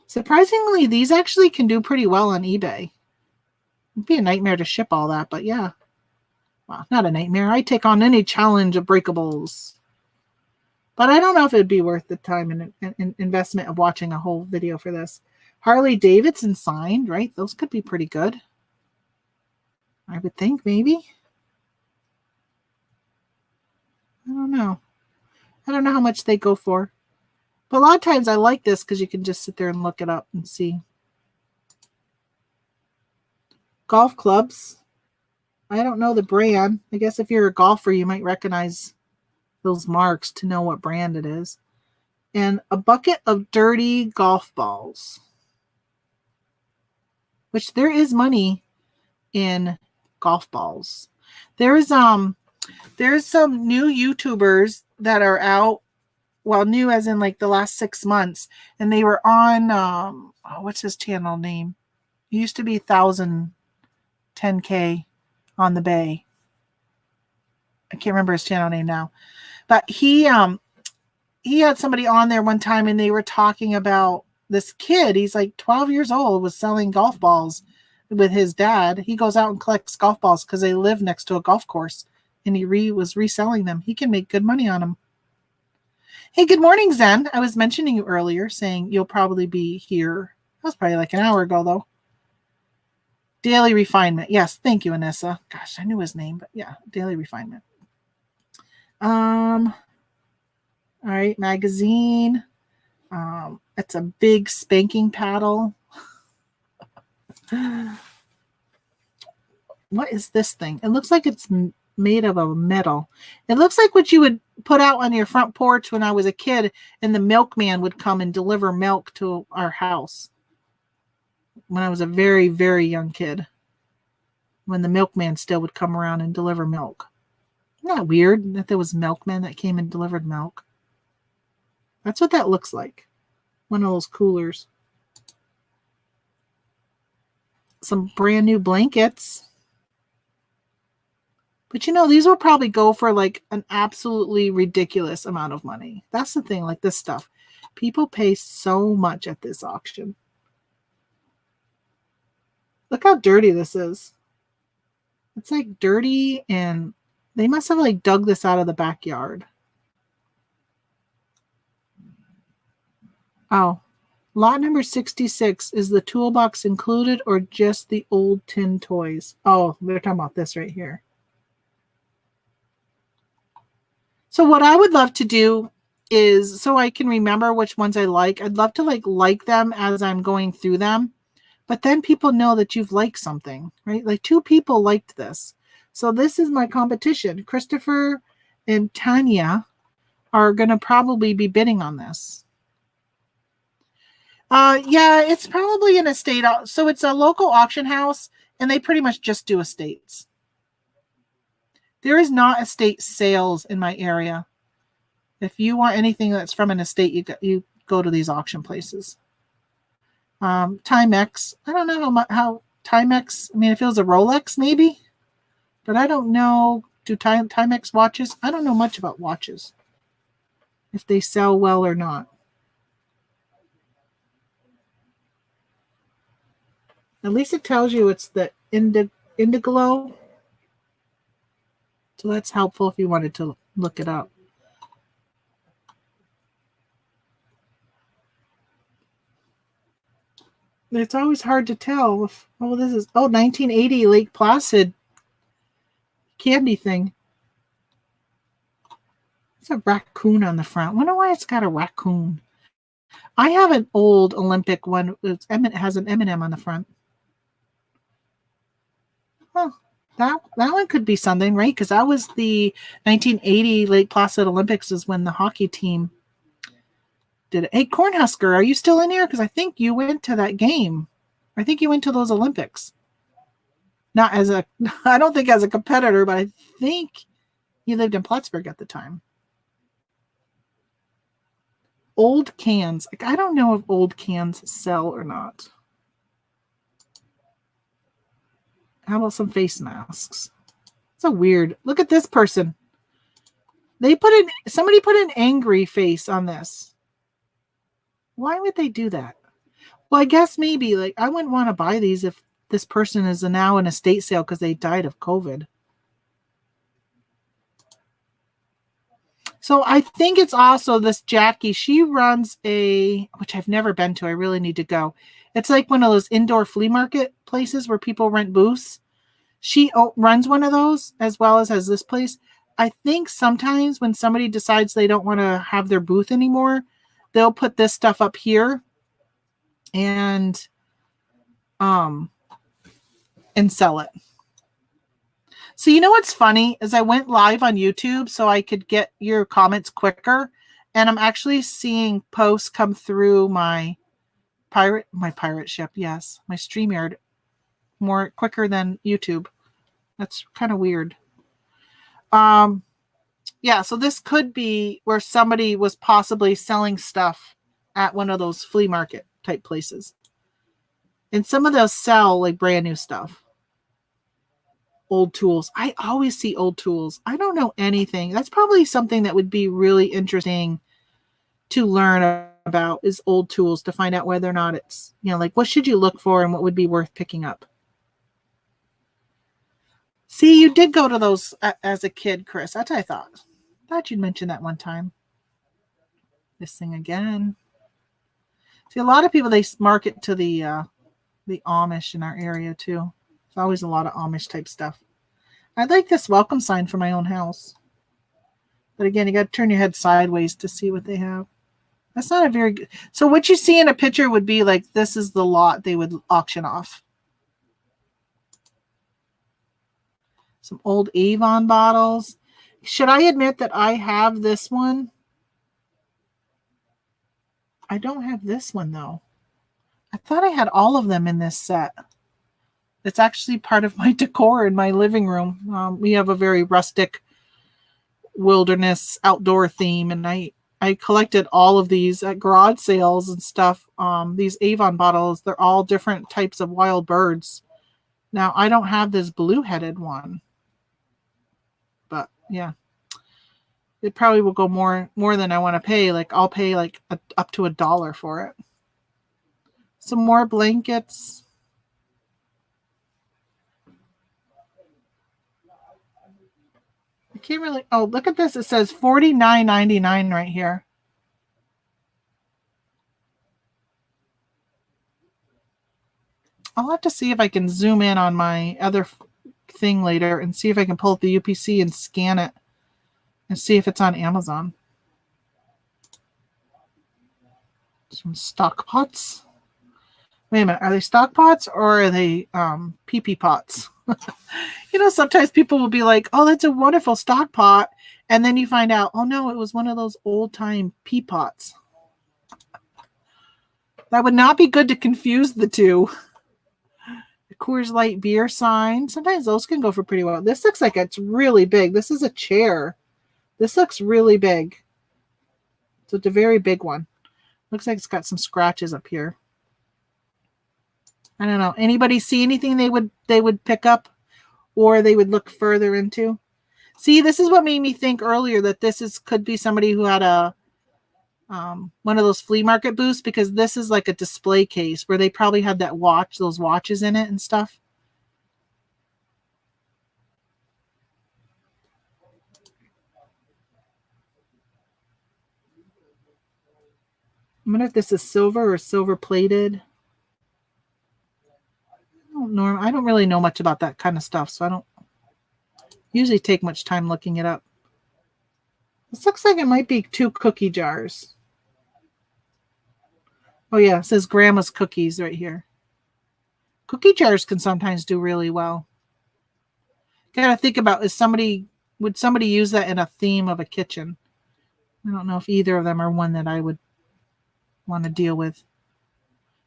Surprisingly, these actually can do pretty well on eBay. It'd be a nightmare to ship all that, but yeah. Well, not a nightmare. I take on any challenge of breakables. But I don't know if it'd be worth the time and investment of watching a whole video for this. Harley Davidson signed, right? Those could be pretty good. I would think, maybe. I don't know. I don't know how much they go for. But a lot of times I like this because you can just sit there and look it up and see. Golf clubs. I don't know the brand. I guess if you're a golfer, you might recognize those marks to know what brand it is. And a bucket of dirty golf balls. Which there is money in golf balls. There's some new YouTubers that are out, well, new as in like the last 6 months, and they were on what's his channel name? It used to be 1000K on the Bay. I can't remember his channel name now. But he had somebody on there one time, and they were talking about this kid. He's like 12 years old, was selling golf balls with his dad. He goes out and collects golf balls because they live next to a golf course, and he was reselling them. He can make good money on them. Hey, good morning, Zen. I was mentioning you earlier, saying you'll probably be here. That was probably like an hour ago, though. Daily Refinement. Yes, thank you, Anissa. Gosh, I knew his name, but yeah, Daily Refinement. All right, magazine. It's a big spanking paddle. What is this thing? It looks like it's made of a metal. It looks like what you would put out on your front porch when I was a kid, and the milkman would come and deliver milk to our house when I was a very, very young kid. When the milkman still would come around and deliver milk. Isn't that weird that there was milkmen that came and delivered milk? That's what that looks like. One of those coolers. Some brand new blankets. But these will probably go for like an absolutely ridiculous amount of money. That's the thing, like this stuff. People pay so much at this auction. Look how dirty this is. It's like dirty, and they must have like dug this out of the backyard. Oh, lot number 66. Is the toolbox included or just the old tin toys? Oh, they're talking about this right here. So what I would love to do is, so I can remember which ones I like, I'd love to like them as I'm going through them. But then people know that you've liked something, right? Like 2 people liked this. So this is my competition. Christopher and Tanya are going to probably be bidding on this. Yeah, it's probably an estate. So it's a local auction house, and they pretty much just do estates. There is not estate sales in my area. If you want anything that's from an estate, you go to these auction places. Timex. I don't know how Timex. I mean, if it was a Rolex, maybe, but I don't know. Do Timex watches? I don't know much about watches. If they sell well or not. At least it tells you it's the Indiglo. So that's helpful if you wanted to look it up. It's always hard to tell. This is 1980 Lake Placid candy thing. It's a raccoon on the front. I wonder why it's got a raccoon. I have an old Olympic one. It has an M&M on the front. Oh, that one could be something, right? Because that was the 1980 Lake Placid Olympics is when the hockey team did it. Hey, Cornhusker, are you still in here? Because I think you went to that game. I think you went to those Olympics. Not as I don't think as a competitor, but I think you lived in Plattsburgh at the time. Old cans. Like, I don't know if old cans sell or not. How about some face masks? It's a weird. Look at this person. Somebody put an angry face on this. Why would they do that? Well, I guess maybe like I wouldn't want to buy these if this person is now in a estate sale because they died of COVID. So I think it's also this Jackie. She runs which I've never been to. I really need to go. It's like one of those indoor flea market places where people rent booths. She runs one of those as well as has this place. I think sometimes when somebody decides they don't want to have their booth anymore, they'll put this stuff up here and sell it. So you know what's funny is I went live on YouTube so I could get your comments quicker, and I'm actually seeing posts come through my pirate ship, yes, my StreamYard more quicker than YouTube. That's kind of weird. Yeah, so this could be where somebody was possibly selling stuff at one of those flea market type places. And some of those sell like brand new stuff. Old tools. I always see old tools. I don't know anything. That's probably something that would be really interesting to learn about is old tools to find out whether or not it's, like what should you look for and what would be worth picking up. See, you did go to those as a kid, Chris. That's what I thought. Thought you'd mention that one time. This thing again. See, a lot of people, they market to the Amish in our area too. There's always a lot of Amish type stuff. I'd like this welcome sign for my own house. But again, you got to turn your head sideways to see what they have. That's not a very good. So what you see in a picture would be like, this is the lot they would auction off. Some old Avon bottles. Should I admit that I have this one? I don't have this one though. I thought I had all of them in this set. It's actually part of my decor in my living room. We have a very rustic wilderness outdoor theme, and I collected all of these at garage sales and stuff. These Avon bottles, they're all different types of wild birds. Now, I don't have this blue-headed one, but yeah, it probably will go more than I want to pay. Like, I'll pay like up to $1 for it. Some more blankets. I can't really. Oh, look at this. It says $49.99 right here. I'll have to see if I can zoom in on my other thing later and see if I can pull up the UPC and scan it and see if it's on Amazon. Some stock pots. Wait a minute. Are they stock pots or are they pee-pee pots? You know, sometimes people will be like, oh, that's a wonderful stock pot. And then you find out, oh, no, it was one of those old-time pea pots. That would not be good to confuse the two. The Coors Light beer sign. Sometimes those can go for pretty well. This looks like it's really big. This is a chair. This looks really big. So it's a very big one. Looks like it's got some scratches up here. I don't know. Anybody see anything they would pick up or they would look further into? See, this is what made me think earlier that could be somebody who had a one of those flea market booths, because this is like a display case where they probably had that watch, those watches in it and stuff. I wonder if this is silver or silver plated. I don't really know much about that kind of stuff, so I don't usually take much time looking it up. This looks like it might be 2 cookie jars. Oh yeah, it says Grandma's Cookies right here. Cookie jars can sometimes do really well. Gotta think about, would somebody use that in a theme of a kitchen? I don't know if either of them are one that I would want to deal with.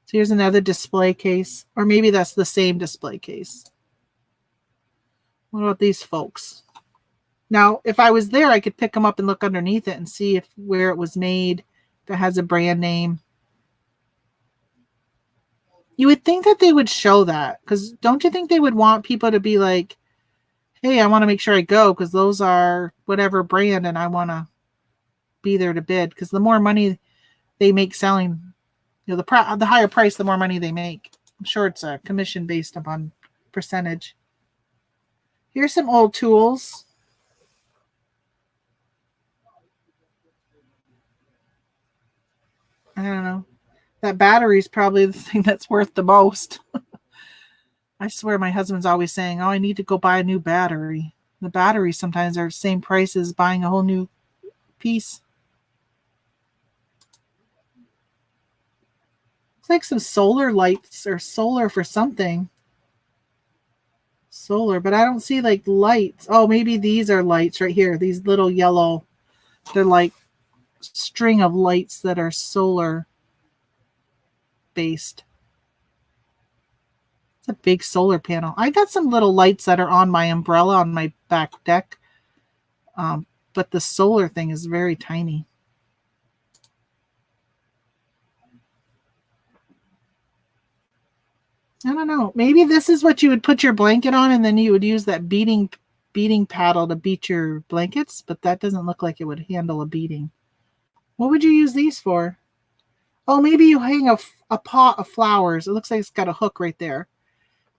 So here's another display case, or maybe that's the same display case. What about these folks? Now, if I was there, I could pick them up and look underneath it and see where it was made, if it has a brand name. You would think that they would show that, because don't you think they would want people to be like, hey, I want to make sure I go because those are whatever brand and I want to be there to bid, because the more money they make selling, you know, the higher price, the more money they make. I'm sure it's a commission based upon percentage. Here's some old tools. I don't know. That battery is probably the thing that's worth the most. I swear my husband's always saying, oh, I need to go buy a new battery. The batteries sometimes are the same price as buying a whole new piece. It's like some solar lights or solar for something. Solar, but I don't see like lights. Oh, maybe these are lights right here. These little yellow, they're like string of lights that are solar based. It's a big solar panel. I got some little lights that are on my umbrella on my back deck. But the solar thing is very tiny. I don't know. Maybe this is what you would put your blanket on and then you would use that beating paddle to beat your blankets, but that doesn't look like it would handle a beating. What would you use these for? Oh, maybe you hang a pot of flowers. It looks like it's got a hook right there.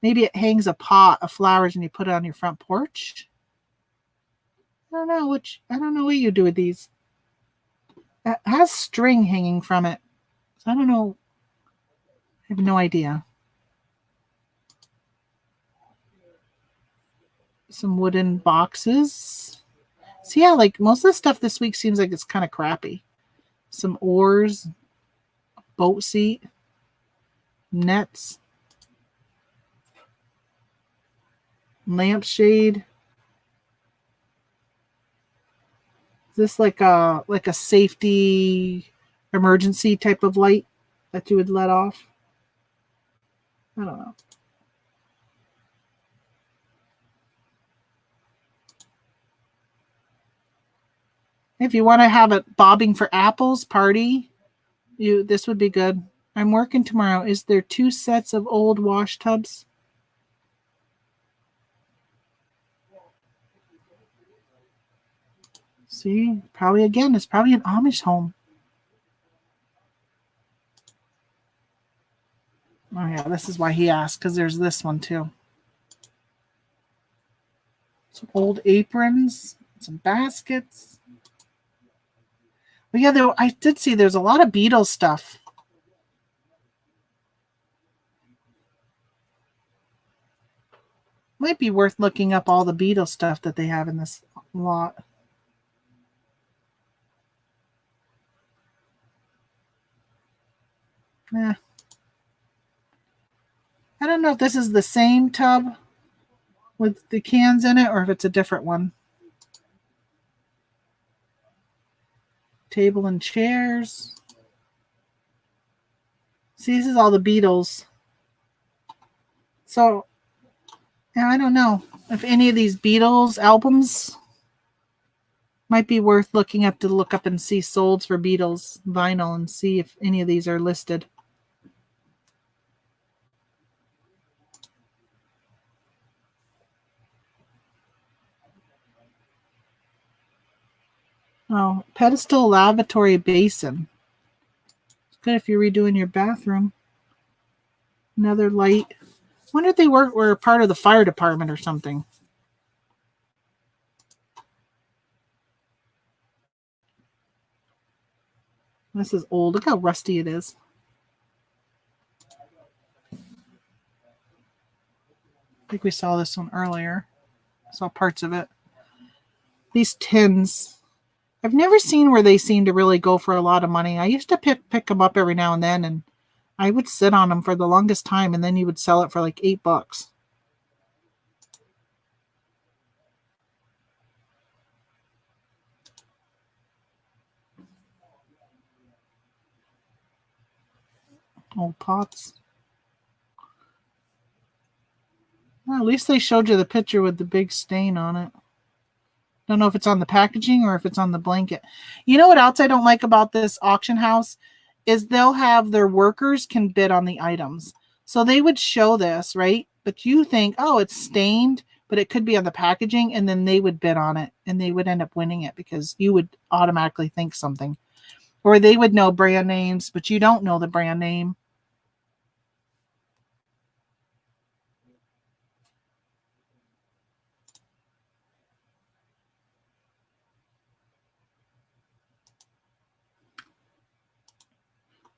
Maybe it hangs a pot of flowers and you put it on your front porch. I don't know what you do with these. It has string hanging from it. So I don't know. I have no idea. Some wooden boxes. So yeah, like most of the stuff this week seems like it's kind of crappy. Some oars, boat seat, nets, lampshade. Is this like a safety emergency type of light that you would let off? I don't know. If you want to have it bobbing for apples party, this would be good. I'm working tomorrow. Is there 2 sets of old wash tubs? See, probably again, it's probably an Amish home. Oh yeah, this is why he asked, because there's this one too. Some old aprons, some baskets. But yeah, I did see there's a lot of Beatles stuff. Might be worth looking up all the Beatles stuff that they have in this lot. Eh. I don't know if this is the same tub with the cans in it or if it's a different one. Table and chairs. See, this is all the Beatles. So, yeah, I don't know if any of these Beatles albums might be worth looking up to look up and see solds for Beatles vinyl and see if any of these are listed. Oh, pedestal lavatory basin. It's good if you're redoing your bathroom. Another light. I wonder if they were part of the fire department or something. This is old. Look how rusty it is. I think we saw this one earlier. Saw parts of it. These tins. I've never seen where they seem to really go for a lot of money. I used to pick them up every now and then, and I would sit on them for the longest time, and then you would sell it for like $8. Old pots. Well, at least they showed you the picture with the big stain on it. Don't know if it's on the packaging or if it's on the blanket. You know what else I don't like about this auction house is they'll have their workers can bid on the items. So they would show this, right? But you think, oh, it's stained, but it could be on the packaging, and then they would bid on it and they would end up winning it because you would automatically think something. Or they would know brand names, but you don't know the brand name.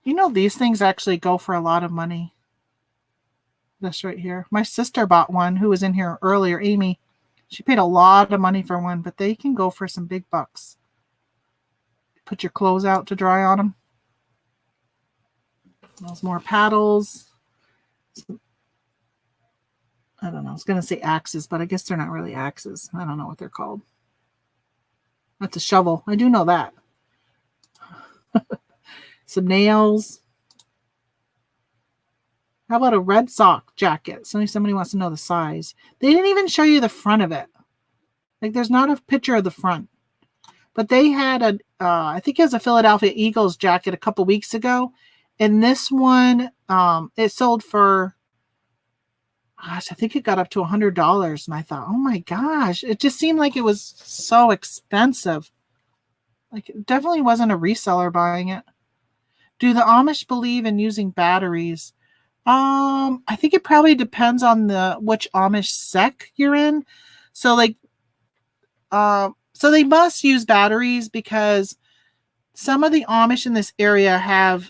You know, these things actually go for a lot of money. This right here. My sister bought one who was in here earlier, Amy. She paid a lot of money for one, but they can go for some big bucks. Put your clothes out to dry on them. Those more paddles. I don't know. I was going to say axes, but I guess they're not really axes. I don't know what they're called. That's a shovel. I do know that. Some nails. How about a red sock jacket? Somebody wants to know the size. They didn't even show you the front of it. Like, there's not a picture of the front. But they had I think it was a Philadelphia Eagles jacket a couple weeks ago. And this one, it sold for, gosh, I think it got up to $100. And I thought, oh my gosh, it just seemed like it was so expensive. Like, it definitely wasn't a reseller buying it. Do the Amish believe in using batteries? I think it probably depends on which Amish sect you're in. So like, so they must use batteries because some of the Amish in this area have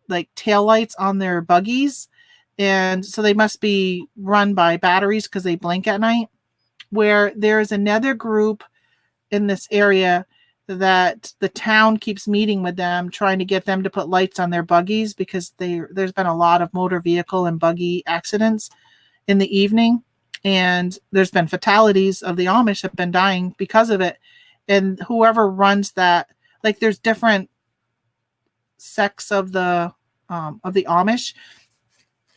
like taillights on their buggies. And so they must be run by batteries because they blink at night. Where there's another group in this area that the town keeps meeting with them, trying to get them to put lights on their buggies because there's been a lot of motor vehicle and buggy accidents in the evening. And there's been fatalities of the Amish have been dying because of it. And whoever runs that, like there's different sects of the Amish.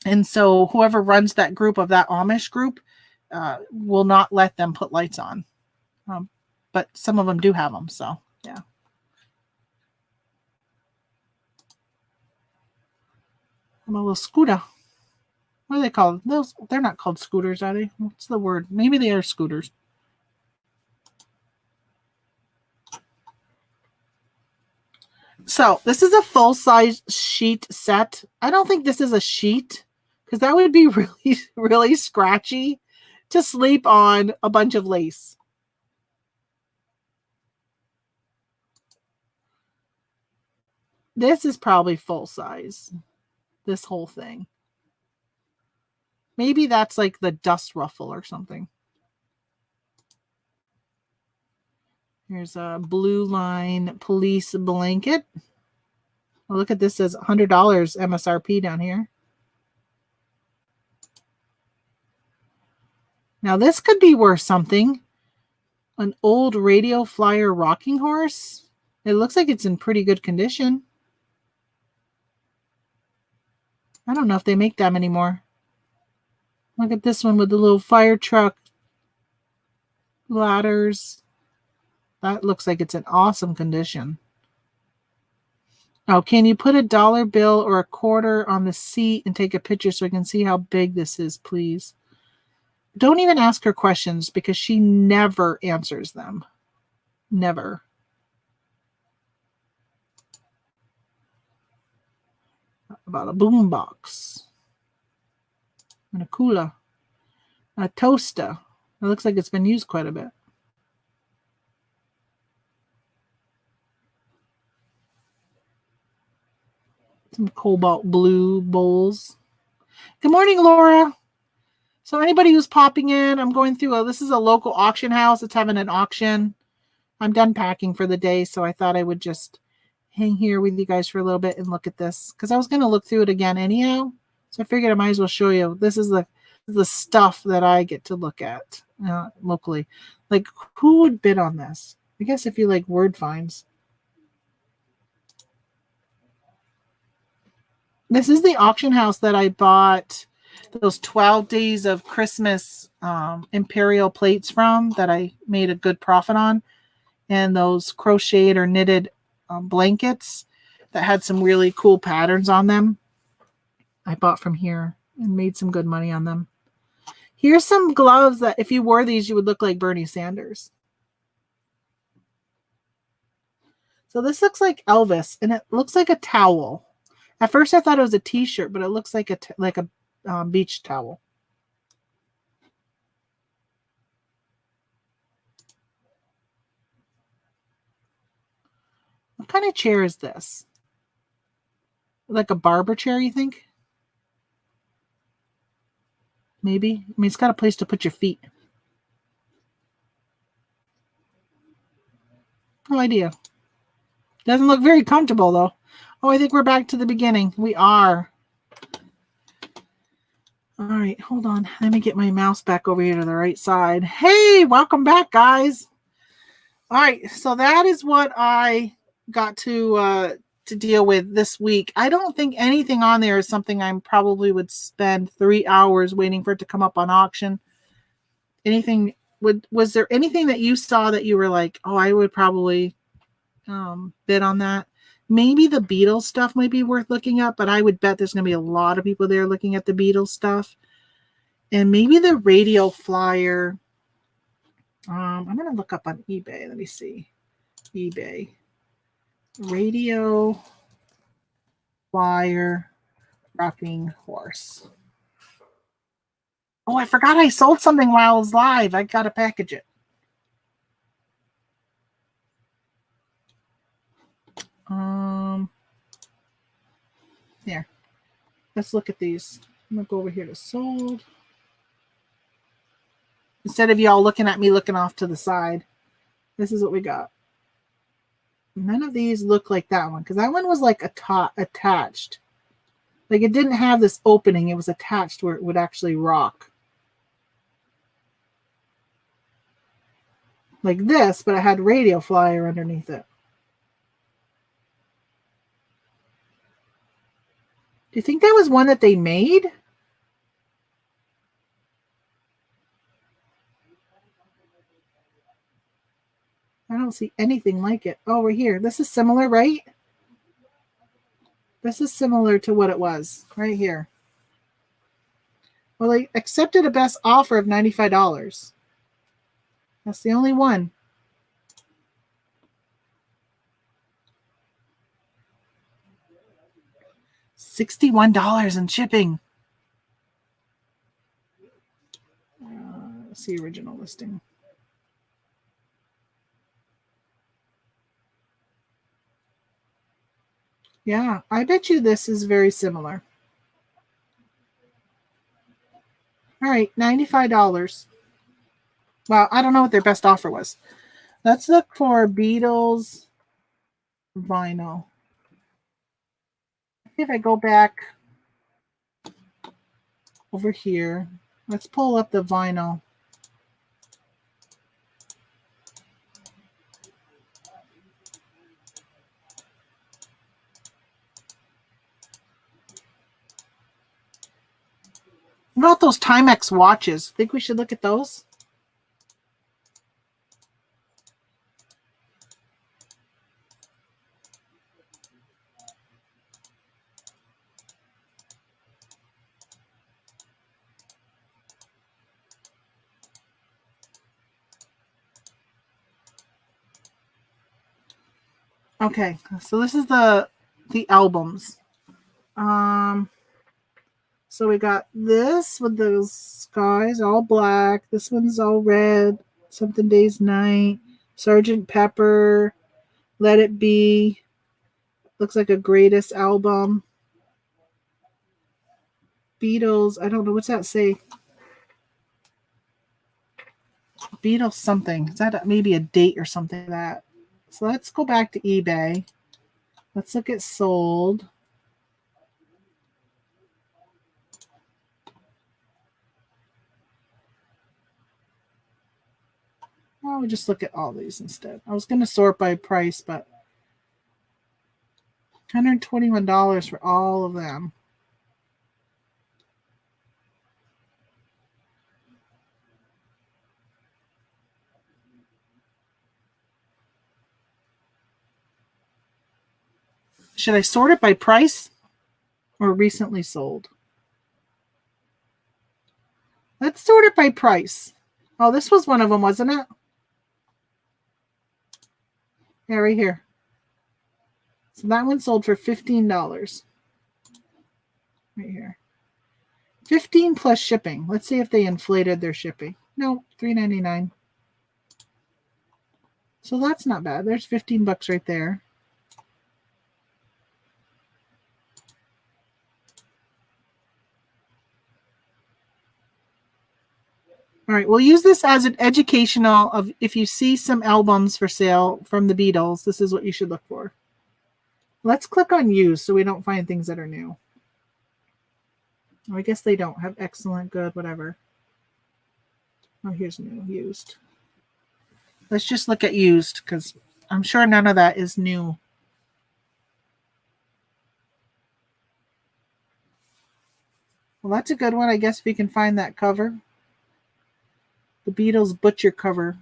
And so whoever runs that group of that Amish group will not let them put lights on. But some of them do have them. So, yeah. I'm a little scooter. What are they called? Those, they're not called scooters, are they? What's the word? Maybe they are scooters. So this is a full-size sheet set. I don't think this is a sheet because that would be really, really scratchy to sleep on a bunch of lace. This is probably full-size, this whole thing. Maybe that's like the dust ruffle or something. Here's a Blue Line police blanket. Well, look at this, says $100 MSRP down here. Now this could be worth something. An old radio flyer rocking horse. It looks like it's in pretty good condition. I don't know if they make them anymore. Look at this one with the little fire truck ladders. That looks like it's in awesome condition. Oh, can you put a dollar bill or a quarter on the seat and take a picture so I can see how big this is, please? Don't even ask her questions because she never answers them. Never. About a boom box. And a cooler. A toaster. It looks like it's been used quite a bit. Some cobalt blue bowls. Good morning, Laura. So anybody who's popping in, I'm going through this is a local auction house. It's having an auction. I'm done packing for the day, so I thought I would just hang here with you guys for a little bit and look at this because I was going to look through it again anyhow. So I figured I might as well show you. This is the stuff that I get to look at locally. Like, who would bid on this? I guess if you like word finds. This is the auction house that I bought those 12 days of Christmas imperial plates from that I made a good profit on. And those crocheted or knitted blankets that had some really cool patterns on them. I bought from here and made some good money on them. Here's some gloves that if you wore these, you would look like Bernie Sanders. So this looks like Elvis, and it looks like a towel. At first, I thought it was a T-shirt, but it looks like a beach towel. What kind of chair is this? Like a barber chair, you think? Maybe. I mean, it's got a place to put your feet. No idea. Doesn't look very comfortable, though. Oh, I think we're back to the beginning. We are. All right, hold on. Let me get my mouse back over here to the right side. Hey, welcome back, guys. All right, so that is what I got to deal with this week. I don't think anything on there is something I probably would spend 3 hours waiting for it to come up on auction. Anything was there anything that you saw that you were like, oh, I would probably bid on that? Maybe the Beatles stuff might be worth looking up, but I would bet there's going to be a lot of people there looking at the Beatles stuff. And maybe the radio flyer. I'm going to look up on eBay. Let me see. eBay. Radio flyer rocking horse. Oh, I forgot I sold something while I was live. I got to package it. Let's look at these. I'm going to go over here to sold. Instead of y'all looking at me looking off to the side, this is what we got. None of these look like that one, because that one was like attached. Like it didn't have this opening. It was attached where it would actually rock. Like this, but it had radio flyer underneath it. Do you think that was one that they made? I don't see anything like it. Oh, we're here. This is similar, right? This is similar to what it was right here. Well, they accepted a best offer of $95. That's the only one. $61 in shipping. Let's see original listing. Yeah, I bet you this is very similar. All right, $95. Well, I don't know what their best offer was. Let's look for Beatles vinyl. If I go back over here, let's pull up the vinyl. What about those Timex watches? Think we should look at those? Okay, so this is the albums. So we got this with those skies all black. This one's all red. Something Days Night. Sergeant Pepper. Let It Be. Looks like a greatest album. Beatles. I don't know. What's that say? Beatles something. Is that maybe a date or something like that? So let's go back to eBay. Let's look at sold. Well, we'll just look at all these instead. I was going to sort by price, but $121 for all of them. Should I sort it by price or recently sold? Let's sort it by price. Oh, this was one of them, wasn't it? Yeah, right here. So that one sold for $15. Right here. 15 plus shipping. Let's see if they inflated their shipping. No, $3.99. So that's not bad. There's 15 bucks right there. All right, we'll use this as an educational of if you see some albums for sale from the Beatles, this is what you should look for. Let's click on used so we don't find things that are new. Oh, I guess they don't have excellent, good, whatever. Oh, here's new, used. Let's just look at used because I'm sure none of that is new. Well, that's a good one. I guess if you can find that cover. The Beatles Butcher cover.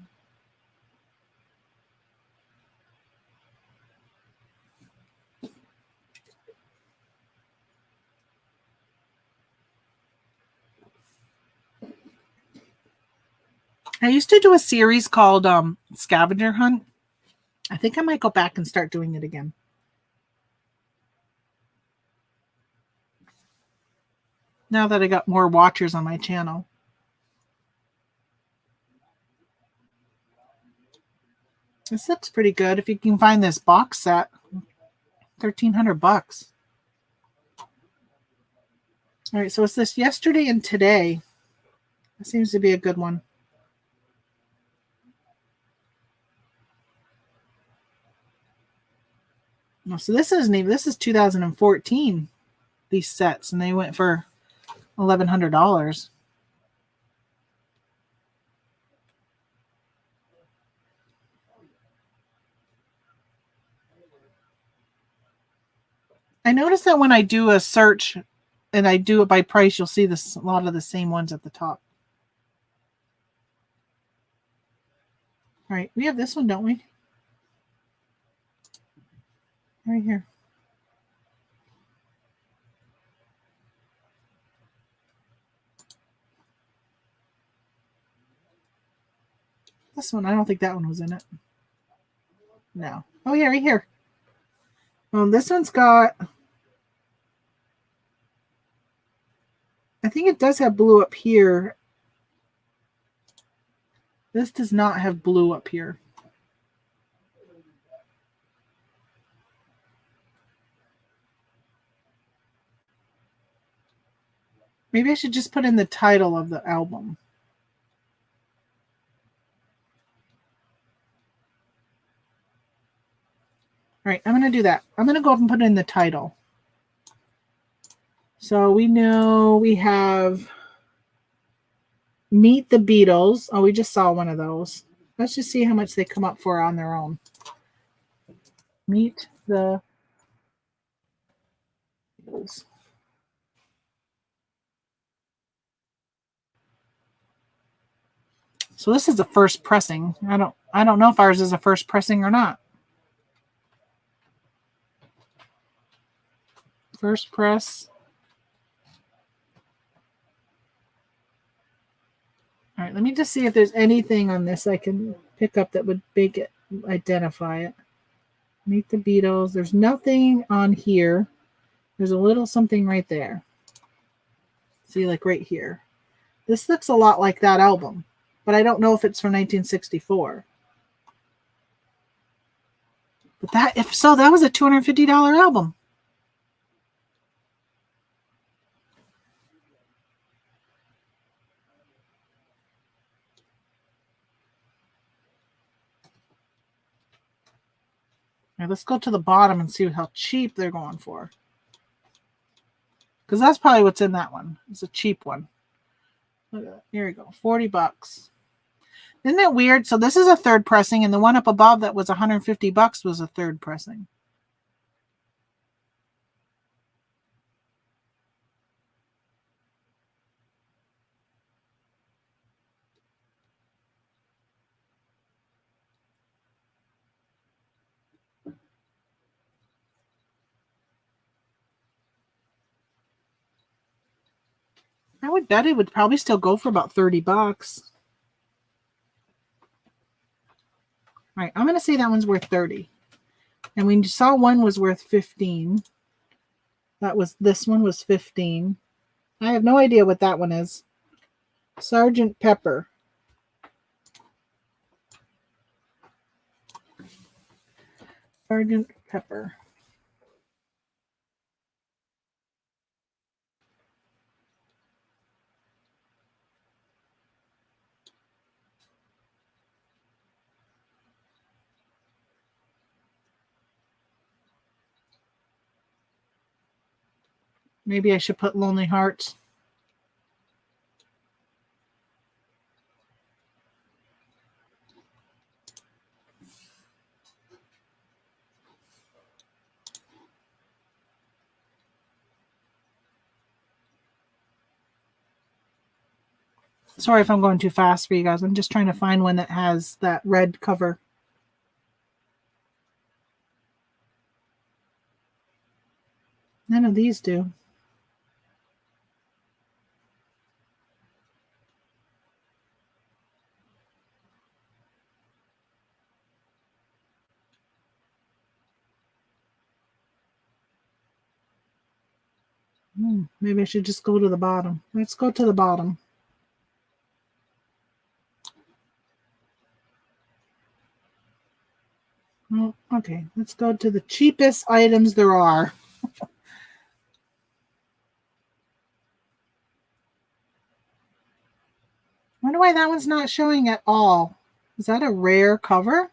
I used to do a series called Scavenger Hunt. I think I might go back and start doing it again. Now that I got more watchers on my channel. This looks pretty good. If you can find this box set, $1,300. All right, so it's this yesterday and today. That seems to be a good one. No, so this isn't even, this is 2014, these sets, and they went for $1,100. I noticed that when I do a search and I do it by price, you'll see this a lot of the same ones at the top. All right, we have this one, don't we? Right here. This one, I don't think that one was in it. No. Oh yeah, right here. This one's got, I think it does have blue up here. This does not have blue up here. Maybe I should just put in the title of the album. All right, I'm going to do that. I'm going to go up and put in the title. So we know we have Meet the Beatles. Oh, we just saw one of those. Let's just see how much they come up for on their own. Meet the Beatles. So this is the first pressing. I don't know if ours is a first pressing or not. First press. All right, let me just see if there's anything on this I can pick up that would make it identify it. Meet the Beatles. There's nothing on here. There's a little something right there. See, like right here. This looks a lot like that album, but I don't know if it's from 1964. But that, if so, that was a $250 album. Now let's go to the bottom and see how cheap they're going for. Because that's probably what's in that one. It's a cheap one. Look at that. Here we go. $40. Isn't that weird? So this is a third pressing, and the one up above that was $150 was a third pressing. I would bet it would probably still go for about $30. All right, I'm going to say that one's worth 30. And we saw one was worth 15. That was, this one was 15. I have no idea what that one is. Sergeant Pepper. Sergeant Pepper. Maybe I should put Lonely Hearts. Sorry if I'm going too fast for you guys. I'm just trying to find one that has that red cover. None of these do. Maybe I should just go to the bottom. Let's go to the bottom. Oh, okay, let's go to the cheapest items there are. wonder why that one's not showing at all. Is that a rare cover?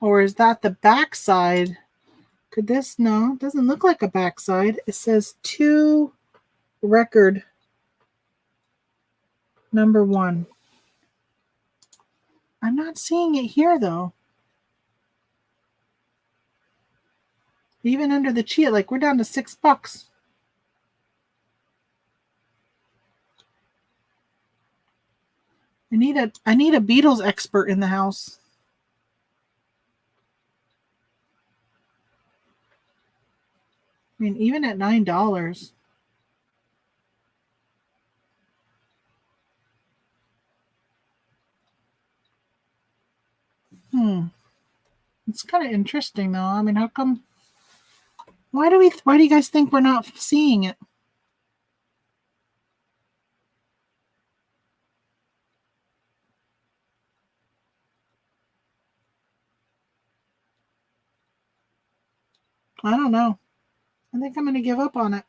Or is that the backside? Could this? No, it doesn't look like a backside. It says 2 record number 1. I'm not seeing it here though. Even under the Chia, like we're down to $6. I need a Beatles expert in the house. I mean, even at $9. It's kind of interesting though. I mean, how come? Why do you guys think we're not seeing it? I don't know. I think I'm going to give up on it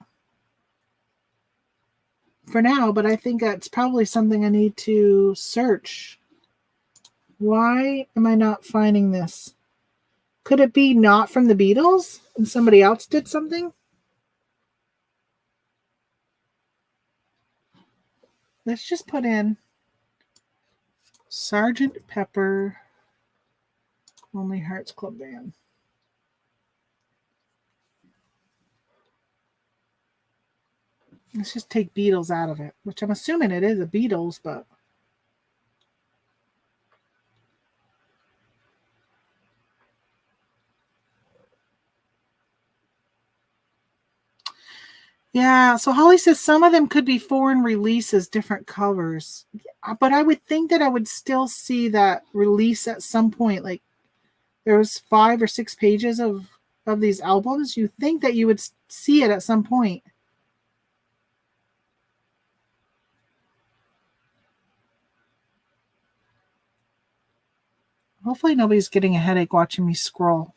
for now, but I think that's probably something I need to search. Why am I not finding this? Could it be not from the Beatles and somebody else did something? Let's just put in Sgt. Pepper Lonely Hearts Club Band. Let's just take Beatles out of it, which I'm assuming it is a Beatles, but yeah, so Holly says some of them could be foreign releases, different covers. But I would think that I would still see that release at some point. Like there was 5 or 6 pages of these albums. You think that you would see it at some point. Hopefully nobody's getting a headache watching me scroll.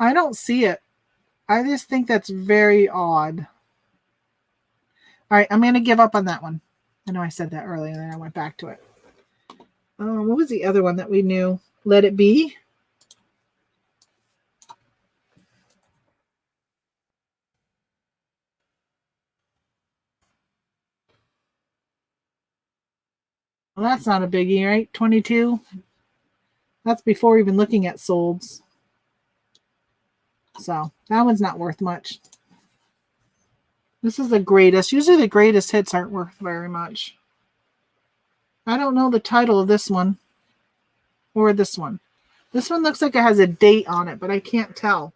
I don't see it. I just think that's very odd. All right, I'm going to give up on that one. I know I said that earlier, and then I went back to it. What was the other one that we knew? Let It Be? Well, that's not a biggie, right? 22. That's before even looking at solds. So that one's not worth much. This is the greatest. Usually the greatest hits aren't worth very much. I don't know the title of this one or this one. This one looks like it has a date on it, but I can't tell.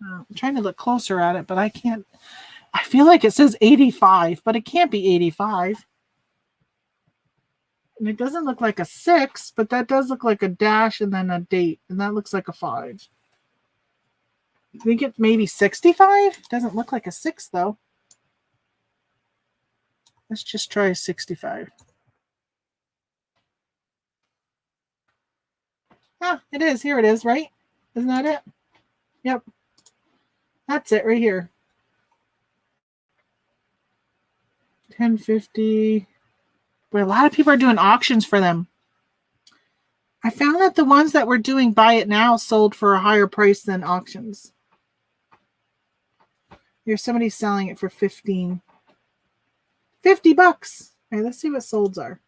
I'm trying to look closer at it, but I can't. I feel like it says 85, but it can't be 85. And it doesn't look like a 6, but that does look like a dash and then a date. And that looks like a 5. I think it's maybe 65. Doesn't look like a 6, though. Let's just try a 65. Ah, it is. Here it is, right? Isn't that it? Yep. That's it right here. 1050. But a lot of people are doing auctions for them. I found that the ones that were doing buy it now sold for a higher price than auctions. Here's somebody selling it for 15. $50. All right, let's see what solds are.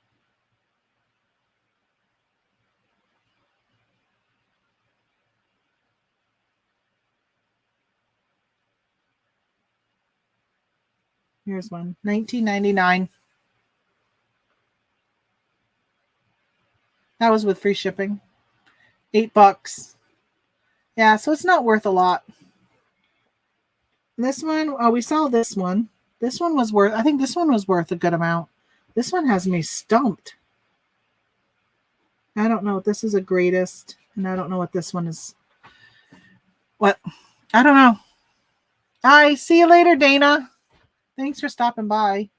Here's one. $19.99. That was with free shipping. $8. Yeah, so it's not worth a lot. This one, oh, we saw this one. This one was worth, I think this one was worth a good amount. This one has me stumped. I don't know if this is a greatest, and I don't know what this one is. What? I don't know. Hi, see you later, Dana. Thanks for stopping by.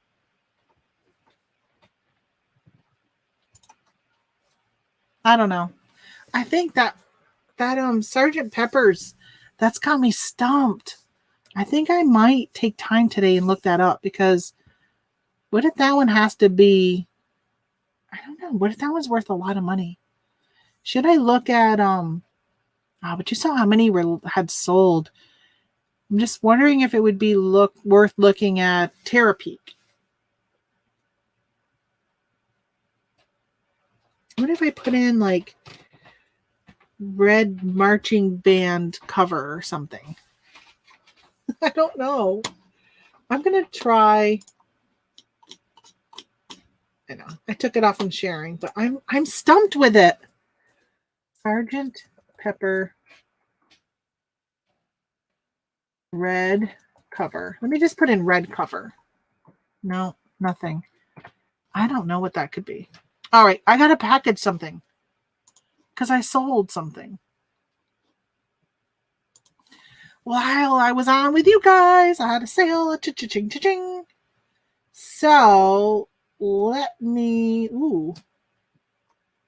I don't know. I think that Sergeant Pepper's, that's got me stumped. I think I might take time today and look that up, because what if that one has to be, I don't know, what if that one's worth a lot of money? Should I look at but you saw how many had sold. I'm just wondering if it would be worth looking at Terapeak. What if I put in like red marching band cover or something? I don't know. I'm gonna try. I know I took it off from sharing, but I'm stumped with it. Sergeant Pepper red cover. Let me just put in red cover. No, nothing. I don't know what that could be. All right, I gotta package something because I sold something while I was on with you guys. I had a sale. Cha-ching, cha-ching. So let me. Ooh,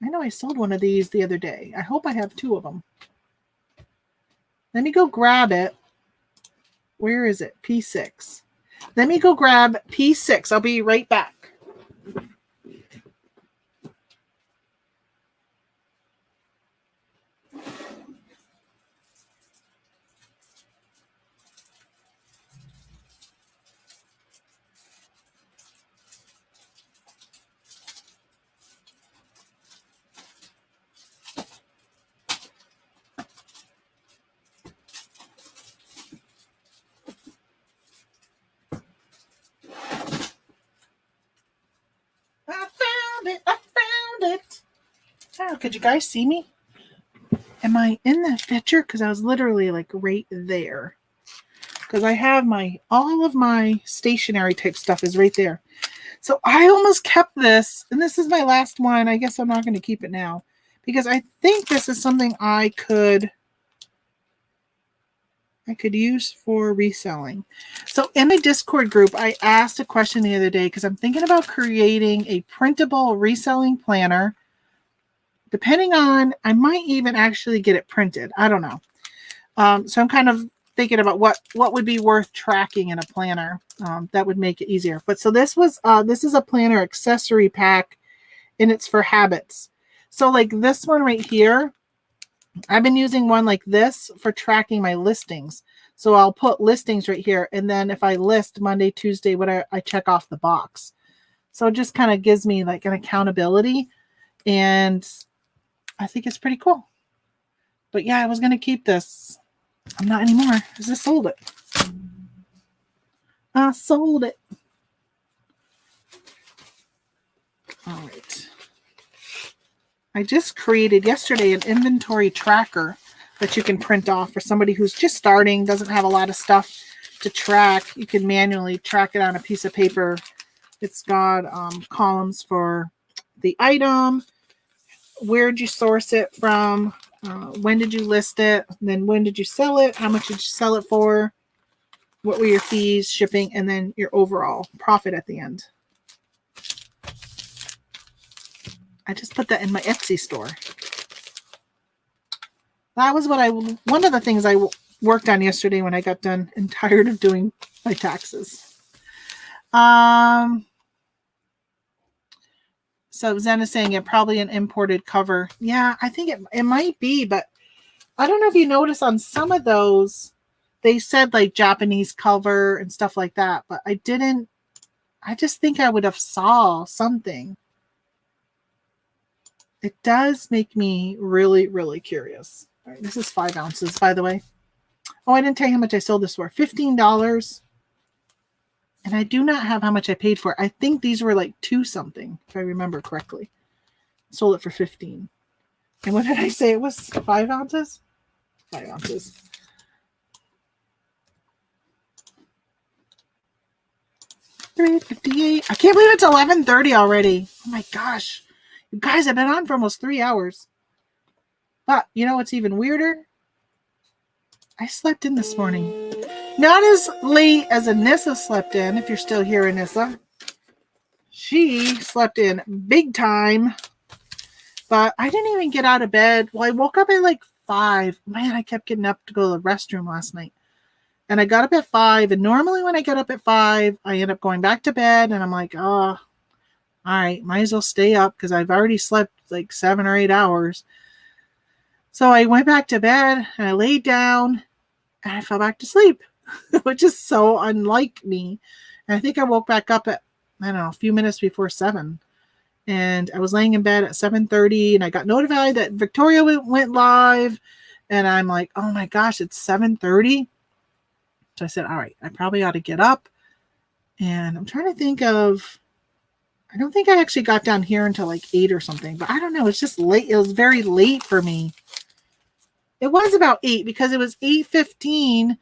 I know I sold one of these the other day. I hope I have two of them. Let me go grab it. Where is it? P6. Let me go grab P6. I'll be right back. I found it. Oh, could you guys see me? Am I in the picture? Because I was literally like right there. Because I have all of my stationery type stuff is right there. So I almost kept this, and this is my last one. I guess I'm not going to keep it now, because I think this is something I could use for reselling. So in the Discord group, I asked a question the other day because I'm thinking about creating a printable reselling planner. Depending on, I might even actually get it printed. I don't know. So I'm kind of thinking about what would be worth tracking in a planner that would make it easier. But so this is a planner accessory pack, and it's for habits. So like this one right here, I've been using one like this for tracking my listings. So I'll put listings right here, and then if I list Monday, Tuesday, whatever, I check off the box. So it just kind of gives me like an accountability, and I think it's pretty cool. But yeah, I was going to keep this. I'm not anymore because I sold it. I sold it. All right. I just created yesterday an inventory tracker that you can print off for somebody who's just starting, doesn't have a lot of stuff to track. You can manually track it on a piece of paper. It's got columns for the item, where did you source it from, when did you list it, and then when did you sell it, how much did you sell it for, what were your fees, shipping, and then your overall profit at the end. I just put that in my Etsy store. That was one of the things I worked on yesterday when I got done and tired of doing my taxes. So Zen is saying it probably an imported cover. Yeah, I think it might be, but I don't know if you notice on some of those, they said like Japanese cover and stuff like that, but I didn't. I just think I would have saw something. It does make me really, really curious. All right, this is 5 ounces, by the way. Oh, I didn't tell you how much I sold this for. $15. And I do not have how much I paid for it. I think these were like 2 something, if I remember correctly. Sold it for 15. And what did I say? It was 5 ounces? 5 ounces. $3.58. I can't believe it's 11:30 already. Oh my gosh. You guys have been on for almost 3 hours. But you know what's even weirder? I slept in this morning. Not as late as Anissa slept in, if you're still here, Anissa. She slept in big time, but I didn't even get out of bed. Well, I woke up at like 5. Man, I kept getting up to go to the restroom last night. And I got up at 5. And normally when I get up at 5, I end up going back to bed. And I'm like, oh, all right, might as well stay up because I've already slept like 7 or 8 hours. So I went back to bed and I laid down and I fell back to sleep, which is so unlike me. And I think I woke back up at, I don't know, a few minutes before 7. And I was laying in bed at 7:30 and I got notified that Victoria went live. And I'm like, oh my gosh, it's 7:30. So I said, all right, I probably ought to get up. And I'm trying to think of, I don't think I actually got down here until like 8 or something, but I don't know. It's just late. It was very late for me. It was about 8 because it was 8:15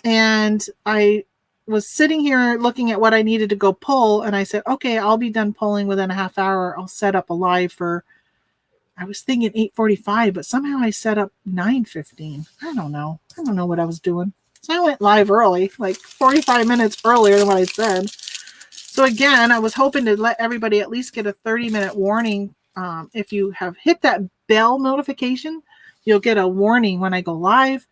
and I was sitting here looking at what I needed to go pull. And I said, okay, I'll be done pulling within a half hour. I'll set up a live for, I was thinking 8:45, but somehow I set up 9:15. I don't know. I don't know what I was doing. So I went live early, like 45 minutes earlier than what I said. So again, I was hoping to let everybody at least get a 30-minute warning. If you have hit that bell notification, you'll get a warning when I go live.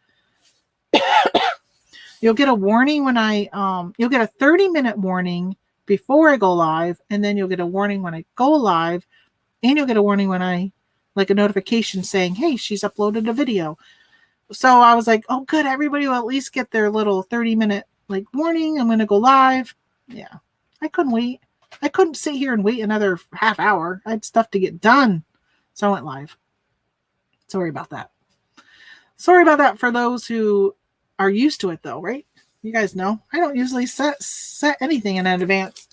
You'll get a warning when you'll get a 30-minute warning before I go live, and then you'll get a warning when I go live, and you'll get a warning when like a notification saying, hey, she's uploaded a video. So I was like, oh, good. Everybody will at least get their little 30-minute like warning. I'm going to go live. Yeah. I couldn't wait. I couldn't sit here and wait another half hour. I had stuff to get done. So I went live. Sorry about that. Sorry about that for those who are used to it though, right? You guys know I don't usually set anything in advance.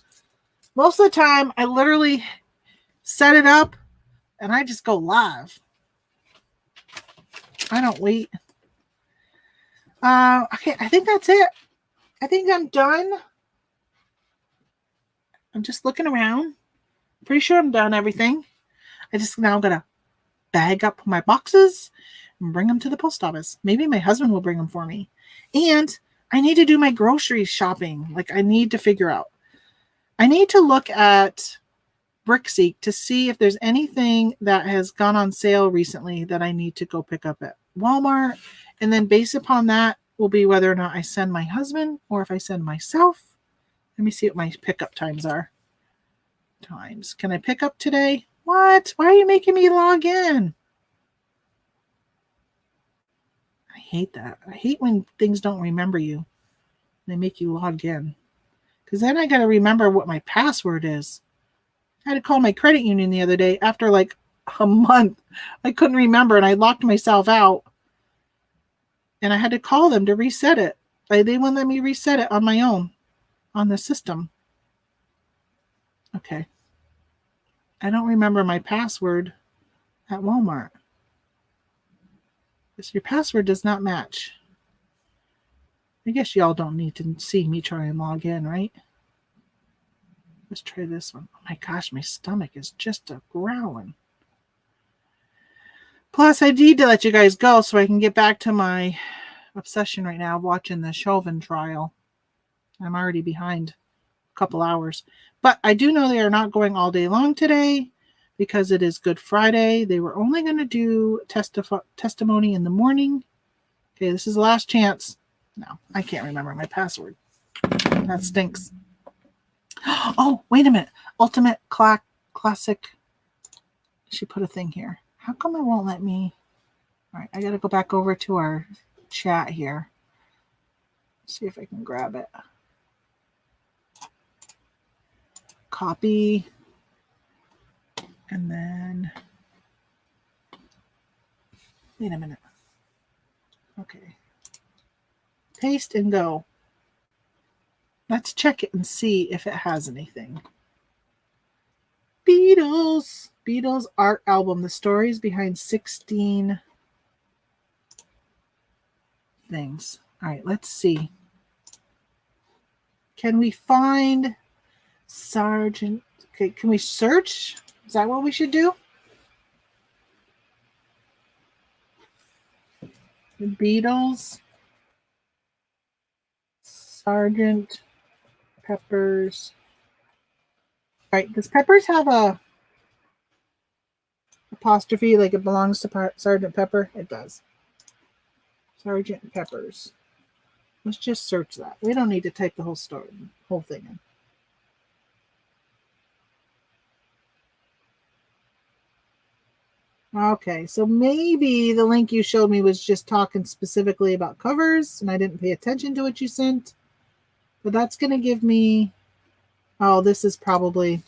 Most of the time I literally set it up and I just go live. I don't wait. Okay, I think that's it. I think I'm done. I'm just looking around. Pretty sure I'm done everything. I just now gotta bag up my boxes and bring them to the post office. Maybe my husband will bring them for me. And I need to do my grocery shopping. Like I need to figure out. I need to look at Brickseek to see if there's anything that has gone on sale recently that I need to go pick up at Walmart. And then based upon that will be whether or not I send my husband or if I send myself. Let me see what my pickup times are. Can I pick up today? What? Why are you making me log in? I hate that. I hate when things don't remember you. They make you log in. Because then I got to remember what my password is. I had to call my credit union the other day after like a month. I couldn't remember and I locked myself out. And I had to call them to reset it. They wouldn't let me reset it on my own on the system. Okay. I don't remember my password at Walmart. Because your password does not match. I guess y'all don't need to see me try and log in, right? Let's try this one. Oh my gosh, my stomach is just a growling. Plus, I need to let you guys go so I can get back to my obsession right now of watching the Chauvin trial. I'm already behind a couple hours. But I do know they are not going all day long today because it is Good Friday. They were only going to do testimony in the morning. Okay, this is the last chance. No, I can't remember my password. That stinks. Oh, wait a minute. Ultimate Classic. She put a thing here. How come it won't let me? All right, I got to go back over to our chat here. See if I can grab it. Copy. And then, wait a minute. Okay. Paste and go. Let's check it and see if it has anything. Beatles art album. The stories behind 16 things. All right, let's see. Can we find Sergeant? Okay, can we search? Is that what we should do? The Beatles Sergeant Pepper's. All right, does Pepper's have a apostrophe like it belongs to Sergeant Pepper? It does. Sergeant Pepper's. Let's just search that. We don't need to type the whole thing in. Okay, so maybe the link you showed me was just talking specifically about covers, and I didn't pay attention to what you sent. But that's going to give me... Oh, this is probably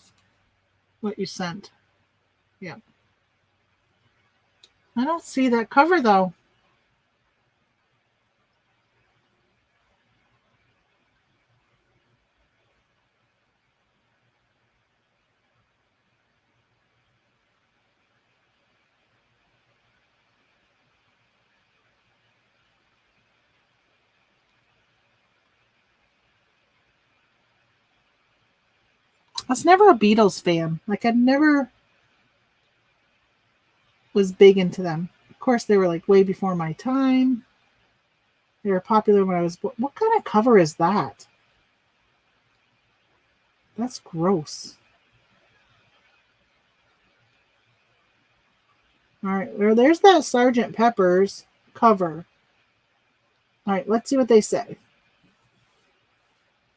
what you sent. Yeah. I don't see that cover, though. I was never a Beatles fan. Like, I never was big into them. Of course, they were like way before my time. They were popular when I was born. What kind of cover is that? That's gross. All right, well, there's that Sergeant Pepper's cover. All right, let's see what they say.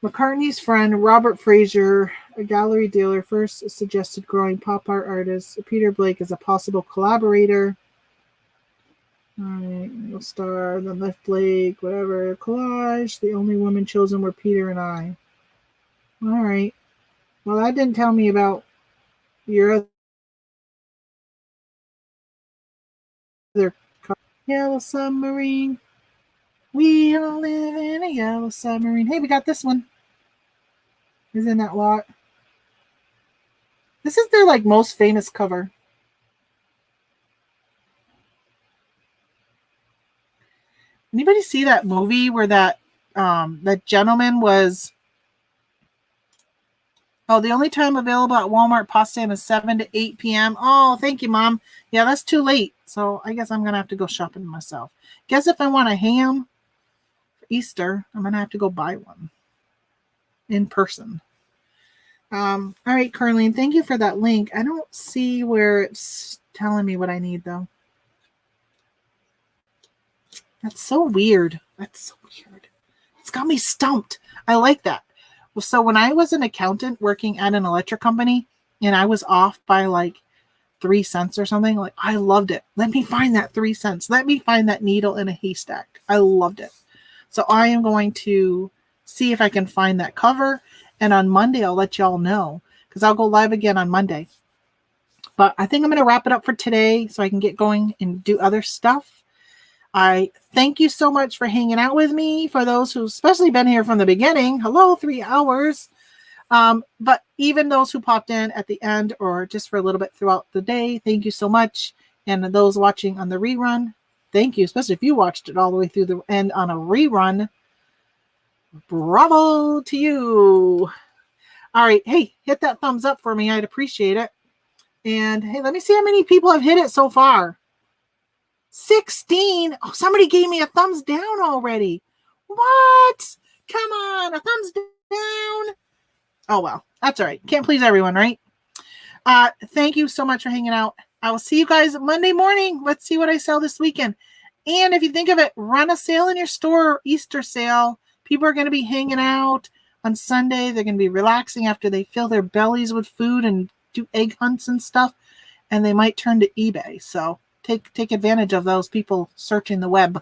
McCartney's friend, Robert Fraser, a gallery dealer, first suggested growing pop art artist Peter Blake as a possible collaborator. All right, no star, then left Blake, whatever. Collage. The only women chosen were Peter and I. All right. Well, that didn't tell me about your other Yellow Submarine. We all live in a yellow submarine. Hey, we got this one. Isn't that lot? This is their like most famous cover. Anybody see that movie where that gentleman was... Oh, the only time available at Walmart pasta is 7 to 8 p.m. Oh, thank you, Mom. Yeah, that's too late. So I guess I'm going to have to go shopping myself. Guess if I want a ham for Easter, I'm going to have to go buy one in person. All right, Carlene, thank you for that link. I don't see where it's telling me what I need, though. That's so weird. That's so weird. It's got me stumped. I like that. So when I was an accountant working at an electric company and I was off by like 3 cents or something, like I loved it. Let me find that 3 cents. Let me find that needle in a haystack. I loved it. So I am going to see if I can find that cover. And on Monday, I'll let y'all know because I'll go live again on Monday. But I think I'm going to wrap it up for today so I can get going and do other stuff. I thank you so much for hanging out with me. For those who've especially been here from the beginning, hello, 3 hours. But even those who popped in at the end or just for a little bit throughout the day, thank you so much. And those watching on the rerun, thank you, especially if you watched it all the way through the end on a rerun. Bravo to you. All right. Hey, hit that thumbs up for me. I'd appreciate it. And hey, let me see how many people have hit it so far. 16. Oh, somebody gave me a thumbs down already. What? Come on, a thumbs down. Oh, well, that's all right. Can't please everyone, right? Thank you so much for hanging out. I will see you guys Monday morning. Let's see what I sell this weekend. And if you think of it, run a sale in your store, Easter sale. People are going to be hanging out on Sunday. They're going to be relaxing after they fill their bellies with food and do egg hunts and stuff. And they might turn to eBay. So take advantage of those people searching the web.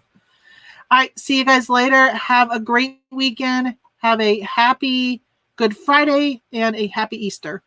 All right, see you guys later. Have a great weekend. Have a happy Good Friday and a happy Easter.